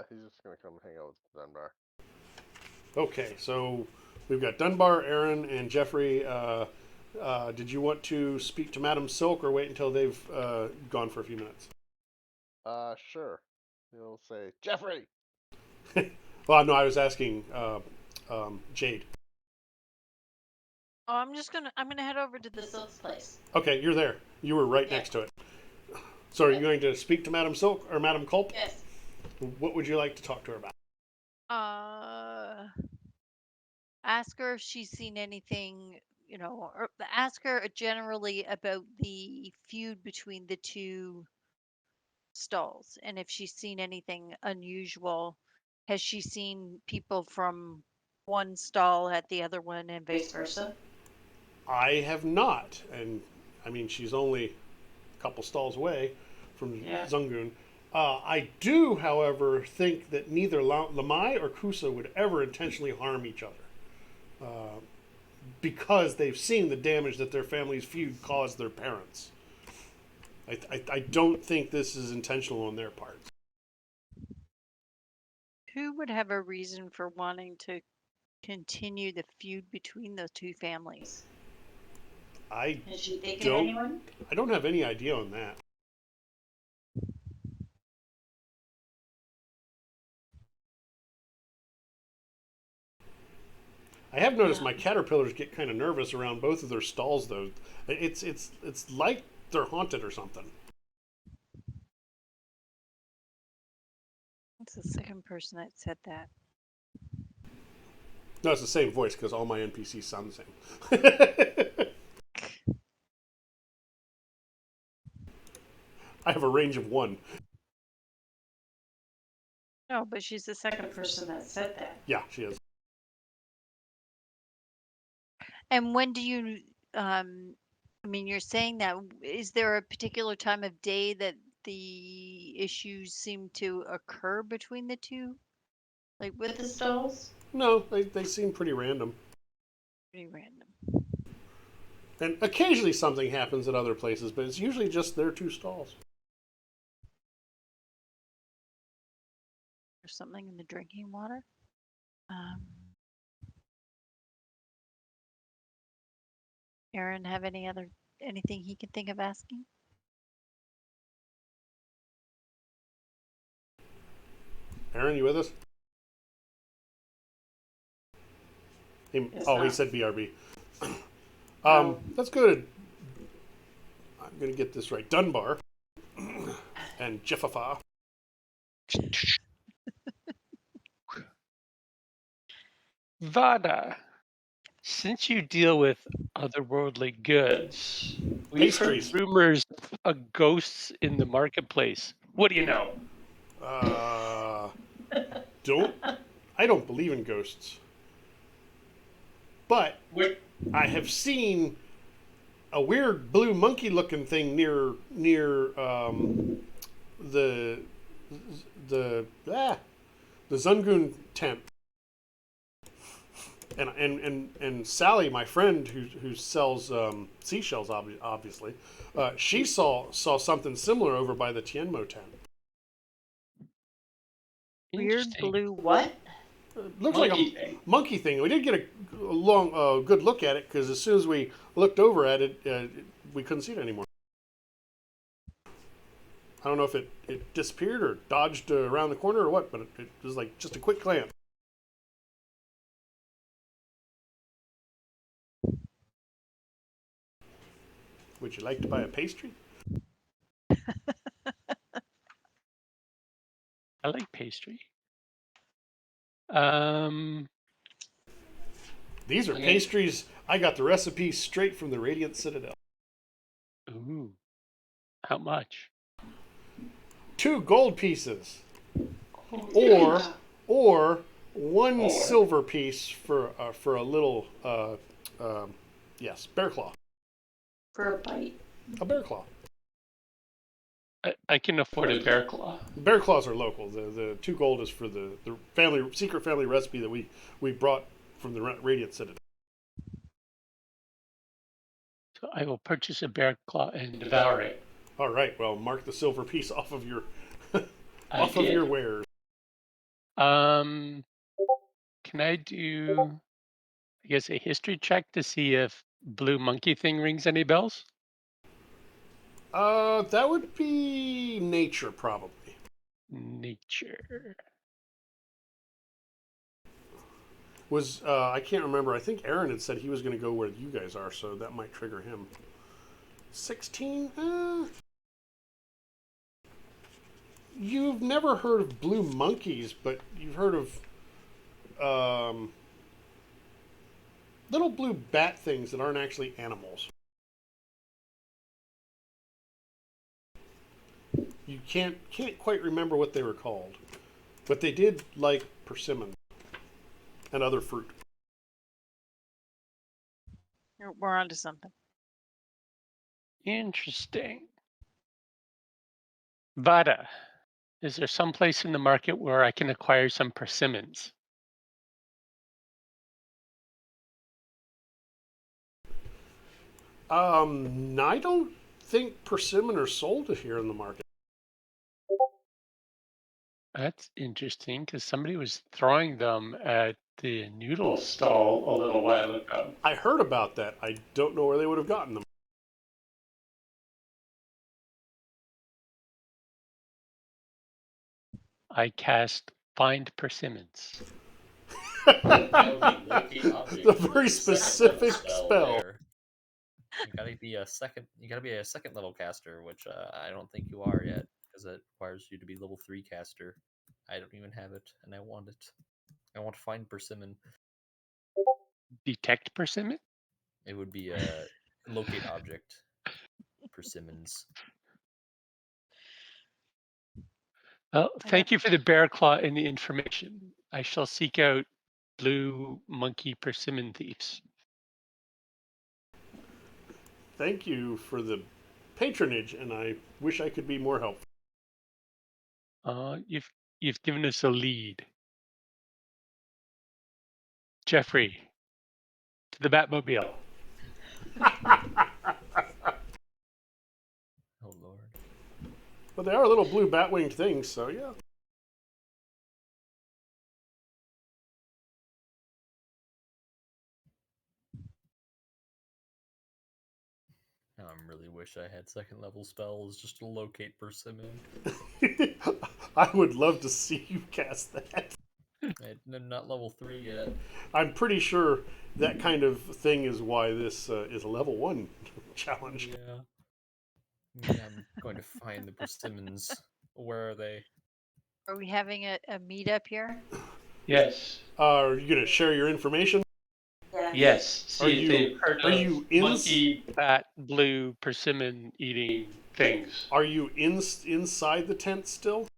He's just gonna come hang out with Dunbar. Okay, so we've got Dunbar, Aaron, and Jeffrey. Did you want to speak to Madam Silk or wait until they've gone for a few minutes? Sure. He'll say, Jeffrey. Well, no, I was asking Jade. Oh, I'm gonna head over to the silk's place. Okay, you're there. You were right Yeah. next to it. So, are you going to speak to Madam Silk or Madam Culp? Yes. What would you like to talk to her about? Uh, ask her if she's seen anything, or ask her generally about the feud between the two stalls, and if she's seen anything unusual. Has she seen people from one stall at the other one and Vice vice versa? versa. I have not, and I mean she's only a couple stalls away from Yeah. Zungun. I do, however, think that neither Lamai or Kusa would ever intentionally harm each other, because they've seen the damage that their family's feud caused their parents. I don't think this is intentional on their part. Who would have a reason for wanting to continue the feud between those two families? I Is she thinking of don't. anyone? I don't have any idea on that. I have noticed my caterpillars get kind of nervous around both of their stalls, though. It's like they're haunted or something. It's the second person that said that. No, it's the same voice because all my NPCs sound the same. I have a range of 1. No, but she's the second Second person that said that. Yeah, she is. And when do you, I mean, you're saying that, is there a particular time of day that the issues seem to occur between the two? Like With with the the stalls? stalls? No, they seem pretty random. Pretty random. And occasionally something happens at other places, but it's usually just their 2 stalls. There's something in the drinking water. Aaron, have anything he can think of asking? Aaron, you with us? Yes, He not. said BRB. Oh. Let's go to. I'm going to get this right. Dunbar and Jeffafa. Vada, since you deal with otherworldly goods, we've heard Pastries. rumors of ghosts in the marketplace. What do you know? Don't. I don't believe in ghosts. But I have seen a weird blue monkey looking thing near the the Zungun tent. And Sally, my friend who sells seashells, obviously, she saw something similar over by the Tianmo tent. Weird Interesting. blue What? Looks Monkey like a thing. monkey thing. We did get a good look at it because as soon as we looked over at it, we couldn't see it anymore. I don't know if it disappeared or dodged around the corner or what, but it was like just a quick glance. Would you like to buy a pastry? I like pastry. Um, These are Okay. pastries. I got the recipe straight from the Radiant Citadel. ooh, how much? 2 gold pieces, Yeah. or 1 silver piece for a little yes, bear claw. For a bite. A bear claw. I can afford a bear claw. Bear claws are local. The 2 gold is for the secret family recipe that we brought from the Radiant Citadel. So I will purchase a bear claw and devour it. All right. Well, mark the silver piece off of your I off of did. your wares. Can I do, I guess, a history check to see if blue monkey thing rings any bells? That would be nature probably. Nature. Was I can't remember. I think Aaron had said he was going to go where you guys are, so that might trigger him. 16? You've never heard of blue monkeys, but you've heard of little blue bat things that aren't actually animals. you can't quite remember what they were called, but they did like persimmon and other fruit. We're onto something. Interesting. Vada, is there some place in the market where I can acquire some persimmons? I don't think persimmon are sold here in the market. That's interesting because somebody was throwing them at the noodle stall a little while ago. I heard about that. I don't know where they would have gotten them. I cast Find Persimmons. That would be locate object. A very specific spell. There. You gotta be a second. You gotta be a second level caster, which I don't think you are yet, because it requires you to be level 3 caster. I don't even have it, and I want it. I want to find persimmon. Detect persimmon? It would be a locate object. Persimmons. Well, thank you for the bear claw and the information. I shall seek out blue monkey persimmon thieves. Thank you for the patronage, and I wish I could be more helpful. You've given us a lead. Jeffrey, to the Batmobile. Oh lord. But they are little blue bat-winged things, so yeah. Now I really wish I had second level spells just to locate persimmon. I would love to see you cast that. I'm not level 3 yet. I'm pretty sure that kind of thing is why this is a level 1 challenge. Yeah. Yeah, I'm going to find the persimmons. Where are they? Are we having a meetup here? Yes. Are you going to share your information? Yes. See Are if you- they've heard are of you in- monkey, bat, blue, persimmon eating things. Are you inside the tent still?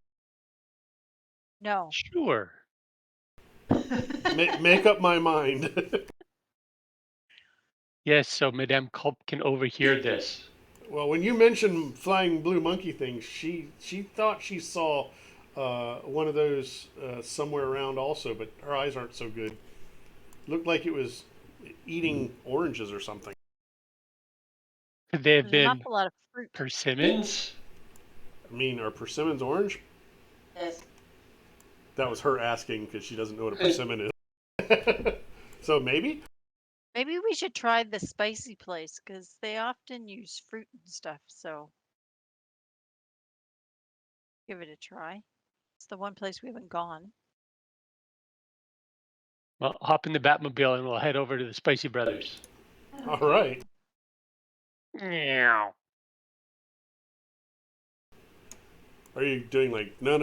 No. Sure. Make up my mind. Yes, so Madame Culp can overhear this. Well, when you mentioned flying blue monkey things, she thought she saw one of those somewhere around also, but her eyes aren't so good. Looked like it was eating oranges or something. Could they have There's an been awful lot of fruit. persimmons? I mean, are persimmons orange? Yes. That was her asking because she doesn't know what a persimmon is. So maybe? Maybe we should try the spicy place because they often use fruit and stuff. So give it a try. It's the one place we haven't gone. Well, hop in the Batmobile and we'll head over to the Spicy Brothers. All right. Meow. Are you doing like no?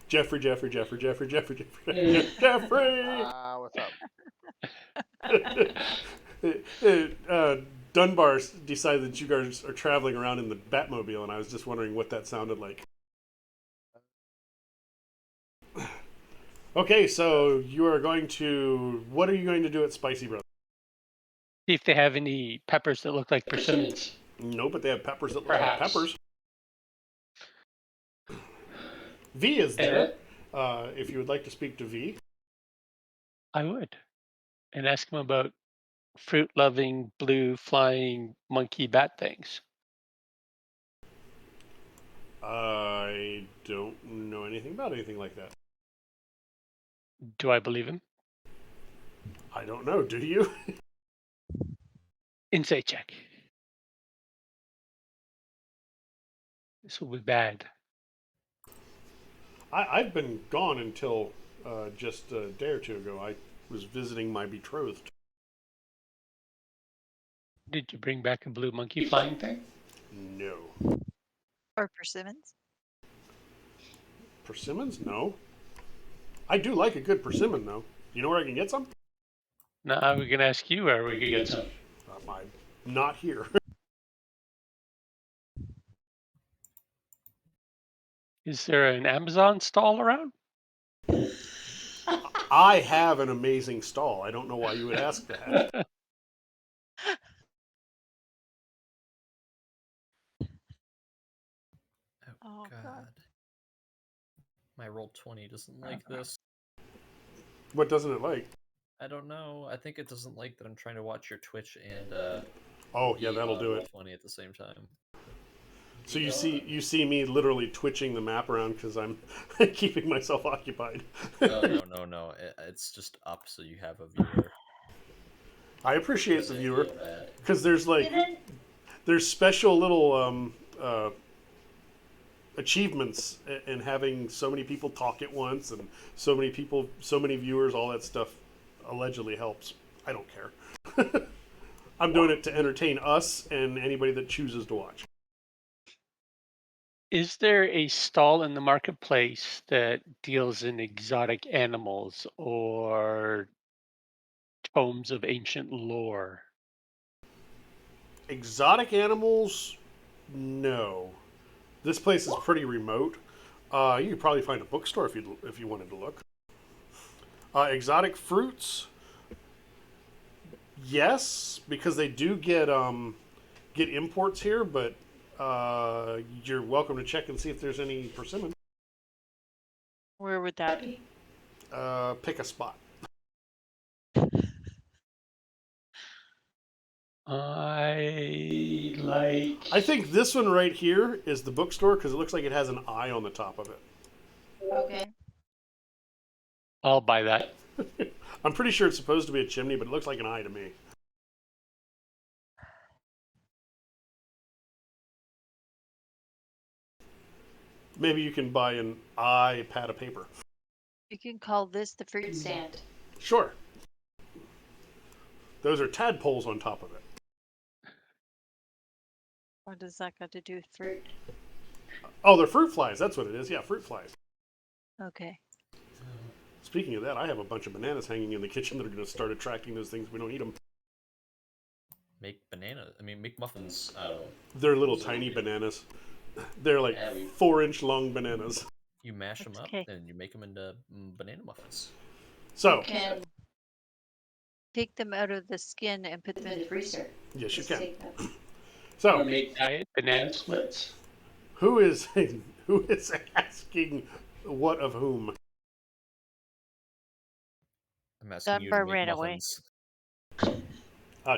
Jeffrey. What's up? Dunbar decided that you guys are traveling around in the Batmobile, and I was just wondering what that sounded like. Okay, so you are going to. What are you going to do at Spicy Brothers? See if they have any peppers that look like persimmons. No, but they have peppers that look like Perhaps. peppers. V is there. If you would like to speak to V. I would. And ask him about fruit loving, blue flying monkey bat things. I don't know anything about anything like that. Do I believe him? I don't know. Do you? Insight check. This will be bad. I've been gone until just a day or two ago. I was visiting my betrothed. Did you bring back a blue monkey flying thing? No. Or persimmons. Persimmons? No. I do like a good persimmon, though. You know where I can get some? No, we can ask you where we could get some. I'm not here. Is there an Amazon stall around? I have an amazing stall. I don't know why you would ask that. Oh, Oh, God. God. My roll 20 doesn't like this. What doesn't it like? I don't know. I think it doesn't like that I'm trying to watch your Twitch and Oh yeah, be that'll on do it. Roll20 at the same time. So you see me literally twitching the map around because I'm keeping myself occupied. No. It's just up so you have a viewer. I appreciate the I viewer feel bad. because there's special little achievements in having so many people talk at once and so many viewers, all that stuff allegedly helps. I don't care. I'm doing it to entertain us and anybody that chooses to watch. Is there a stall in the marketplace that deals in exotic animals or tomes of ancient lore? Exotic animals, no. This place is pretty remote. You could probably find a bookstore if you wanted to look. Exotic fruits, yes, because they do get imports here, but you're welcome to check and see if there's any persimmon. Where would that be? Pick a spot. I think this one right here is the bookstore because it looks like it has an eye on the top of it. Okay. I'll buy that. I'm pretty sure it's supposed to be a chimney, but it looks like an eye to me. Maybe you can buy an eye pad of paper. You can call this the fruit stand. Sure. Those are tadpoles on top of it. What does that got to do with fruit? Oh, they're fruit flies. That's what it is. Yeah, fruit flies. Okay. Speaking of that, I have a bunch of bananas hanging in the kitchen that are going to start attracting those things. We don't eat them. Make muffins out of them. They're little tiny bananas. They're like 4-inch long bananas. You mash them That's up okay. and you make them into banana muffins. So, You can take them out of the skin and put them in the freezer. yes, you can. Take them. So, Make diet banana splits. who is asking what of whom? I'm asking you to Dunbar make ran away. muffins.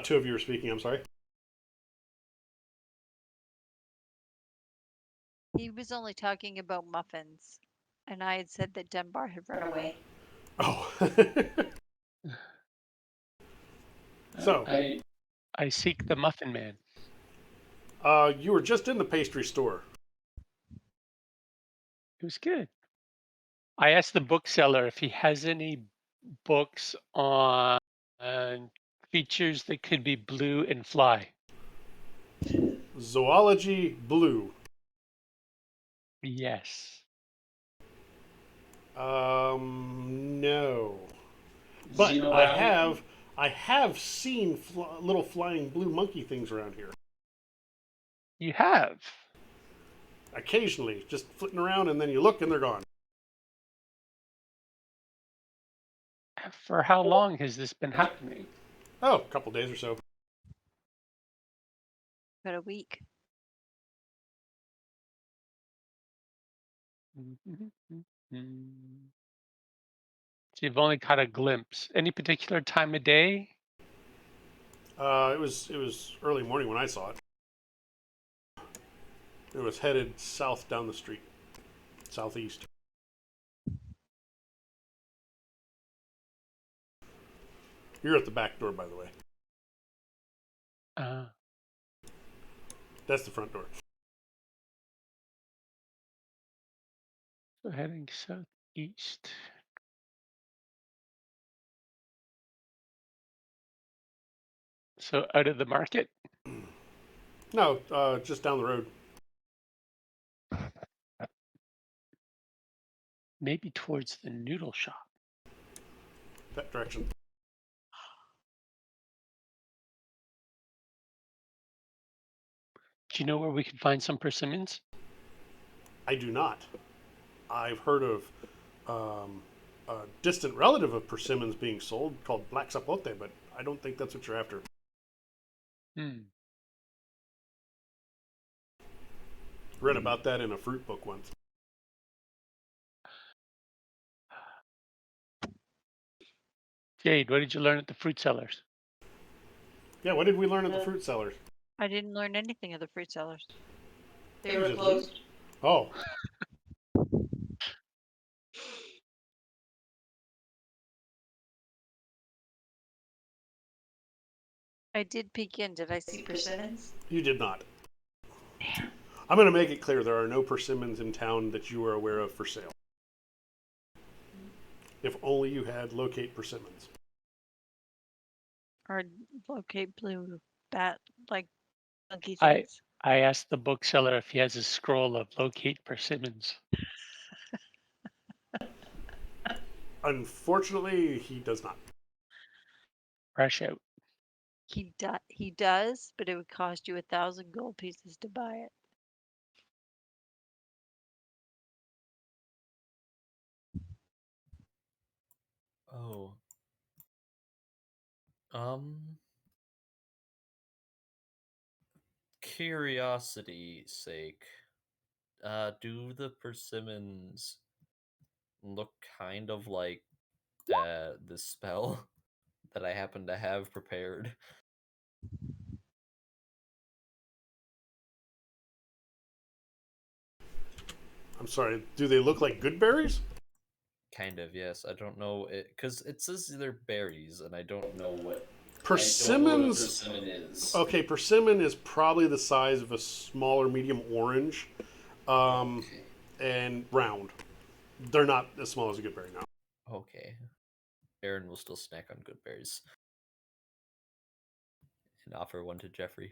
Two of you are speaking. I'm sorry. He was only talking about muffins, and I had said that Dunbar had run away. Oh. So, I seek the Muffin Man. you were just in the pastry store. It was good. I asked the bookseller if he has any books on creatures that could be blue and fly. Zoology blue. Yes. No. But I have seen little flying blue monkey things around here. You have. Occasionally, just flitting around, and then you look and they're gone. For how long has this been happening? Oh, a couple days or so. About a week. So you've only caught a glimpse. Any particular time of day? It was early morning when I saw it. It was headed south down the street, southeast. You're at the back door, by the way. That's the front door. So heading southeast. So out of the market? No, just down the road. Maybe towards the noodle shop. That direction. Do you know where we can find some persimmons? I do not. I've heard of a distant relative of persimmons being sold called black zapote, but I don't think that's what you're after. Hmm. Read about that in a fruit book once. Jade, what did you learn at the fruit sellers? Yeah, what did we learn at the fruit sellers? I didn't learn anything of the fruit sellers. They You were just closed. Oh, I did peek in. Did I see persimmons? you did not. Damn. I'm going to make it clear there are no persimmons in town that you are aware of for sale. If only you had locate persimmons. Or locate blue bat like funky I things. I asked the bookseller if he has a scroll of locate persimmons. Unfortunately, he does not. Fresh out. He does, but it would cost you 1,000 gold pieces to buy it. Oh. Um. Curiosity sake, do the persimmons look kind of like the spell that I happen to have prepared? I'm sorry, do they look like good berries? Kind of, yes. I don't know it because it says they're berries, and I don't know what Persimmons. persimmon is. Okay, persimmon is probably the size of a smaller medium orange, Okay. and round. They're not as small as a good berry now. Okay. Aaron will still snack on good berries and offer one to Jeffrey.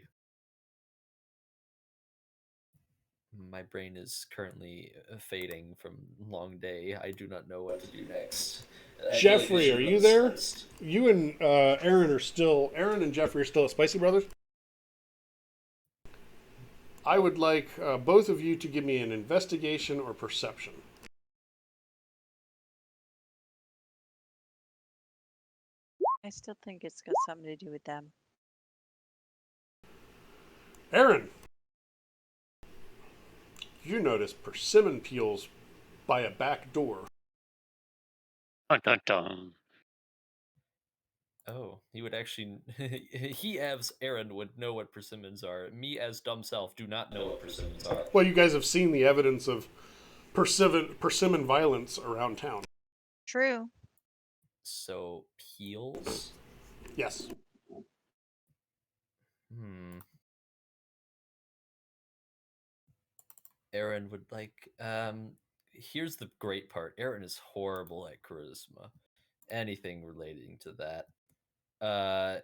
My brain is currently fading from long day. I do not know what to do next. I feel like we Jeffrey, should are run you this there? first. You and Aaron are still. Aaron and Jeffrey are still at Spicy Brothers. I would like both of you to give me an investigation or perception. I still think it's got something to do with them. Aaron, you notice persimmon peels by a back door. Dun, dun, dun. Oh, he would actually. He, as Aaron, would know what persimmons are. Me, as dumb self, do not know what persimmons are. Well, you guys have seen the evidence of persimmon violence around town. True. So, peels? Yes. Hmm. Aaron would like. Here's the great part. Aaron is horrible at charisma. Anything relating to that.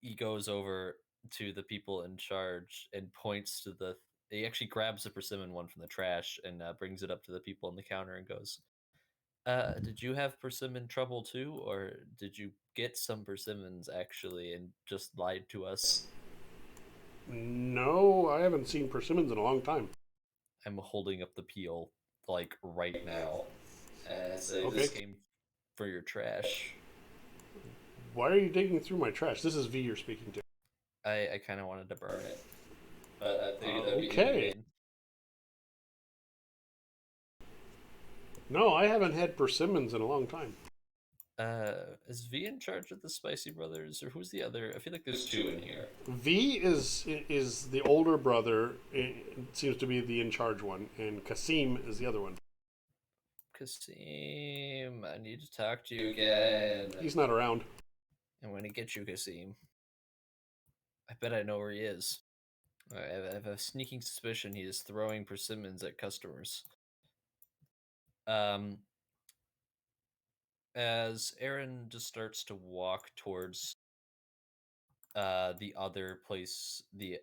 He goes over to the people in charge and points to the. He actually grabs a persimmon one from the trash and brings it up to the people on the counter and goes, did you have persimmon trouble too, or did you get some persimmons actually and just lied to us? No, I haven't seen persimmons in a long time. I'm holding up the peel like right now, and I say, Okay. "This came for your trash." Why are you digging through my trash? This is V you're speaking to. I kind of wanted to burn it, but I figured that'd be Okay. inhumane. No, I haven't had persimmons in a long time. Is V in charge of the Spicy Brothers, or who's the other? I feel like there's two in here. V is the older brother. It seems to be the in charge one, and Kasim is the other one. Kasim, I need to talk to you again. He's not around. I'm gonna get you, Kasim. I bet I know where he is. I have a sneaking suspicion he is throwing persimmons at customers. Um, as Aaron just starts to walk towards the other place, the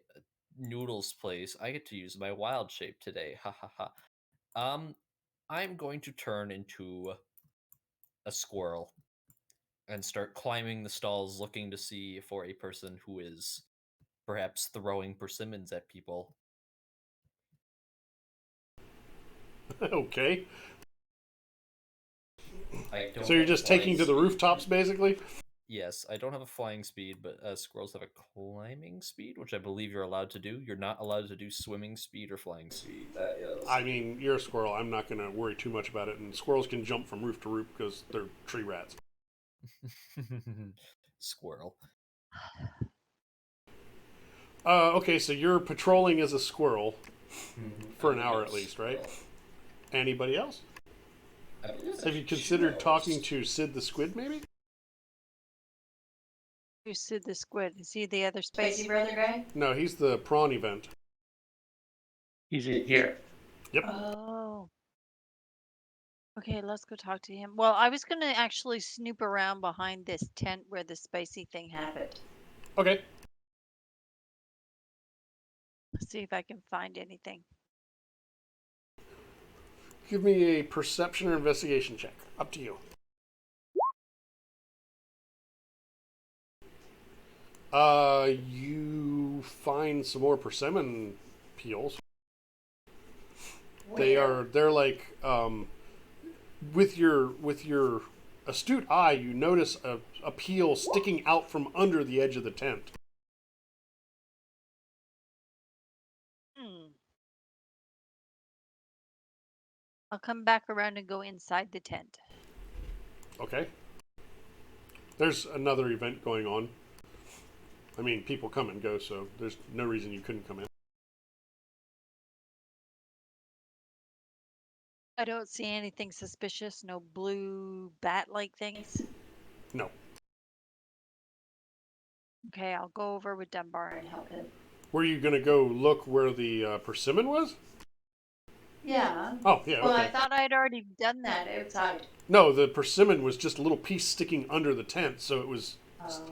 Noodles place, I get to use my wild shape today. Ha ha ha. I'm going to turn into a squirrel and start climbing the stalls looking to see for a person who is perhaps throwing persimmons at people. Okay. I don't So you're have a just taking flying to the speed. rooftops, basically? Yes, I don't have a flying speed, but squirrels have a climbing speed, which I believe you're allowed to do. You're not allowed to do swimming speed or flying speed. That is. I mean, you're a squirrel. I'm not going to worry too much about it. And squirrels can jump from roof to roof because they're tree rats. Squirrel. Okay, so you're patrolling as a squirrel for I an believe hour it's at least, right? squirrel. Anybody else? I believe it's Have you actually considered two talking hours. to Sid the Squid, maybe? Who's Sid the Squid? Is he the other spicy brother guy? No, he's the prawn event. He's in here. Yep. Oh. Okay, let's go talk to him. Well, I was going to actually snoop around behind this tent where the spicy thing happened. Okay. See if I can find anything. Give me a perception or investigation check. Up to you. You find some more persimmon peels. They're like with your astute eye, you notice a peel sticking out from under the edge of the tent. I'll come back around and go inside the tent. Okay. There's another event going on. I mean, people come and go, so there's no reason you couldn't come in. I don't see anything suspicious. No blue bat-like things. No. Okay, I'll go over with Dunbar and help him. Were you going to go look where the persimmon was? Yeah. Oh, yeah, Well, okay. I thought I'd already done that outside. No, the persimmon was just a little piece sticking under the tent, so it was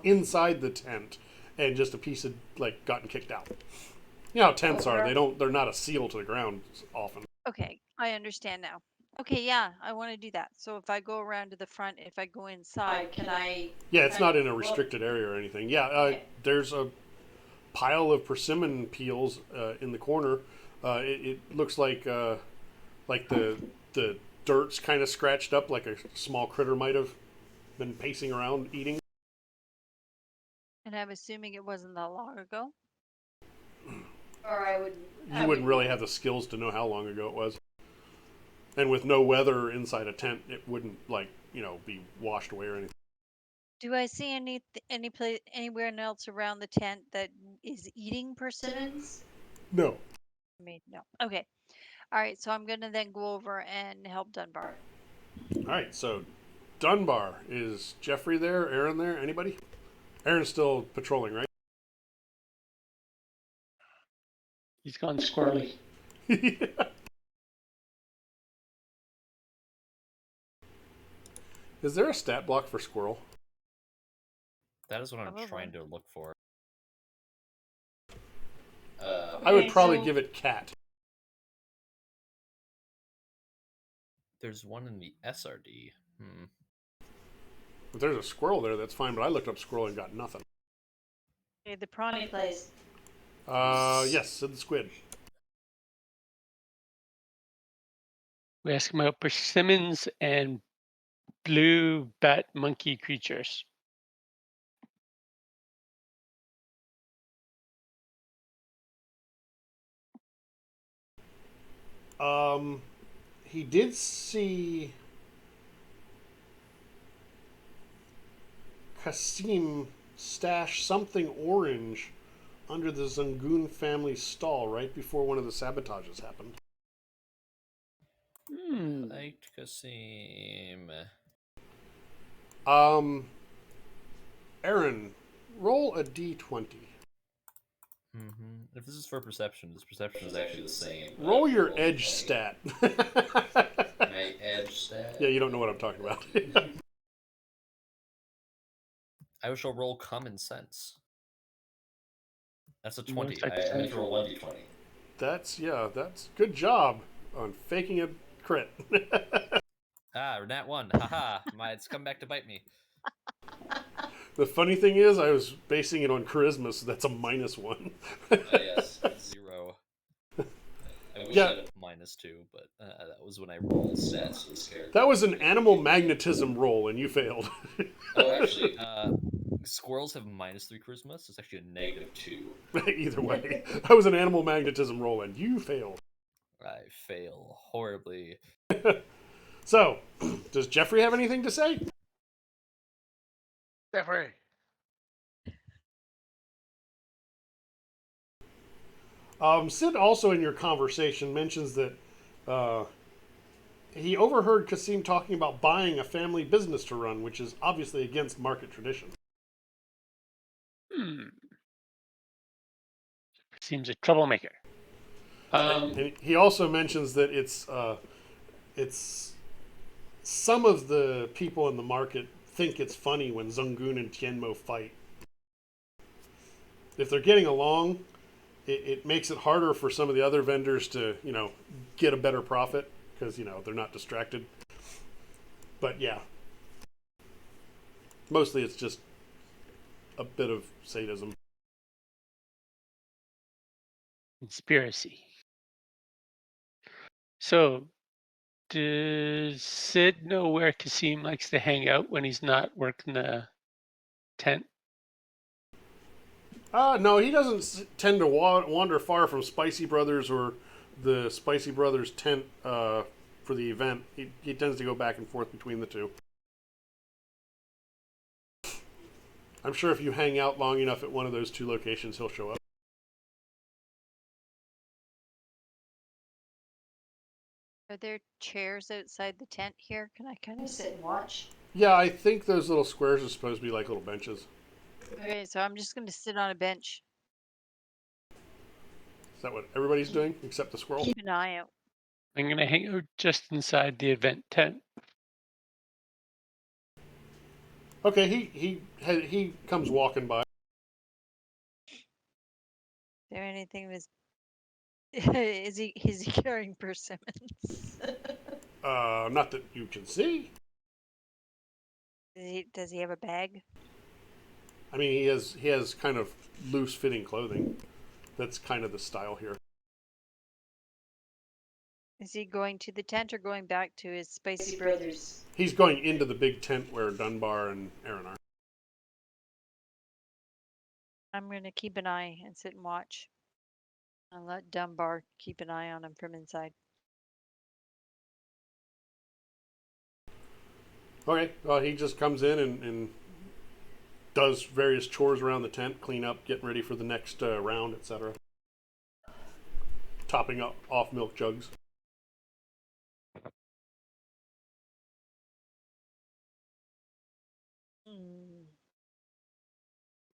inside the tent, and just a piece had like gotten kicked out. You know how tents are; they're not a seal to the ground often. Okay, I understand now. Okay, yeah, I want to do that. So if I go around to the front, if I go inside, can I? Yeah, it's not in a restricted area or anything. Yeah, Okay. there's a pile of persimmon peels in the corner. It looks like the dirt's kind of scratched up, like a small critter might have been pacing around eating. And I'm assuming it wasn't that long ago. Or I would. You wouldn't really have the skills to know how long ago it was. And with no weather inside a tent, it wouldn't be washed away or anything. Do I see any place anywhere else around the tent that is eating persimmons? No. I mean, no. Okay. All right. So I'm gonna then go over and help Dunbar. All right. So Dunbar, is Jeffrey there? Aaron there? Anybody? Aaron's still patrolling, right? He's gone squirrely. Is there a stat block for squirrel? That is what I'm Probably. trying to look for. I would Okay, probably so- give it cat. There's one in the SRD. If there's a squirrel there, that's fine, but I looked up squirrel and got nothing. Okay, the prawny place. Yes, Sid the Squid. We ask him about persimmons and blue bat monkey creatures. He did see Kasim stash something orange under the Zangoon family stall right before one of the sabotages happened. Liked Kasim. Aaron, roll a d20. If this is for perception, this perception is actually the same. Roll your edge stat. My edge stat? Yeah, you don't know what I'm talking about. I shall roll common sense. That's a You wanna 20. start I this have to time? roll 1d20. That's good job on faking a crit. Nat 1. Haha. It's come back to bite me. The funny thing is, I was basing it on charisma, so that's a -1. Yes. 0. I wish Yeah. I had a -2, but that was when I rolled stats for this character. That was an animal magnetism roll, and you failed. Oh, actually, squirrels have -3 charisma, so it's actually a -2. Either way, that was an animal magnetism roll, and you failed. I fail horribly. So, does Jeffrey have anything to say? Jeffrey. Sid also in your conversation mentions that he overheard Kasim talking about buying a family business to run, which is obviously against market tradition. Seems a troublemaker. And he also mentions that it's some of the people in the market think it's funny when Zungun and Tianmo fight. If they're getting along, it makes it harder for some of the other vendors to, get a better profit because, they're not distracted. But yeah, mostly it's just a bit of sadism. Conspiracy. So, does Sid know where Kasim likes to hang out when he's not working the tent? No, he doesn't tend to wander far from Spicy Brothers or the Spicy Brothers tent for the event. He tends to go back and forth between the two. I'm sure if you hang out long enough at one of those two locations, he'll show up. Are there chairs outside the tent here? Can I kind of sit and watch? Yeah, I think those little squares are supposed to be like little benches. Okay, so I'm just going to sit on a bench. Is that what everybody's doing except the squirrel? Keep an eye out. I'm going to hang out just inside the event tent. Okay, he comes walking by. Is there anything is he carrying persimmons? Not that you can see. Does he have a bag? I mean, he has kind of loose fitting clothing. That's kind of the style here. Is he going to the tent or going back to his Spicy Brothers? He's going into the big tent where Dunbar and Aaron are. I'm going to keep an eye and sit and watch. I'll let Dunbar keep an eye on him from inside. Okay, well, he just comes in and does various chores around the tent, clean up, getting ready for the next round, etc. Topping up off milk jugs.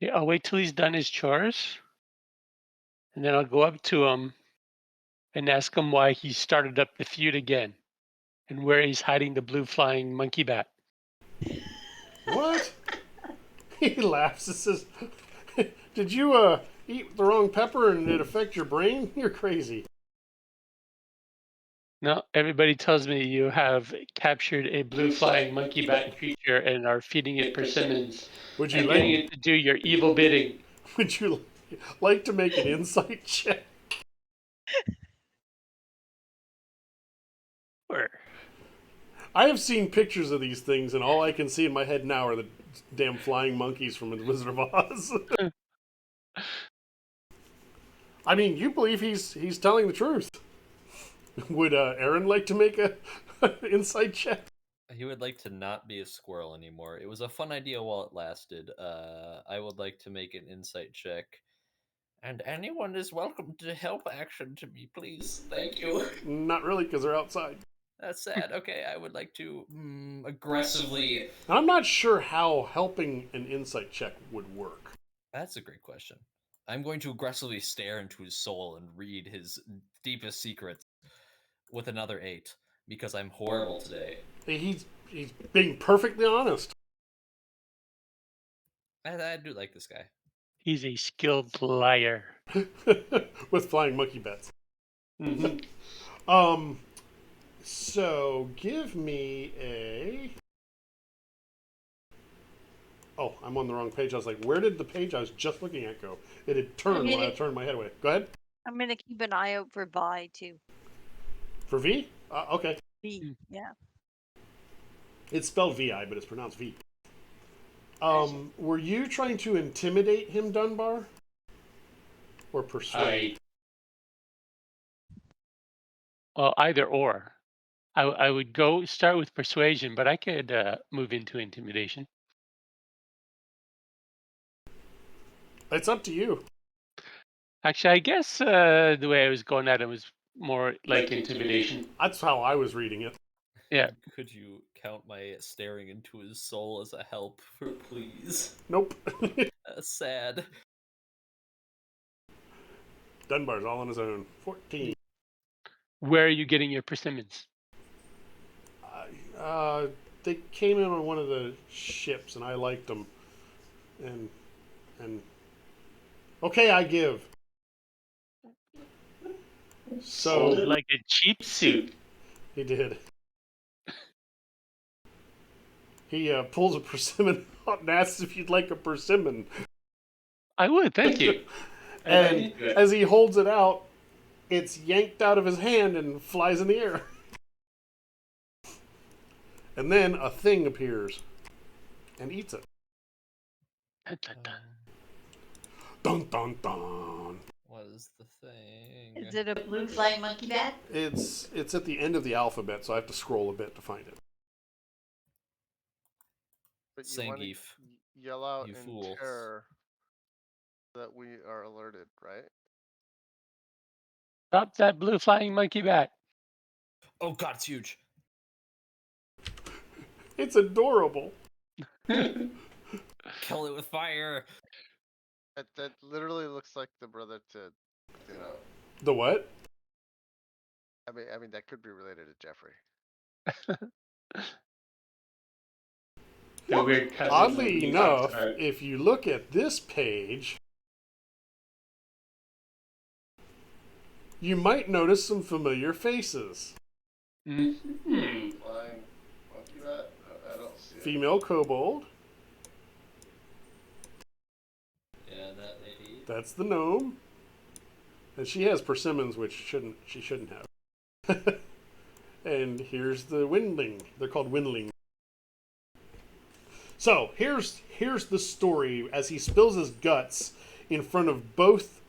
Yeah, I'll wait till he's done his chores, and then I'll go up to him and ask him why he started up the feud again, and where he's hiding the blue flying monkey bat. What? He laughs and says, "Did you eat the wrong pepper and it affect your brain? You're crazy." No, everybody tells me you have captured a blue flying monkey bat creature and are feeding it persimmons Would you and getting it to do your evil bidding. Would you like to make an insight check? Sure. I have seen pictures of these things, and all I can see in my head now are the damn flying monkeys from The Wizard of Oz. I mean, you believe he's telling the truth. Would Aaron like to make a insight check? He would like to not be a squirrel anymore. It was a fun idea while it lasted. I would like to make an insight check. And anyone is welcome to help action to me, please. Thank you. Not really, because they're outside. That's sad. Okay, I would like to aggressively. And I'm not sure how helping an insight check would work. That's a great question. I'm going to aggressively stare into his soul and read his deepest secrets with another 8 because I'm horrible today. He's being perfectly honest. I do like this guy. He's a skilled liar. With flying monkey bats. Mm-hmm. So give me a. Oh, I'm on the wrong page. I was like, where did the page I was just looking at go? It had turned when I turned my head away. Go ahead. I'm going to keep an eye out for Vi, too. For V? Okay. B. Yeah. It's spelled VI, but it's pronounced V. Were you trying to intimidate him, Dunbar? Or persuade? Well, either or. I would go start with persuasion, but I could move into intimidation. It's up to you. Actually, I guess the way I was going at it was more like intimidation. That's how I was reading it. Yeah. Could you count my staring into his soul as a help, please? Nope. Sad. Dunbar's all on his own. 14. Where are you getting your persimmons? They came in on one of the ships, and I liked them. And okay, I give. So Like a cheap suit. he did. He pulls a persimmon out and asks if you'd like a persimmon. I would, thank you. And as he holds it out, it's yanked out of his hand and flies in the air. And then a thing appears and eats it. Dun dun dun. What is the thing? Is it a blue flying monkey bat? It's at the end of the alphabet, so I have to scroll a bit to find it. But you want to Zangief. yell out You in fools. terror that we are alerted, right? Stop that blue flying monkey bat. Oh god, it's huge. It's adorable. Kill it with fire. That literally looks like the brother to, you know. The what? I mean that could be related to Jeffrey. The weird cousin Oddly movie enough, talks about. if you look at this page, you might notice some familiar faces. Mhm. Flying monkey bat? I don't see it. Female kobold. Yeah, that lady. That's the gnome. And she has persimmons, which she shouldn't have. And here's the windling. They're called windling. So here's the story as he spills his guts in front of both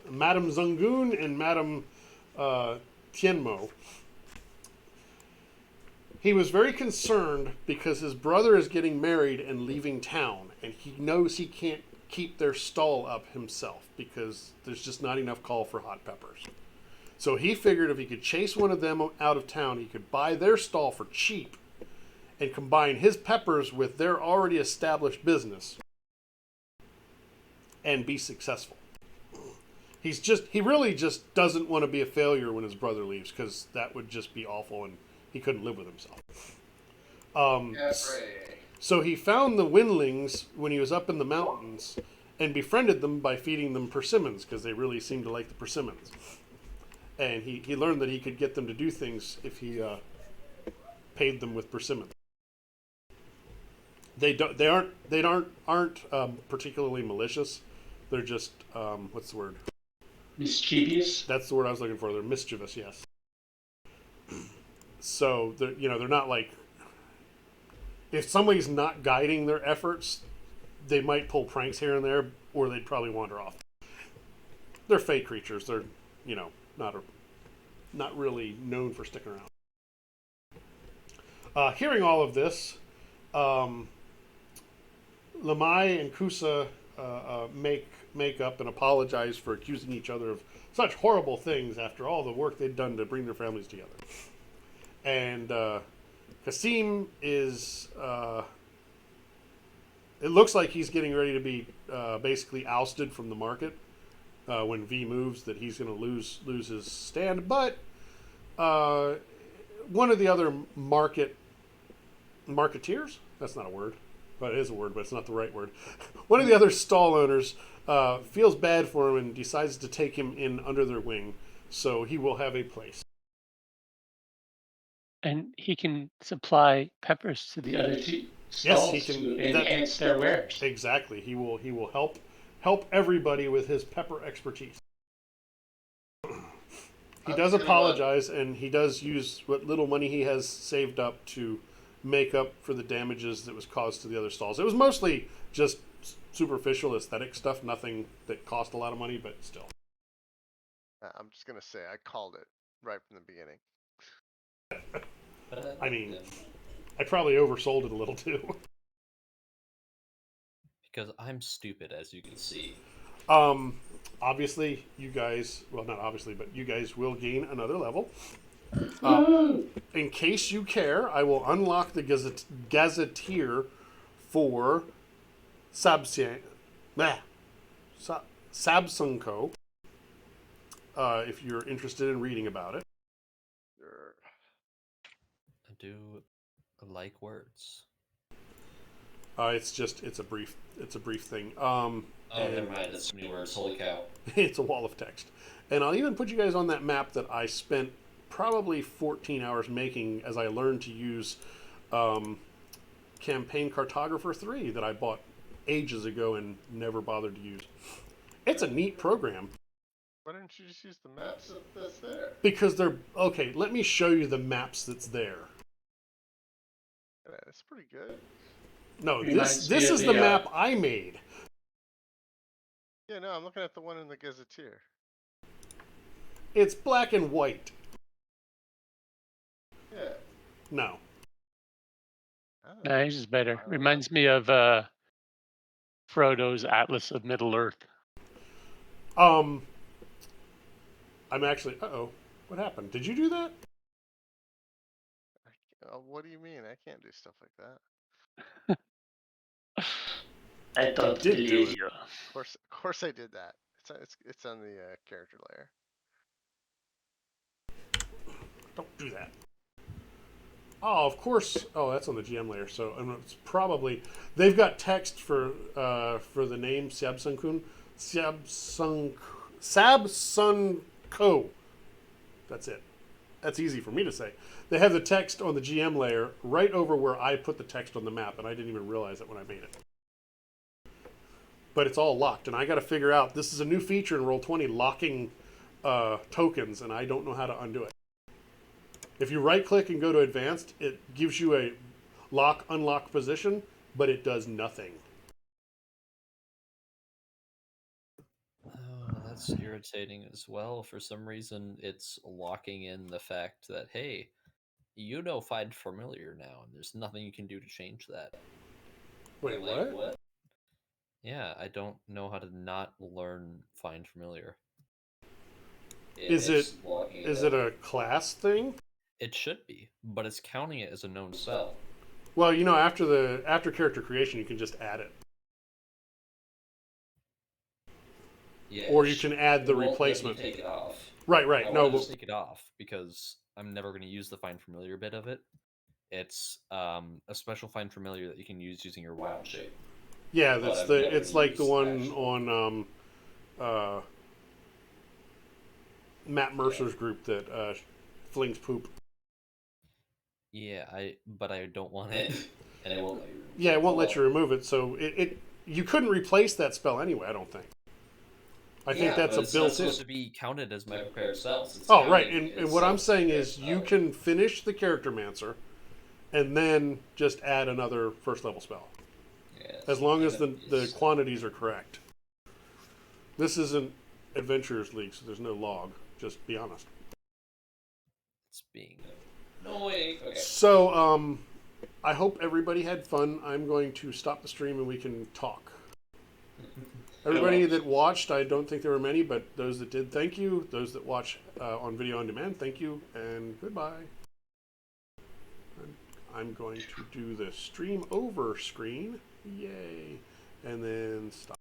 Madame Zungun and Madame Tienmo. He was very concerned because his brother is getting married and leaving town, and he knows he can't keep their stall up himself because there's just not enough call for hot peppers. So he figured if he could chase one of them out of town, he could buy their stall for cheap and combine his peppers with their already established business and be successful. He really just doesn't want to be a failure when his brother leaves, because that would just be awful and he couldn't live with himself. So he found the windlings when he was up in the mountains and befriended them by feeding them persimmons, because they really seemed to like the persimmons. And he learned that he could get them to do things if he paid them with persimmons. They aren't particularly malicious. They're just what's the word? Mischievous. That's the word I was looking for. They're mischievous, yes. So they're not like, if somebody's not guiding their efforts, they might pull pranks here and there, or they'd probably wander off. They're fey creatures. They're not really known for sticking around. Hearing all of this, Lamai and Kusa make up and apologize for accusing each other of such horrible things after all the work they'd done to bring their families together. And Kasim is, it looks like he's getting ready to be basically ousted from the market when V moves, that he's going to lose his stand. But one of the other marketeers, that's not a word, but it is a word, but it's not the right word. One of the other stall owners feels bad for him and decides to take him in under their wing, so he will have a place. And he can supply peppers to the other two Yes, stalls he can. to enhance their wares. Exactly. He will help everybody with his pepper expertise. He does apologize, and he does use what little money he has saved up to make up for the damages that was caused to the other stalls. It was mostly just superficial aesthetic stuff, nothing that cost a lot of money, but still. I'm just gonna say I called it right from the beginning. I mean, I probably oversold it a little too. Because I'm stupid, as you can see. Obviously, you guys, well, not obviously, but you guys will gain another level. In case you care, I will unlock the Gazetteer for Sabsunko, if you're interested in reading about it. Sure. I do like words. It's a brief thing. Never mind. That's too many words. Holy cow! It's a wall of text, and I'll even put you guys on that map that I spent probably 14 hours making as I learned to use Campaign Cartographer 3 that I bought ages ago and never bothered to use. It's a neat program. Why don't you just use the maps that's there? Because they're okay. Let me show you the maps that's there. Yeah, it's pretty good. No, this is the map I made. Yeah, no, I'm looking at the one in the Gazetteer. It's black and white. Yeah. No. Oh, Nice is better. I don't know. Reminds me of Frodo's Atlas of Middle Earth. I'm actually. What happened? Did you do that? What do you mean? I can't do stuff like that. I don't did do believe it. you. Of course I did that. It's on the character layer. Don't do that. Oh, of course. Oh, that's on the GM layer. So it's probably they've got text for the name Sabsunkun. Sabsunko. That's it. That's easy for me to say. They have the text on the GM layer right over where I put the text on the map, and I didn't even realize it when I made it. But it's all locked, and I got to figure out. This is a new feature in Roll20, locking tokens, and I don't know how to undo it. If you right-click and go to Advanced, it gives you a lock-unlock position, but it does nothing. Oh, that's irritating as well. For some reason, it's locking in the fact that, hey, you know Find Familiar now, and there's nothing you can do to change that. Wait, what? Yeah, I don't know how to not learn Find Familiar. Is it a class thing? It should be, but it's counting it as a known spell. Well, after character creation, you can just add it. Yeah, Or you can add the replacement. Take it off. Right. No, just take it off because I'm never going to use the Find Familiar bit of it. It's a special Find Familiar that you can use using your wild shape. Yeah, it's like the one on Matt Mercer's group that flings poop. Yeah, but I don't want it, and it won't let you. Yeah, it won't let you remove it. So you couldn't replace that spell anyway. I don't think. I think that's it's built-in. supposed to be counted as my prepared spells. Oh, right. And what I'm saying is you can finish the Charactermancer and then just add another first level spell. Yeah, as long as the quantities are correct. This isn't Adventurers League, so there's no log. Just be honest. It's being annoying. Okay. So, I hope everybody had fun. I'm going to stop the stream and we can talk. Everybody that watched, I don't think there were many, but those that did, thank you. Those that watch on video on demand, thank you, and goodbye. I'm going to do the stream over screen. Yay. And then stop.